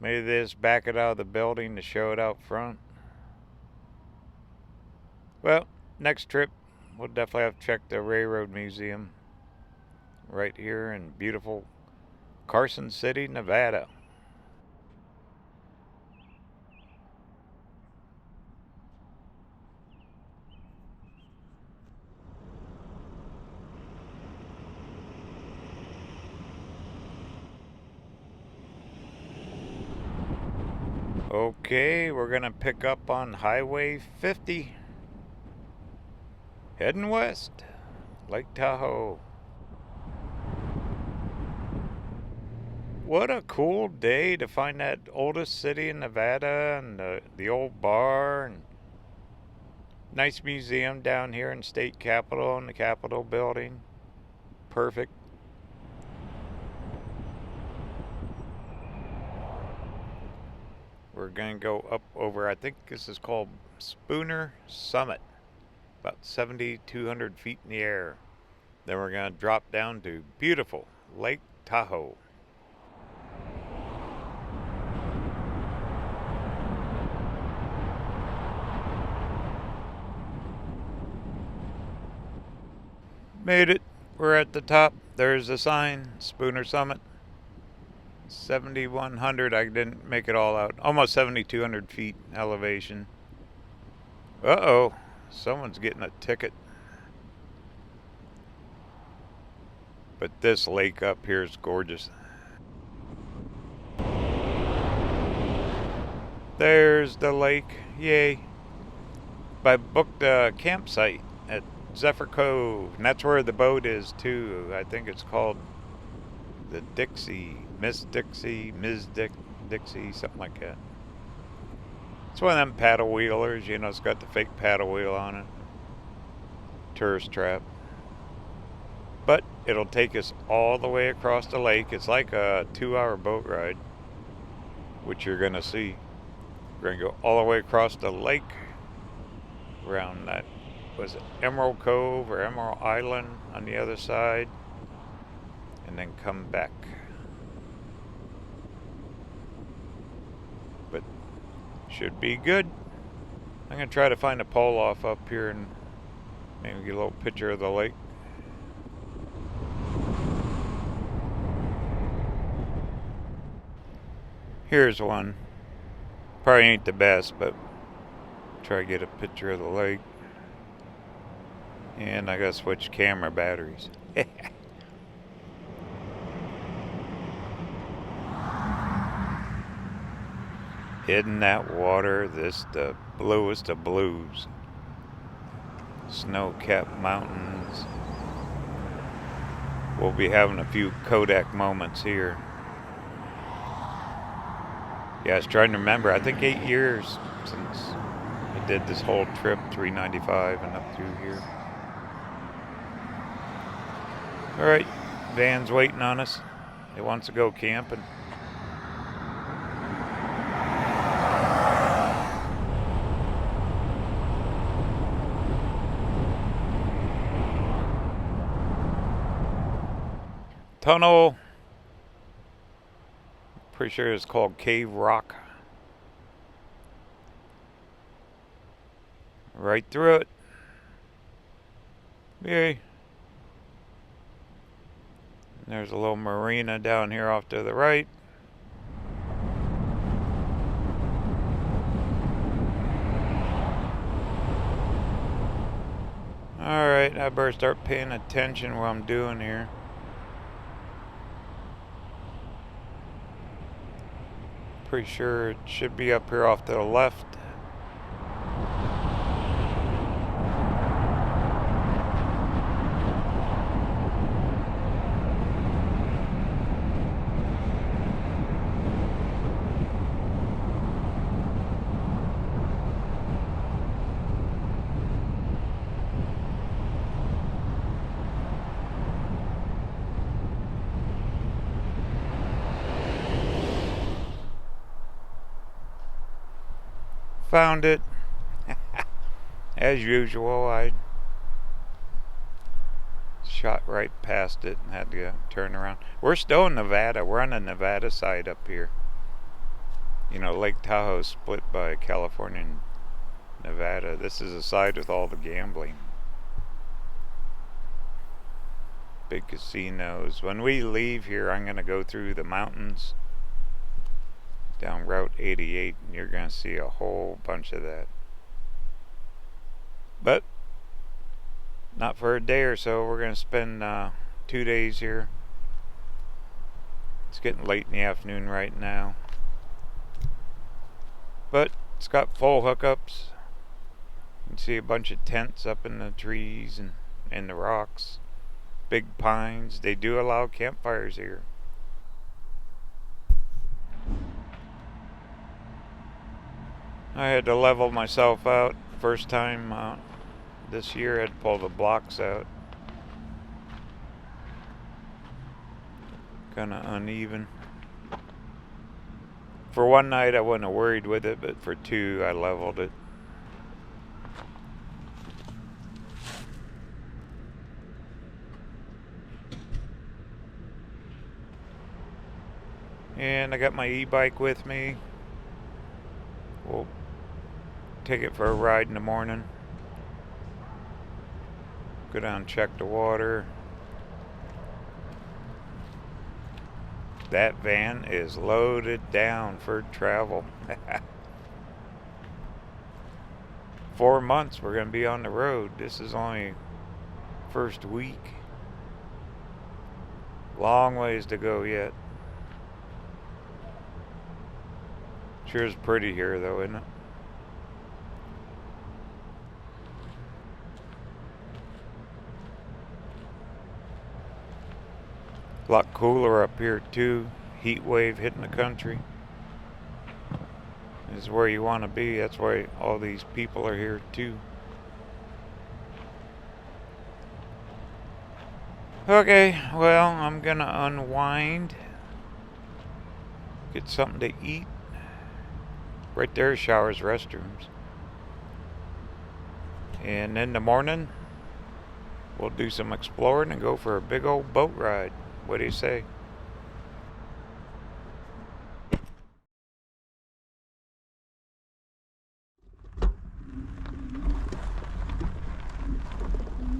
Maybe they just back it out of the building to show it out front. Well, next trip, we'll definitely have to check the Railroad Museum right here in beautiful Carson City, Nevada. Okay, we're gonna pick up on Highway 50, heading west, Lake Tahoe. What a cool day to find that oldest city in Nevada and the old bar and nice museum down here in State Capitol and the Capitol building. Perfect. We're going to go up over, I think this is called Spooner Summit, about 7,200 feet in the air. Then we're going to drop down to beautiful Lake Tahoe. Made it. We're at the top. There's the sign, Spooner Summit. 7,100. I didn't make it all out. Almost 7,200 feet elevation. Uh-oh. Someone's getting a ticket. But this lake up here is gorgeous. There's the lake. Yay. I booked a campsite at Zephyr Cove. And that's where the boat is too. I think it's called the Dixie. Ms. Dixie, something like that. It's one of them paddle wheelers, you know, it's got the fake paddle wheel on it. Tourist trap. But it'll take us all the way across the lake. It's like a 2-hour boat ride, which you're gonna see. We're gonna go all the way across the lake, around that, was it Emerald Cove or Emerald Island on the other side, and then come back. But should be good. I'm gonna try to find a pull off up here and maybe get a little picture of the lake. Here's one. Probably ain't the best, but try to get a picture of the lake. And I gotta switch camera batteries. Isn't that water this the bluest of blues? Snow-capped mountains. We'll be having a few Kodak moments here. Yeah, I was trying to remember. I think 8 years since I did this whole trip, 395 and up through here. All right, van's waiting on us. It wants to go camping. Tunnel. Pretty sure it's called Cave Rock. Right through it. Yay. There's a little marina down here off to the right. Alright, I better start paying attention what I'm doing here. Pretty sure it should be up here off to the left. Found it. As usual, I shot right past it and had to turn around. We're still in Nevada. We're on the Nevada side up here. You know, Lake Tahoe is split by California and Nevada. This is the side with all the gambling. Big casinos. When we leave here, I'm going to go through the mountains down Route 88, and you're going to see a whole bunch of that. But not for a day or so. We're going to spend 2 days here. It's getting late in the afternoon right now. But it's got full hookups. You can see a bunch of tents up in the trees and in the rocks. Big pines. They do allow campfires here. I had to level myself out. First time this year, I had to pull the blocks out. Kinda uneven. For one night I wasn't worried with it, but for two I leveled it. And I got my e-bike with me. We'll take it for a ride in the morning. Go down and check the water. That van is loaded down for travel. 4 months we're going to be on the road. This is only first week. Long ways to go yet. Sure is pretty here though, isn't it? A lot cooler up here too. Heat wave hitting the country. This is where you want to be. That's why all these people are here too. Okay, well, I'm gonna unwind. Get something to eat. Right there, showers, restrooms. And in the morning, we'll do some exploring and go for a big old boat ride. What do you say?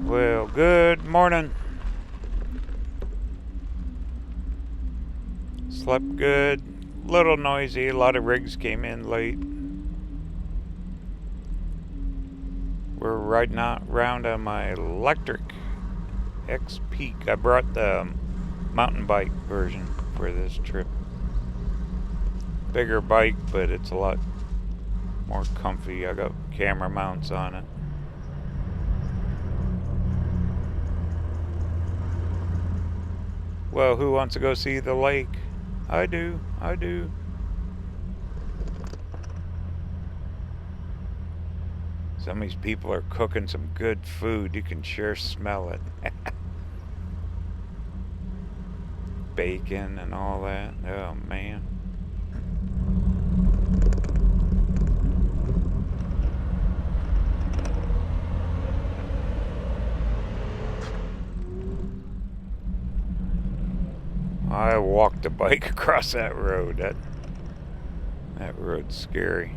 Well, good morning. Slept good. Little noisy. A lot of rigs came in late. We're riding out around on my electric X-Peak. I brought the mountain bike version for this trip. Bigger bike, but it's a lot more comfy. I got camera mounts on it. Well, who wants to go see the lake? I do. Some of these people are cooking some good food. You can sure smell it. Bacon and all that. Oh, man. I walked a bike across that road. That road's scary.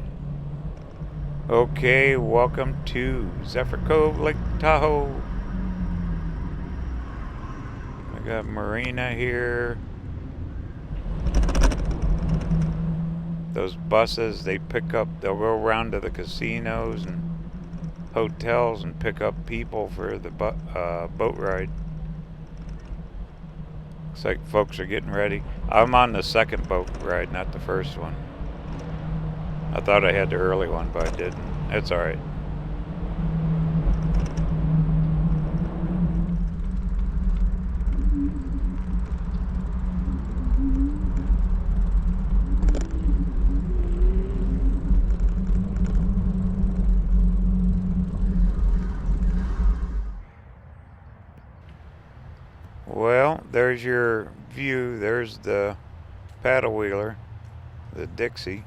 Okay, welcome to Zephyr Cove, Lake Tahoe. I got marina here. Those buses, they'll go around to the casinos and hotels and pick up people for the boat ride. Looks like folks are getting ready. I'm on the second boat ride, not the first one. I thought I had the early one, but I didn't. It's alright. Well, there's your view. There's the paddle wheeler, the Dixie.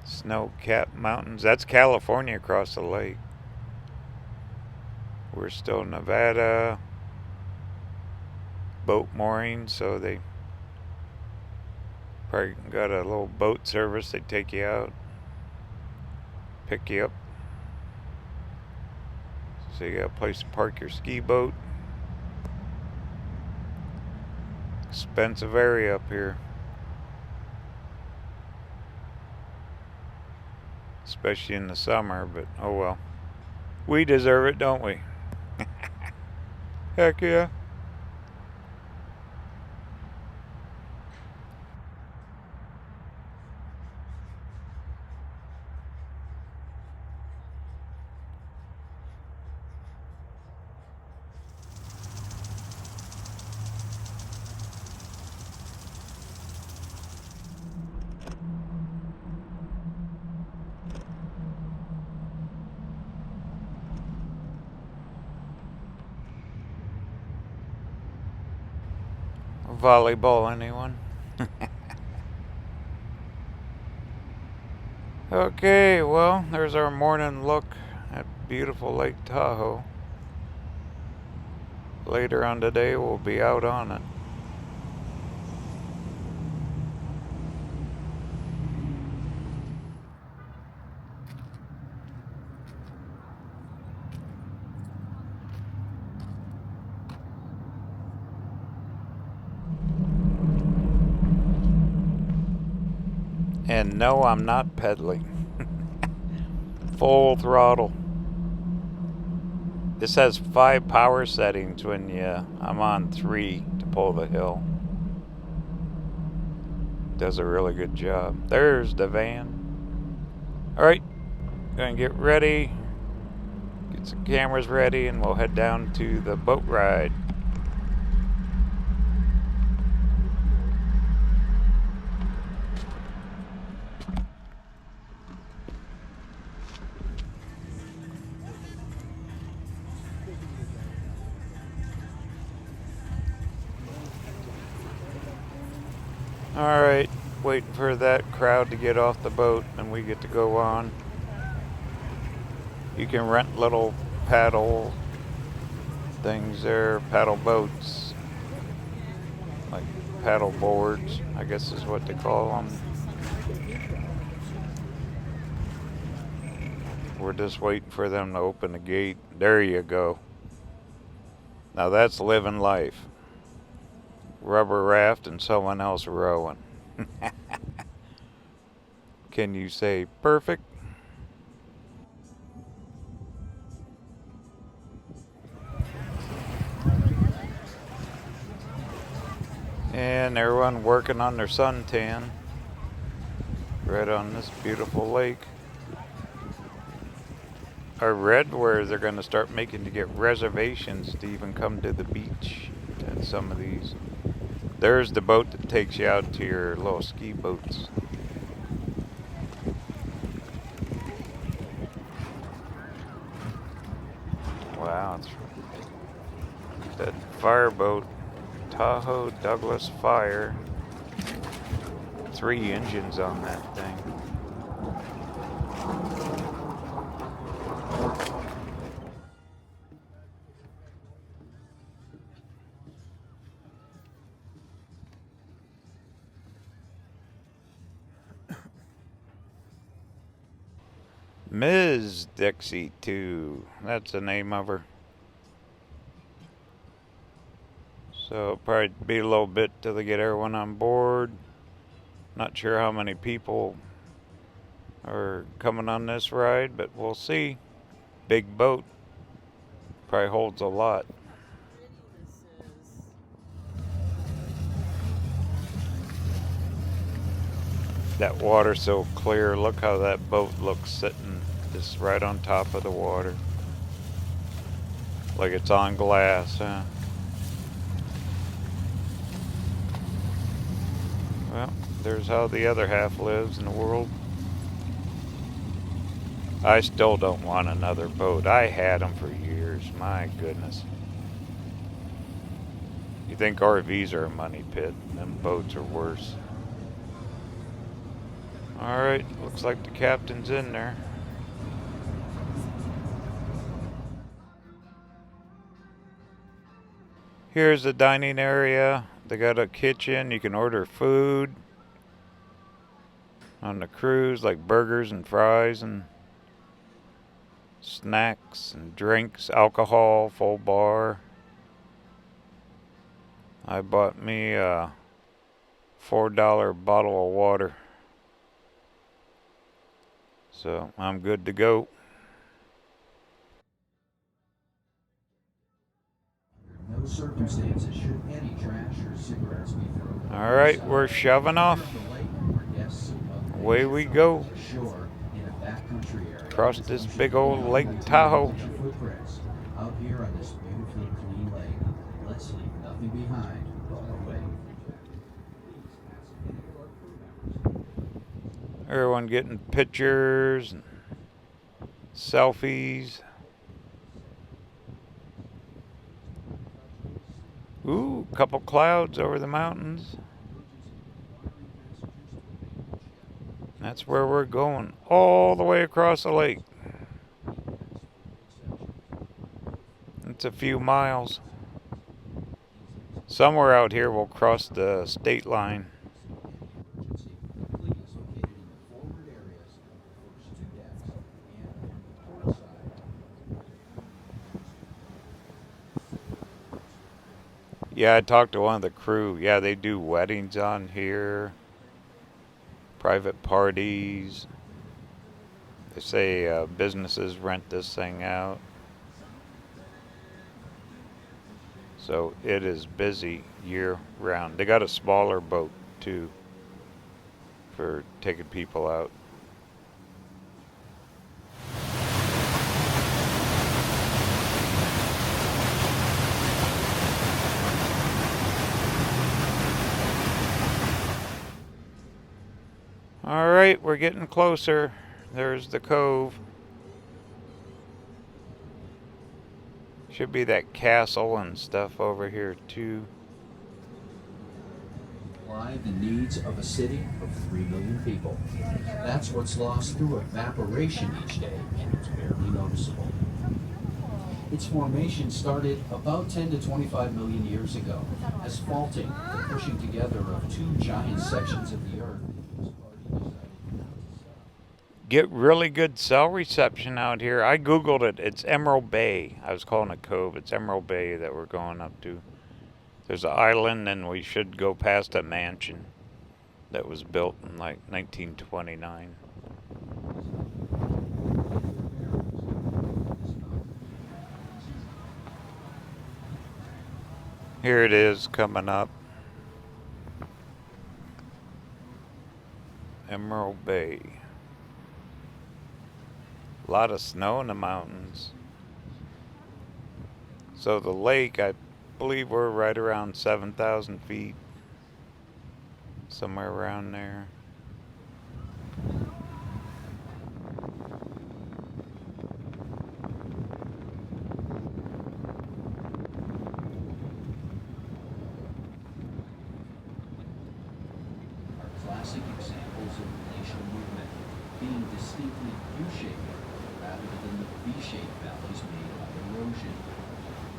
Snow-capped mountains. That's California across the lake. We're still in Nevada. Boat mooring, so they probably got a little boat service. They take you out, pick you up. So you got a place to park your ski boat. Expensive area up here. Especially in the summer, but oh well. We deserve it, don't we? Heck yeah. Volleyball, anyone? Okay, well, there's our morning look at beautiful Lake Tahoe. Later on today, we'll be out on it. And no, I'm not pedaling. Full throttle. This has 5 power settings when I'm on 3 to pull the hill. Does a really good job. There's the van. Alright, gonna get ready. Get some cameras ready and we'll head down to the boat ride. Alright, waiting for that crowd to get off the boat and we get to go on. You can rent little paddle things there, paddle boats, like paddle boards, I guess is what they call them. We're just waiting for them to open the gate. There you go. Now that's living life. Rubber raft and someone else rowing. Can you say perfect? And everyone working on their suntan right on this beautiful lake. I read where they're going to start making to get reservations to even come to the beach at some of these. There's the boat that takes you out to your little ski boats. Wow, it's that fireboat, Tahoe Douglas Fire. 3 engines on that thing. Ms. Dixie 2, that's the name of her. So it'll probably be a little bit till they get everyone on board. Not sure how many people are coming on this ride, but we'll see. Big boat, probably holds a lot. That water's so clear. Look how that boat looks sitting just right on top of the water. Like it's on glass, huh? Well, there's how the other half lives in the world. I still don't want another boat. I had them for years. My goodness. You think RVs are a money pit? Them boats are worse. Alright, looks like the captain's in there. Here's the dining area. They got a kitchen. You can order food on the cruise, like burgers and fries and snacks and drinks, alcohol, full bar. I bought me a $4 bottle of water. So I'm good to go. No circumstances should any trash or cigarettes be thrown. All right, we're shoving off. Away we go. Across this big old Lake Tahoe. Footprints out here on this beautifully clean lake. Let's leave nothing behind on the way. Everyone getting pictures and selfies. Ooh, couple clouds over the mountains. That's where we're going, all the way across the lake. It's a few miles. Somewhere out here we'll cross the state line. Yeah, I talked to one of the crew. Yeah, they do weddings on here, private parties. They say businesses rent this thing out. So it is busy year round. They got a smaller boat too for taking people out. All right, we're getting closer. There's the cove. Should be that castle and stuff over here too. Supply the needs of a city of 3 million people. That's what's lost through evaporation each day, and it's barely noticeable. Its formation started about 10 to 25 million years ago as faulting, the pushing together of two giant sections of the Earth. Get really good cell reception out here. I googled it. It's Emerald Bay. I was calling it Cove. It's Emerald Bay that we're going up to. There's an island, and we should go past a mansion that was built in like 1929. Here it is coming up. Emerald Bay. A lot of snow in the mountains. So the lake, I believe we're right around 7,000 feet. Somewhere around there. Classic examples of glacial movement being distinctly U-shaped rather than the V-shaped valleys made by erosion.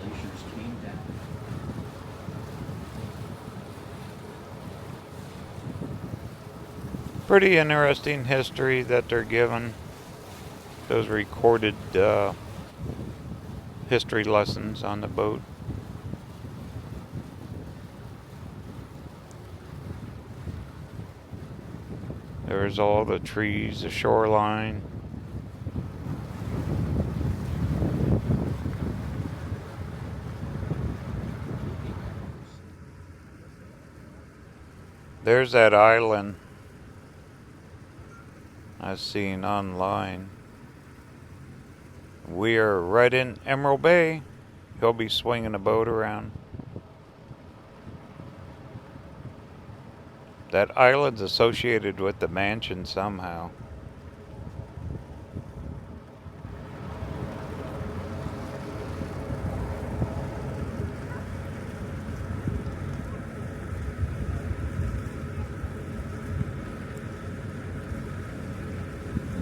Glaciers came down. Pretty interesting history that they're given. Those recorded history lessons on the boat. There's all the trees, the shoreline. There's that island I've seen online. We are right in Emerald Bay. He'll be swinging a boat around. That island's associated with the mansion somehow.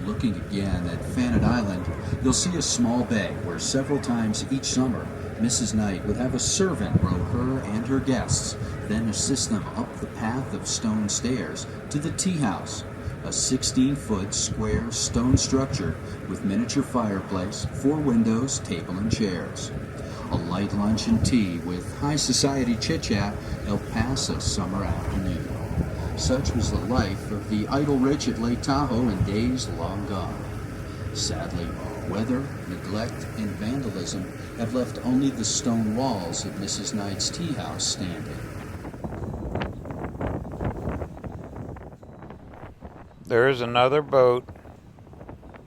Looking again at Fannet Island, you'll see a small bay where several times each summer Mrs. Knight would have a servant row her and her guests, then assist them up the path of stone stairs to the tea house, a 16-foot square stone structure with miniature fireplace, 4 windows, table and chairs. A light lunch and tea with high society chit-chat helped pass a summer afternoon. Such was the life of the idle rich at Lake Tahoe in days long gone. Sadly, weather, neglect, and vandalism have left only the stone walls of Mrs. Knight's tea house standing. There is another boat,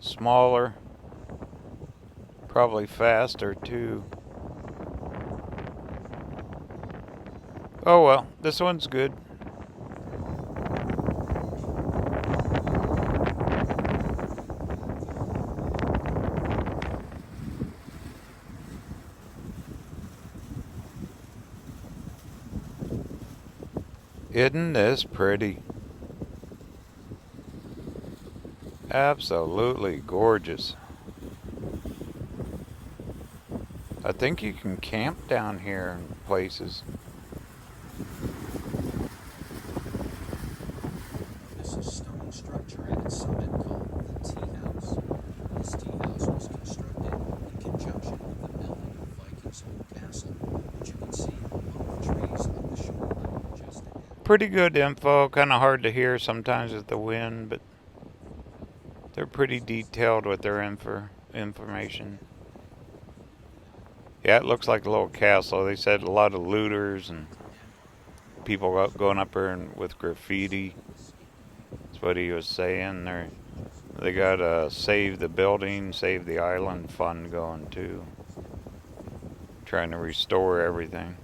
smaller, probably faster too. Oh well, this one's good. Isn't this pretty? Absolutely gorgeous. I think you can camp down here in places. This is a stone structure at its summit called the tea house. This tea house was constructed in conjunction with the building of Viking's old castle, which you can see among the trees on the shoreline just ahead. Pretty good info, kind of hard to hear sometimes with the wind, but they're pretty detailed with their information. Yeah, it looks like a little castle. They said a lot of looters and people going up there with graffiti. That's what he was saying. They got to save the building, save the island fund going too. Trying to restore everything.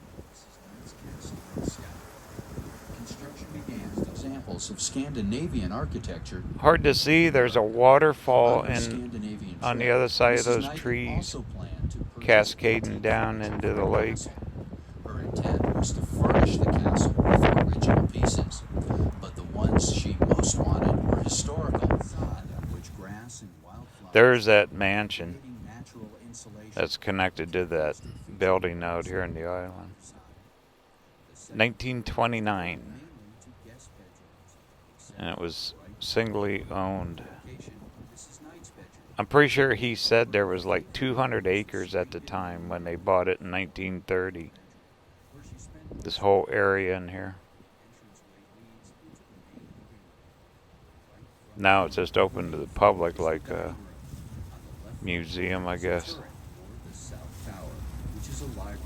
Construction began with examples of Scandinavian architecture. Hard to see. There's a waterfall Scandinavian on the other side of Mrs. those Knight trees, also planned to purchase cascading down into the lake. Her intent was to furnish the castle with original pieces, but the ones she most wanted were historical, on which grass and wildflowers. There's that mansion creating natural insulation. that's connected to that building out here in the island. 1929, and it was singly owned. I'm pretty sure he said there was like 200 acres at the time when they bought it in 1930. This whole area in here. Now it's just open to the public like a museum, I guess. The South Tower, which is a library.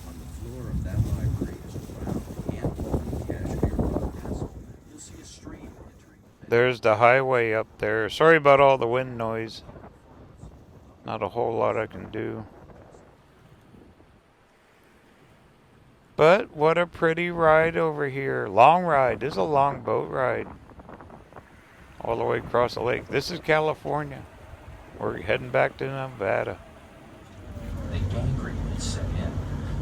On the floor of that library is a round hand-woven cashmere rug castle. You'll see a stream entering. There's the highway up there. Sorry about all the wind noise. Not a whole lot I can do. But what a pretty ride over here. Long ride. This is a long boat ride. All the way across the lake. This is California. We're heading back to Nevada. The gangrene had set in.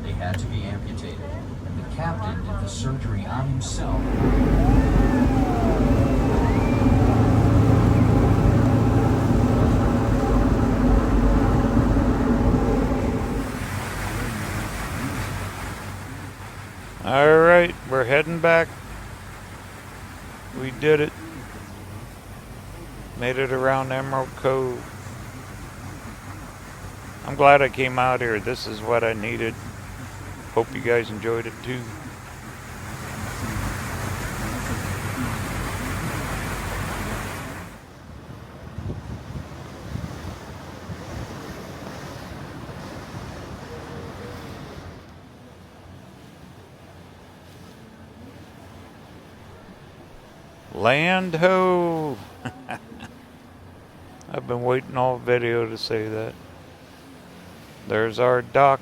They had to be amputated, and the captain did the surgery on himself. Alright, we're heading back. We did it. Made it around Emerald Cove. I'm glad I came out here. This is what I needed. Hope you guys enjoyed it too. Land ho! I've been waiting all video to say that. There's our dock.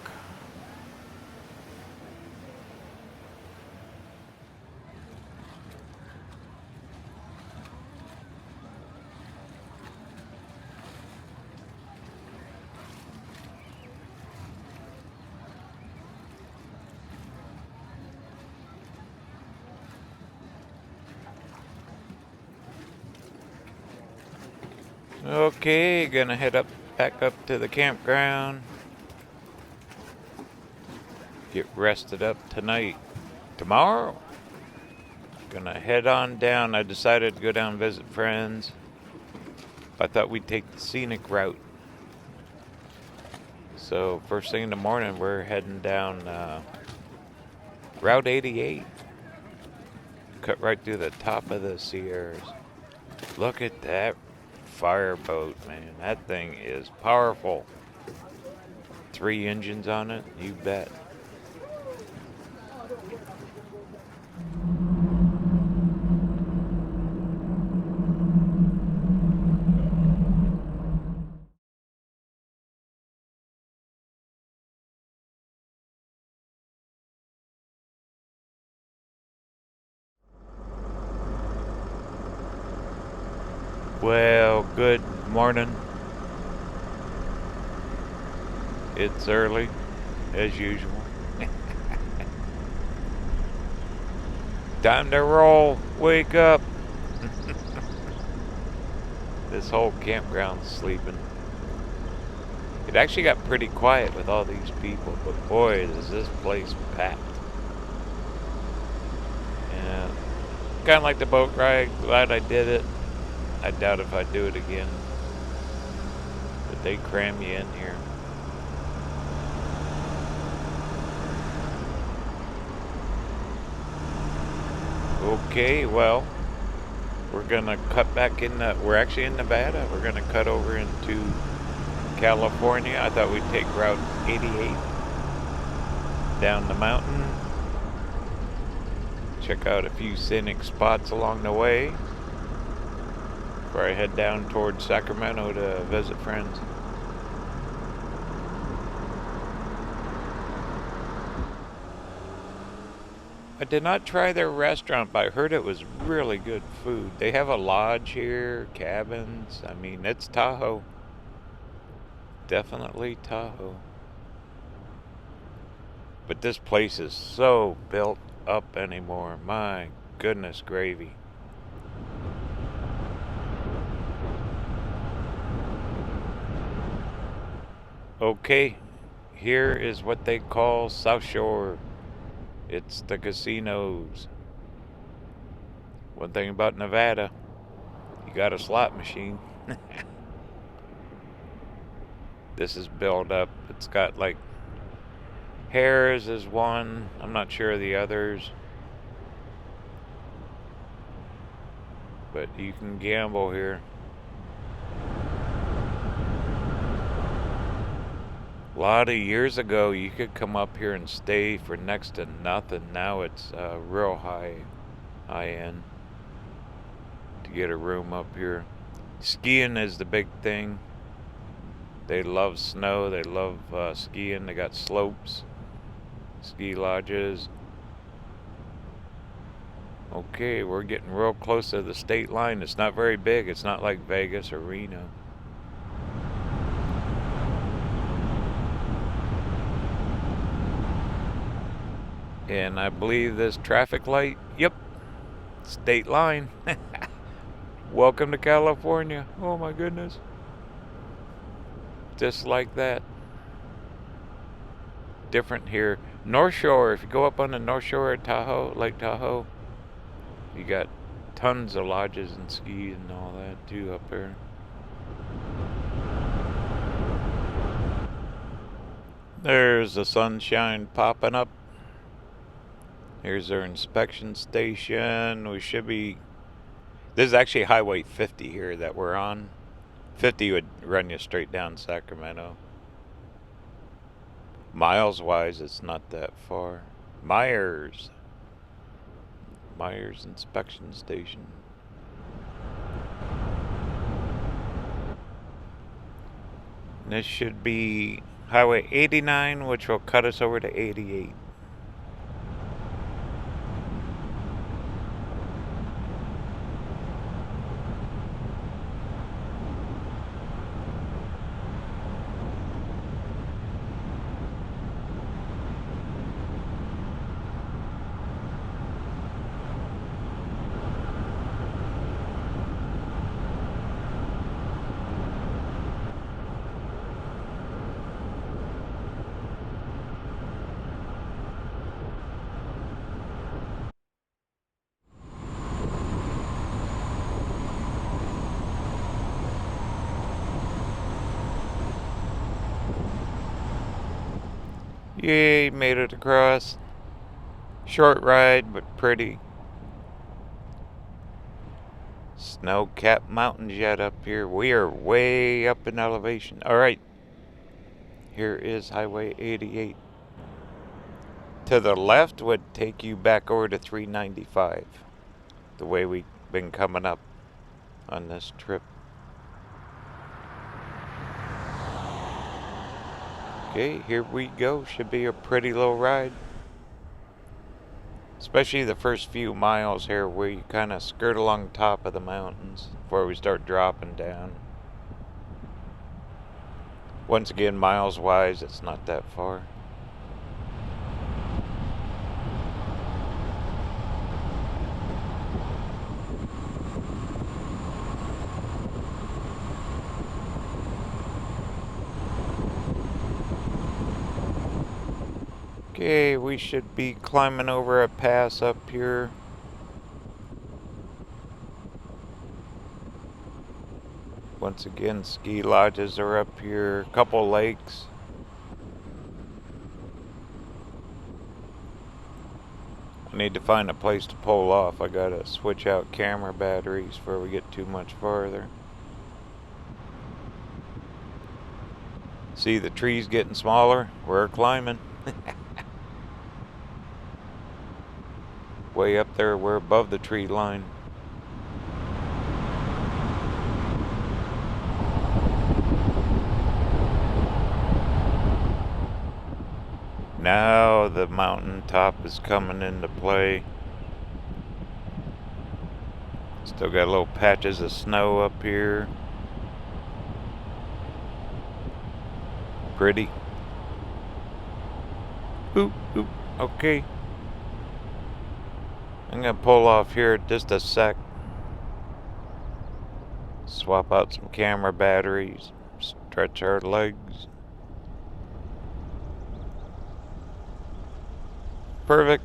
Okay, gonna head back up to the campground. get rested up tonight. Tomorrow, gonna head on down. I decided to go down and visit friends. I thought we'd take the scenic route. So first thing in the morning, we're heading down Route 88. Cut right through the top of the Sierras. Look at that fireboat, man. That thing is powerful. 3 engines on it, you bet. Well, good morning. It's early, as usual. Time to roll. Wake up. This whole campground's sleeping. It actually got pretty quiet with all these people, but boy, is this place packed. And kind of like the boat ride. Glad I did it. I doubt if I'd do it again. But they cram you in here. Okay, well, we're gonna cut back in we're actually in Nevada. We're gonna cut over into California. I thought we'd take Route 88 down the mountain. Check out a few scenic spots along the way before I head down towards Sacramento to visit friends. I did not try their restaurant, but I heard it was really good food. They have a lodge here, cabins. I mean, it's Tahoe. Definitely Tahoe. But this place is so built up anymore. My goodness gravy. Okay, here is what they call South Shore. It's the casinos. One thing about Nevada, you got a slot machine. This is built up. It's got like Harris is one. I'm not sure of the others. But you can gamble here. A lot of years ago, you could come up here and stay for next to nothing. Now it's real high end to get a room up here. Skiing is the big thing. They love snow. They love skiing. They got slopes, ski lodges. Okay, we're getting real close to the state line. It's not very big. It's not like Vegas or Reno. And I believe this traffic light, yep, state line. Welcome to California. Oh my goodness. Just like that. Different here. North Shore, if you go up on the North Shore of Tahoe, Lake Tahoe, you got tons of lodges and ski and all that too up there. There's the sunshine popping up. Here's our inspection station. We should be... This is actually Highway 50 here that we're on. 50 would run you straight down Sacramento. Miles-wise, it's not that far. Myers inspection station. And this should be Highway 89, which will cut us over to 88. Yay, made it across. Short ride, but pretty. Snow-capped mountains yet up here. We are way up in elevation. Alright, here is Highway 88. To the left would take you back over to 395. The way we've been coming up on this trip. Okay, here we go. Should be a pretty little ride. Especially the first few miles here where you kind of skirt along top of the mountains before we start dropping down. Once again, miles wise, it's not that far. Okay, we should be climbing over a pass up here. Once again, ski lodges are up here, a couple lakes. I need to find a place to pull off. I gotta switch out camera batteries before we get too much farther. See the trees getting smaller? We're climbing. Way up there, we're above the tree line. Now the mountain top is coming into play. Still got little patches of snow up here. Pretty. Oop, oop, okay. I'm gonna pull off here just a sec. Swap out some camera batteries. Stretch our legs. Perfect.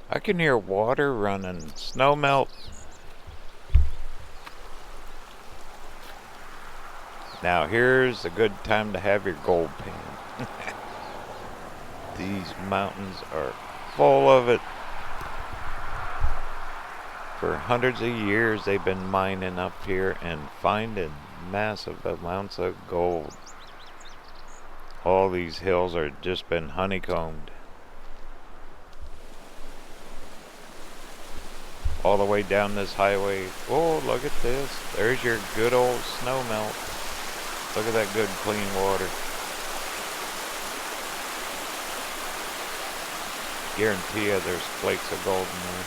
I can hear water running. Snow melt. Now here's a good time to have your gold pan. These mountains are full of it. For hundreds of years they've been mining up here and finding massive amounts of gold. All these hills are just been honeycombed. All the way down this highway. Oh, look at this. There's your good old snow melt. Look at that good clean water. Guarantee you there's flakes of gold in there.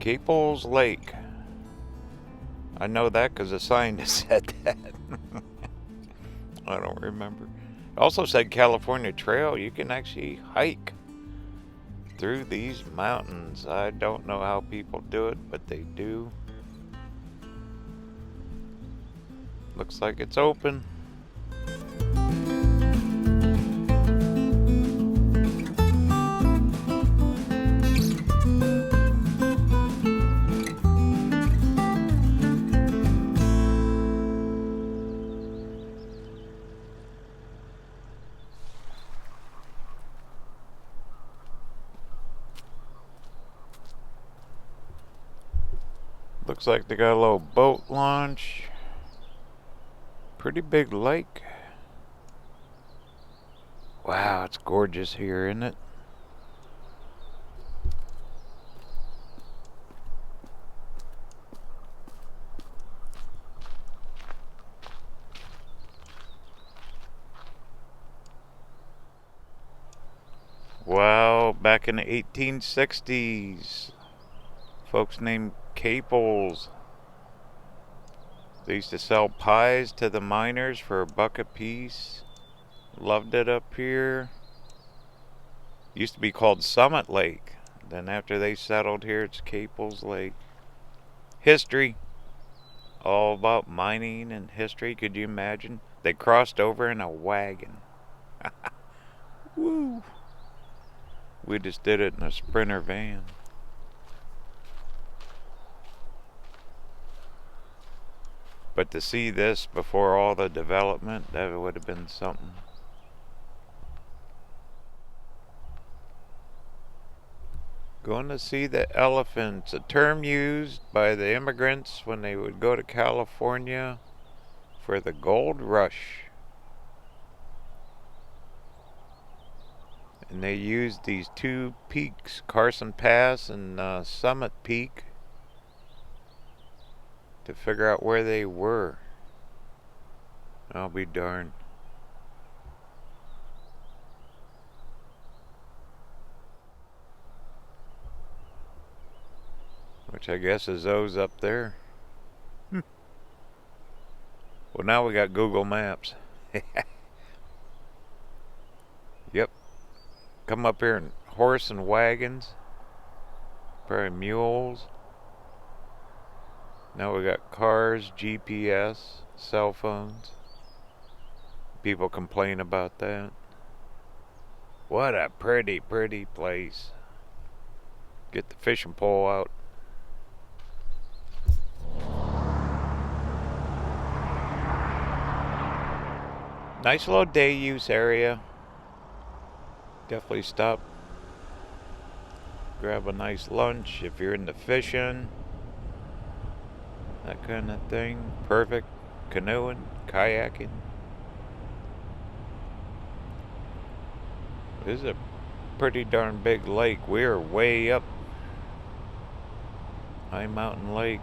Caples Lake. I know that because the sign just said that. I don't remember. It also said California Trail. You can actually hike through these mountains. I don't know how people do it, but they do. Looks like it's open. Looks like they got a little boat launch. Pretty big lake. Wow, it's gorgeous here, isn't it? Wow, back in the 1860s, folks named Caples. They used to sell pies to the miners for $1 a piece. Loved it up here. Used to be called Summit Lake. Then after they settled here, it's Caples Lake. History. All about mining and history. Could you imagine? They crossed over in a wagon. Woo! We just did it in a Sprinter van. But to see this before all the development, that would have been something. Going to see the elephants, a term used by the immigrants when they would go to California for the gold rush. And they used these two peaks, Carson Pass and Summit Peak, to figure out where they were. I'll be darned. Which I guess is those up there. Well, now we got Google Maps. Yep. Come up here in horse and wagons. Probably mules. Now we got cars, GPS, cell phones. People complain about that. What a pretty, pretty place. Get the fishing pole out. Nice little day use area. Definitely stop. Grab a nice lunch if you're into fishing. That kind of thing. Perfect. Canoeing, kayaking. This is a pretty darn big lake. We're way up High Mountain Lake.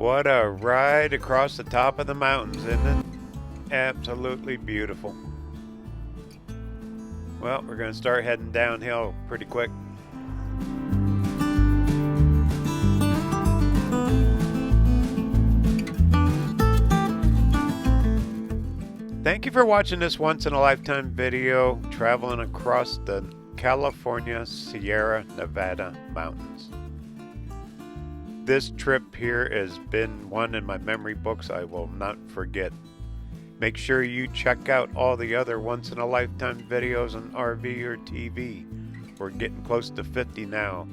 What a ride across the top of the mountains, isn't it? Absolutely beautiful. Well, we're going to start heading downhill pretty quick. Thank you for watching this once-in-a-lifetime video traveling across the California Sierra Nevada mountains. This trip here has been one in my memory books I will not forget. Make sure you check out all the other once-in-a-lifetime videos on RVerTV. We're getting close to 50 now,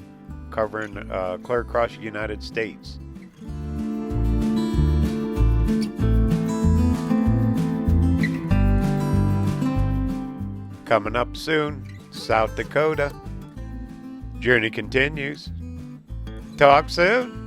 covering clear across the United States. Coming up soon, South Dakota. Journey continues. Talk soon.